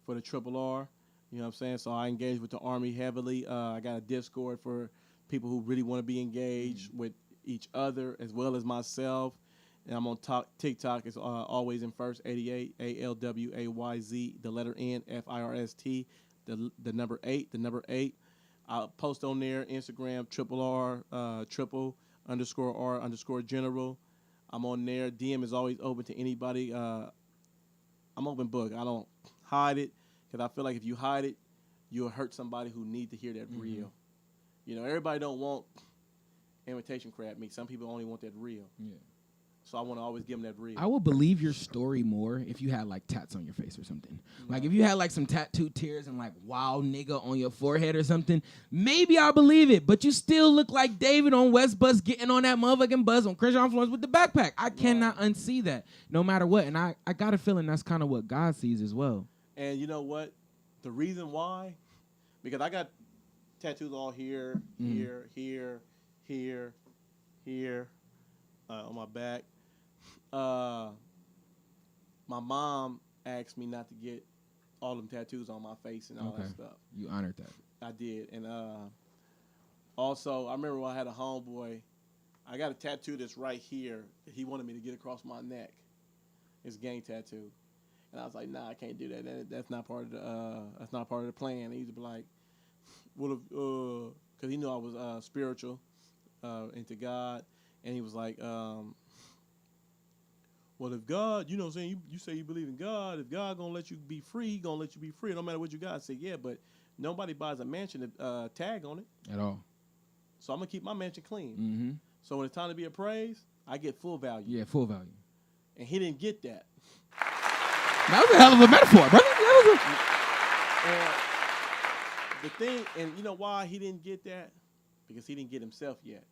for the Triple R. You know what I'm saying? So I engage with the Army heavily. I got a Discord for people who really want to be engaged with each other as well as myself. And I'm on TikTok. It's always in first 88, ALWAYZ, the letter N, FIRST, the number 8. I'll post on there, Instagram, triple _R_ general. I'm on there. DM is always open to anybody. I'm open book. I don't hide it because I feel like if you hide it, you'll hurt somebody who need to hear that real. You know, everybody don't want imitation crab meat. Some people only want that real. Yeah. So I want to always give them that real. I would believe your story more if you had like tats on your face or something. Like if you had like some tattooed tears and like "wow nigga" on your forehead or something, maybe I'll believe it. But you still look like David on West Bus getting on that motherfucking bus on Christian Florence with the backpack. I cannot unsee that no matter what. And I got a feeling that's kind of what God sees as well. And you know what? The reason why, because I got tattoos all here, here, on my back. My mom asked me not to get all them tattoos on my face and all that stuff. You honored that. I did. And also, I remember when I had a homeboy, I got a tattoo that's right here that he wanted me to get across my neck. It's a gang tattoo. And I was like, nah, I can't do that. That's not part of the plan. And he was like, what if, because he knew I was spiritual, into God. And he was like, well, if God, you know what I'm saying, you say you believe in God, if God going to let you be free, he going to let you be free, no matter what you got. I said, yeah, but nobody buys a mansion to tag on it. At all. So I'm going to keep my mansion clean. So when it's time to be appraised, I get full value. Yeah, full value. And he didn't get that. That was a hell of a metaphor, brother. And the thing, and you know why he didn't get that? Because he didn't get himself yet.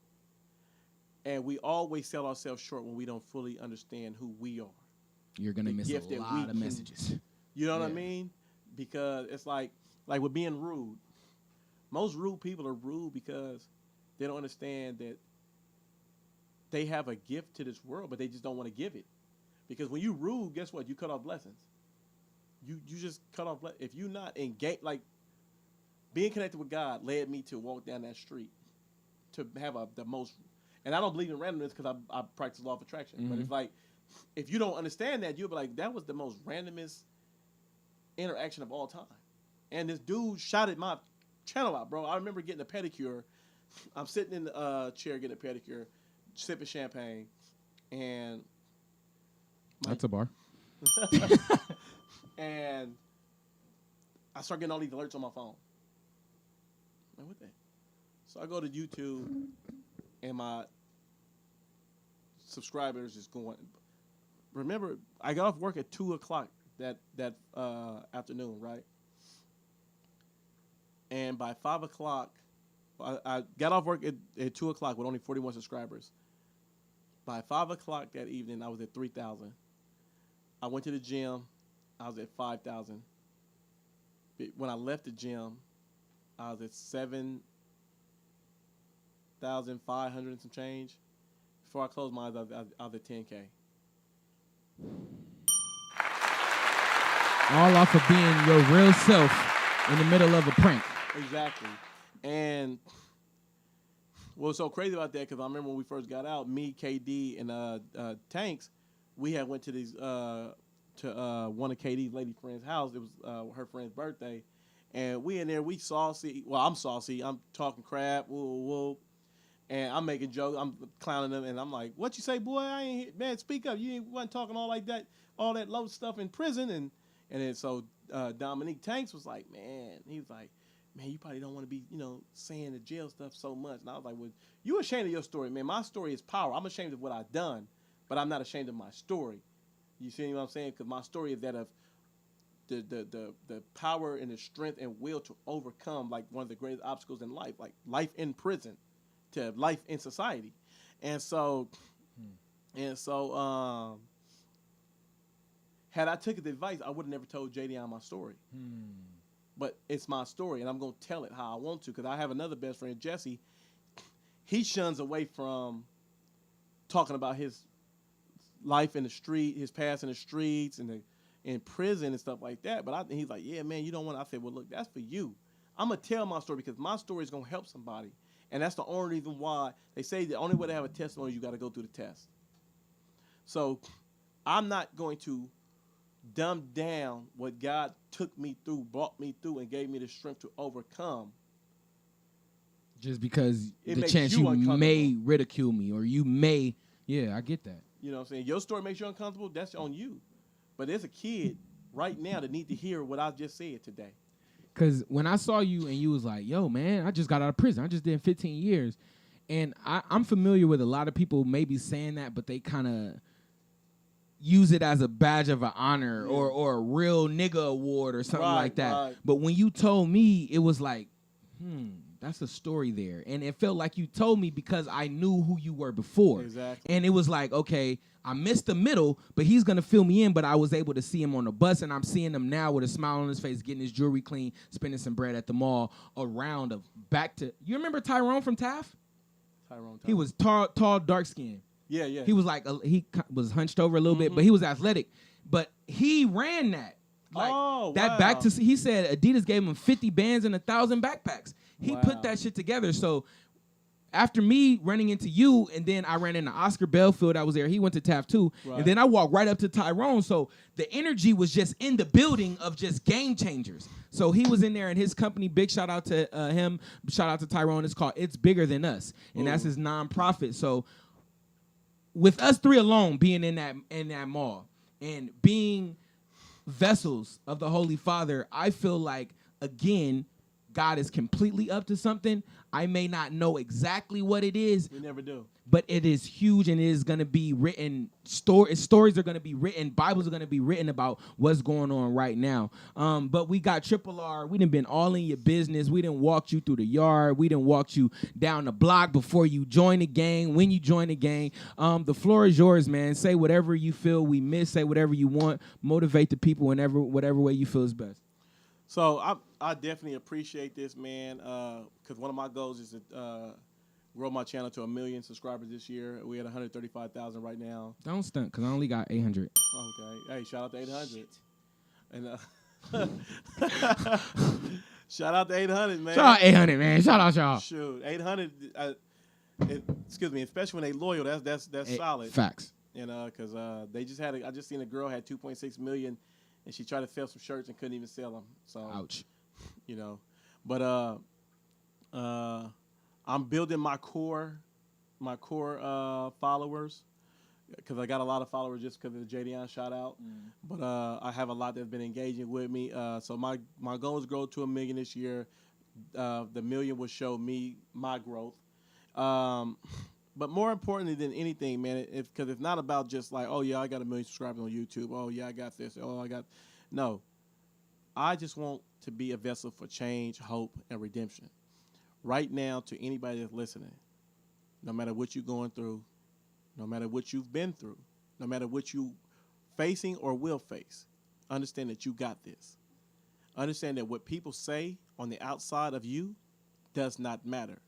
And we always sell ourselves short when we don't fully understand who we are. You're going to miss a lot of messages. You know what I mean? Because it's like with being rude. Most rude people are rude because they don't understand that they have a gift to this world, but they just don't want to give it. Because when you rude, guess what? You cut off blessings. You just cut off. If you're not engaged, like being connected with God led me to walk down that street to have the most. And I don't believe in randomness because I practice law of attraction. Mm-hmm. But it's like, if you don't understand that, you'll be like, that was the most randomest interaction of all time. And this dude shouted my channel out, bro. I remember getting a pedicure. I'm sitting in the chair getting a pedicure, sipping champagne, and that's a bar. And I start getting all these alerts on my phone. Like, what the? So I go to YouTube, and my subscribers is going. Remember, I got off work at 2:00 that afternoon, right? And by 5:00, I got off work at 2:00 with only 41 subscribers. By 5:00 that evening, I was at 3,000. I went to the gym. I was at 5,000. When I left the gym, I was at 7,500 and some change. Before I closed my eyes, I was at 10K. All off of being your real self in the middle of a prank. Exactly. And what's so crazy about that, because I remember when we first got out, me, KD, and Tanks, we had went to these to one of KD's lady friend's house. It was her friend's birthday. And we in there, we saucy. Well, I'm saucy. I'm talking crap. Woo, woo. And I'm making jokes. I'm clowning them. And I'm like, what you say, boy? I ain't, man, speak up. You wasn't talking all like that, all that low stuff in prison. And then so Dominique Tanks was like, man, he was like, man, you probably don't want to be, saying the jail stuff so much. And I was like, well, you ashamed of your story, man. My story is power. I'm ashamed of what I've done, but I'm not ashamed of my story. You see what I'm saying? Because my story is that of the power and the strength and will to overcome like one of the greatest obstacles in life, like life in prison to life in society. And so had I took his advice, I would have never told JD my story. But it's my story, and I'm going to tell it how I want to, because I have another best friend, Jesse. He shuns away from talking about his life in the street, his past in the streets, and in prison and stuff like that. But he's like, yeah, man, you don't want to. I said, well, look, that's for you. I'm going to tell my story because my story is going to help somebody. And that's the only reason why they say the only way to have a testimony, you got to go through the test. So I'm not going to dumb down what God took me through, brought me through, and gave me the strength to overcome. Just because It the makes chance you you may ridicule me or you may, yeah, I get that. You know what I'm saying? Your story makes you uncomfortable, that's on you. But there's a kid right now that need to hear what I just said today. Because when I saw you and you was like, yo, man, I just got out of prison. I just did 15 years. And I'm familiar with a lot of people maybe saying that, but they kind of use it as a badge of an honor or a real nigga award or something like that. Right. But when you told me, it was like, that's a story there. And it felt like you told me because I knew who you were before. Exactly. And it was like, okay, I missed the middle, but he's going to fill me in. But I was able to see him on the bus, and I'm seeing him now with a smile on his face, getting his jewelry clean, spending some bread at the mall, around back to. You remember Tyrone from Taft? Tyrone. He was tall, dark skinned. Yeah, yeah. He was like, he was hunched over a little bit, but he was athletic. But he ran that. Like, that back to, he said Adidas gave him 50 bands and 1,000 backpacks. He put that shit together. So after me running into you, and then I ran into Oscar Belfield, I was there. He went to Taft too. Right. And then I walked right up to Tyrone. So the energy was just in the building of just game changers. So he was in there, and his company, big shout out to him, shout out to Tyrone. It's called It's Bigger Than Us. And that's his nonprofit. So with us three alone being in that mall and being vessels of the Holy Father, I feel like, again, God is completely up to something. I may not know exactly what it is. We never do. But it is huge, and it is going to be written. Stories are going to be written. Bibles are going to be written about what's going on right now. But we got Triple R. We done been all in your business. We done walked you through the yard. We done walked you down the block before you join the gang, when you join the gang. The floor is yours, man. Say whatever you feel we miss. Say whatever you want. Motivate the people whatever way you feel is best. So I definitely appreciate this, man, because one of my goals is to grow my channel to 1 million subscribers this year. We at 135,000 right now. Don't stunt, because I only got 800. Okay. Hey, shout out to 800. And shout out to 800, man. Shout out 800, man. Shout out y'all. Shoot, 800. Excuse me, especially when they loyal. That's solid. Facts. You know, because they just had. I just seen a girl had 2.6 million, and she tried to sell some shirts and couldn't even sell them. So, Ouch. You know, but I'm building my core followers. Because I got a lot of followers just because of the JDon shout out. But I have a lot that's been engaging with me. So my goal is to grow to 1 million this year. The 1 million will show me my growth. But more importantly than anything, man, because it's not about just like, oh, yeah, I got 1 million subscribers on YouTube. Oh, yeah, I got this. Oh, I got. No. I just want to be a vessel for change, hope, and redemption. Right now, to anybody that's listening, no matter what you're going through, no matter what you've been through, no matter what you facing or will face, understand that you got this. Understand that what people say on the outside of you does not matter.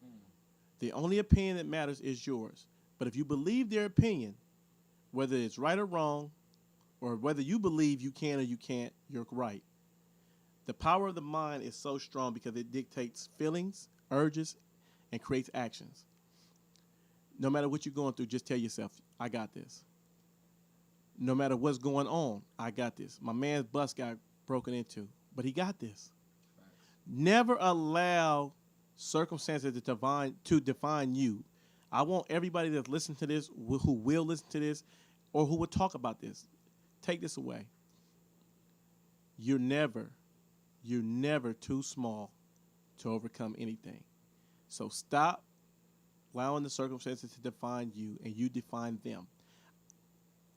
The only opinion that matters is yours. But if you believe their opinion, whether it's right or wrong, or whether you believe you can or you can't, you're right. The power of the mind is so strong because it dictates feelings, urges, and creates actions. No matter what you're going through, just tell yourself, I got this. No matter what's going on, I got this. My man's bus got broken into, but he got this. Never allow circumstances to define you. I want everybody that's listening to this, who will listen to this, or who will talk about this, take this away. You're never too small to overcome anything. So stop allowing the circumstances to define you, and you define them.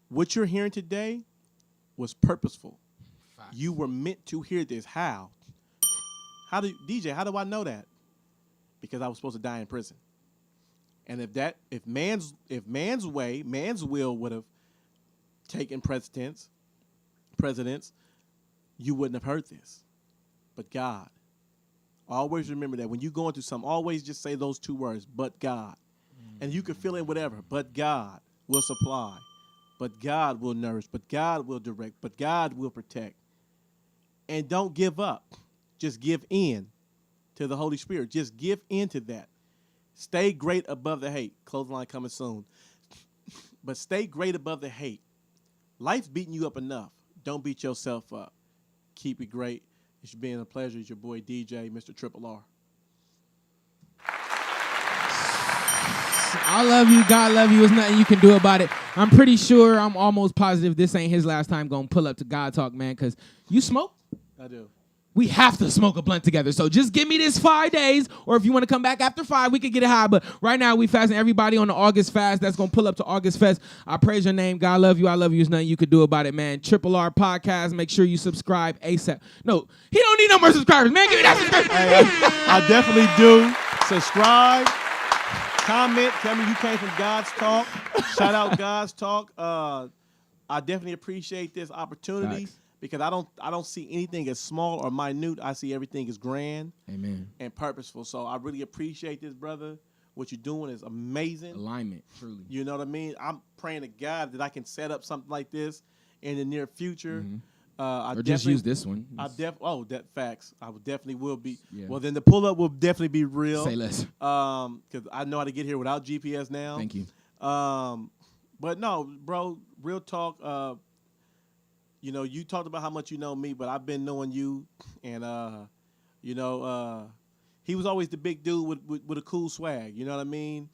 What you're hearing today was purposeful. Facts. You were meant to hear this. How? How do I know that? Because I was supposed to die in prison. And if man's will would have taken precedence, you wouldn't have heard this. But God. Always remember that when you're going through something, always just say those two words, but God. And you can fill in whatever, but God will supply, but God will nourish, but God will direct, but God will protect. And don't give up. Just give in to the Holy Spirit. Just give in to that. Stay great above the hate. Clothing line coming soon. But stay great above the hate. Life's beating you up enough. Don't beat yourself up. Keep it great. It's been a pleasure. It's your boy DJ, Mr. Triple R. I love you. God love you. There's nothing you can do about it. I'm pretty sure, I'm almost positive this ain't his last time going to pull up to God Talk, man, because you smoke? I do. We have to smoke a blunt together. So just give me this 5 days, or if you want to come back after 5, we could get it high. But right now, we fasting everybody on the August fast that's going to pull up to August Fest. I praise your name. God love you. I love you. There's nothing you could do about it, man. Triple R Podcast. Make sure you subscribe ASAP. No, he don't need no more subscribers, man. Give me that subscription. I definitely do. Subscribe. Comment. Tell me you came from God's Talk. Shout out God's Talk. I definitely appreciate this opportunity. Facts. Because I don't see anything as small or minute. I see everything as grand. Amen. And purposeful. So I really appreciate this, brother. What you're doing is amazing. Alignment, truly. You know what I mean? I'm praying to God that I can set up something like this in the near future. Or just use this one. That facts. I would definitely will be. Yeah. Well, then the pull up will definitely be real. Say less. Because I know how to get here without GPS now. Thank you. But no, bro, real talk. You know, you talked about how much you know me, but I've been knowing you, and he was always the big dude with a cool swag. You know what I mean?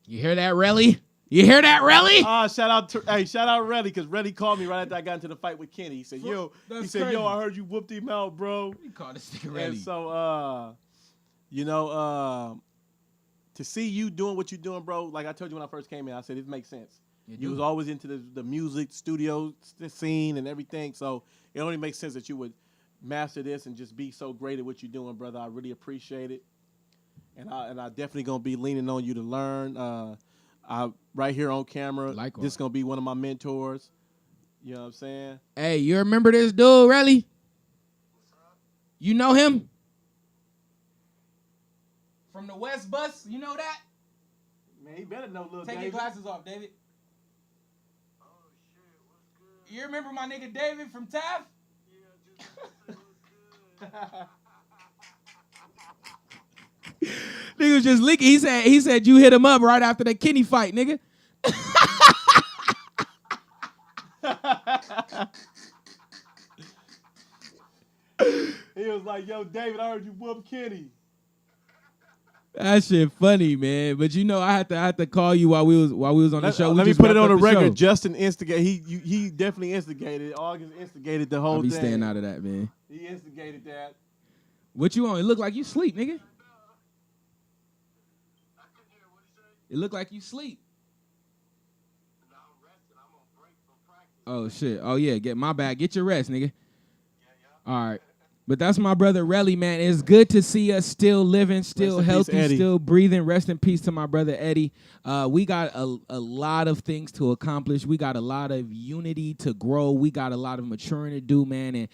You hear that, Relly? You hear that, Relly? Shout out Reddy, because Reddy called me right after I got into the fight with Kenny. He said, yo, I heard you whooped him out, bro. You call this nigga Relly. And so, to see you doing what you're doing, bro, like I told you when I first came in, I said, it makes sense. You was always into the music studio scene and everything, so it only makes sense that you would master this and just be so great at what you're doing, brother. I really appreciate it, and I definitely gonna be leaning on you to learn. I right here on camera. Likewise. This gonna be one of my mentors. You know what I'm saying? Hey, you remember this dude, Relly? You know him? from the West Bus. You know that? Man, he better know little Take David. your glasses off, David. Oh, shit. What's good? You remember my nigga David from Taft? Nigga was just leaking. He said you hit him up right after that Kenny fight, nigga. He was like, "Yo, David, I heard you whoop Kenny." That shit funny, man. But you know, I had to call you while we was on the show. Let me put it on the record. Justin instigated. He definitely instigated. August instigated the whole I'll be thing. staying out of that, man. He instigated that. What you on? It look like you sleep, nigga. It look like you sleep. Oh shit. Oh yeah. Get my bad. Get your rest, nigga. All right. But that's my brother Relly, man. It's good to see us still living, still healthy, peace, still breathing. Rest in peace to my brother Eddie. We got a lot of things to accomplish. We got a lot of unity to grow. We got a lot of maturing to do, man. And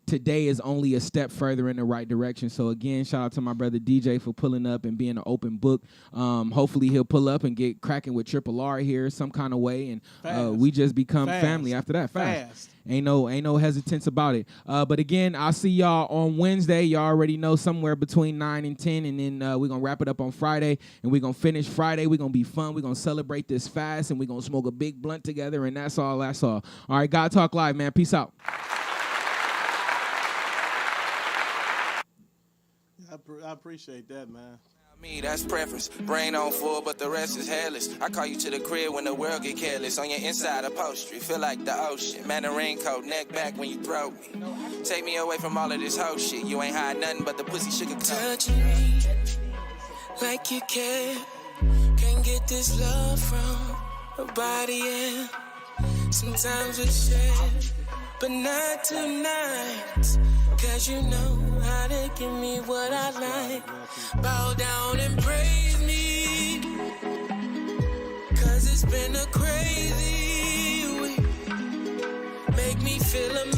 today is only a step further in the right direction. So again, shout out to my brother DJ for pulling up and being an open book. Hopefully he'll pull up and get cracking with Triple R here some kind of way, and we just become family after that. Fast. Ain't no hesitance about it. But again, I'll see y'all on Wednesday. Y'all already know, somewhere between 9 and 10, and then we're gonna wrap it up on Friday, and we're gonna finish Friday. We're gonna be fun. We're gonna celebrate this fast, and we're gonna smoke a big blunt together, and that's all. All right, God Talk Live, man. Peace out. I appreciate that, man. Me, that's preference. Brain on full, but the rest is hairless. I call you to the crib when the world get careless. On your inside upholstery, feel like the ocean. Man, the raincoat, neck back when you throw me. Take me away from all of this whole shit. You ain't hide nothing but the pussy sugar coat. Touching me like you care. Can't get this love from a body, yeah. Sometimes we share, but not tonight. Cause you know how to give me what I like. Bow down and praise me. Cause it's been a crazy week. Make me feel amazing.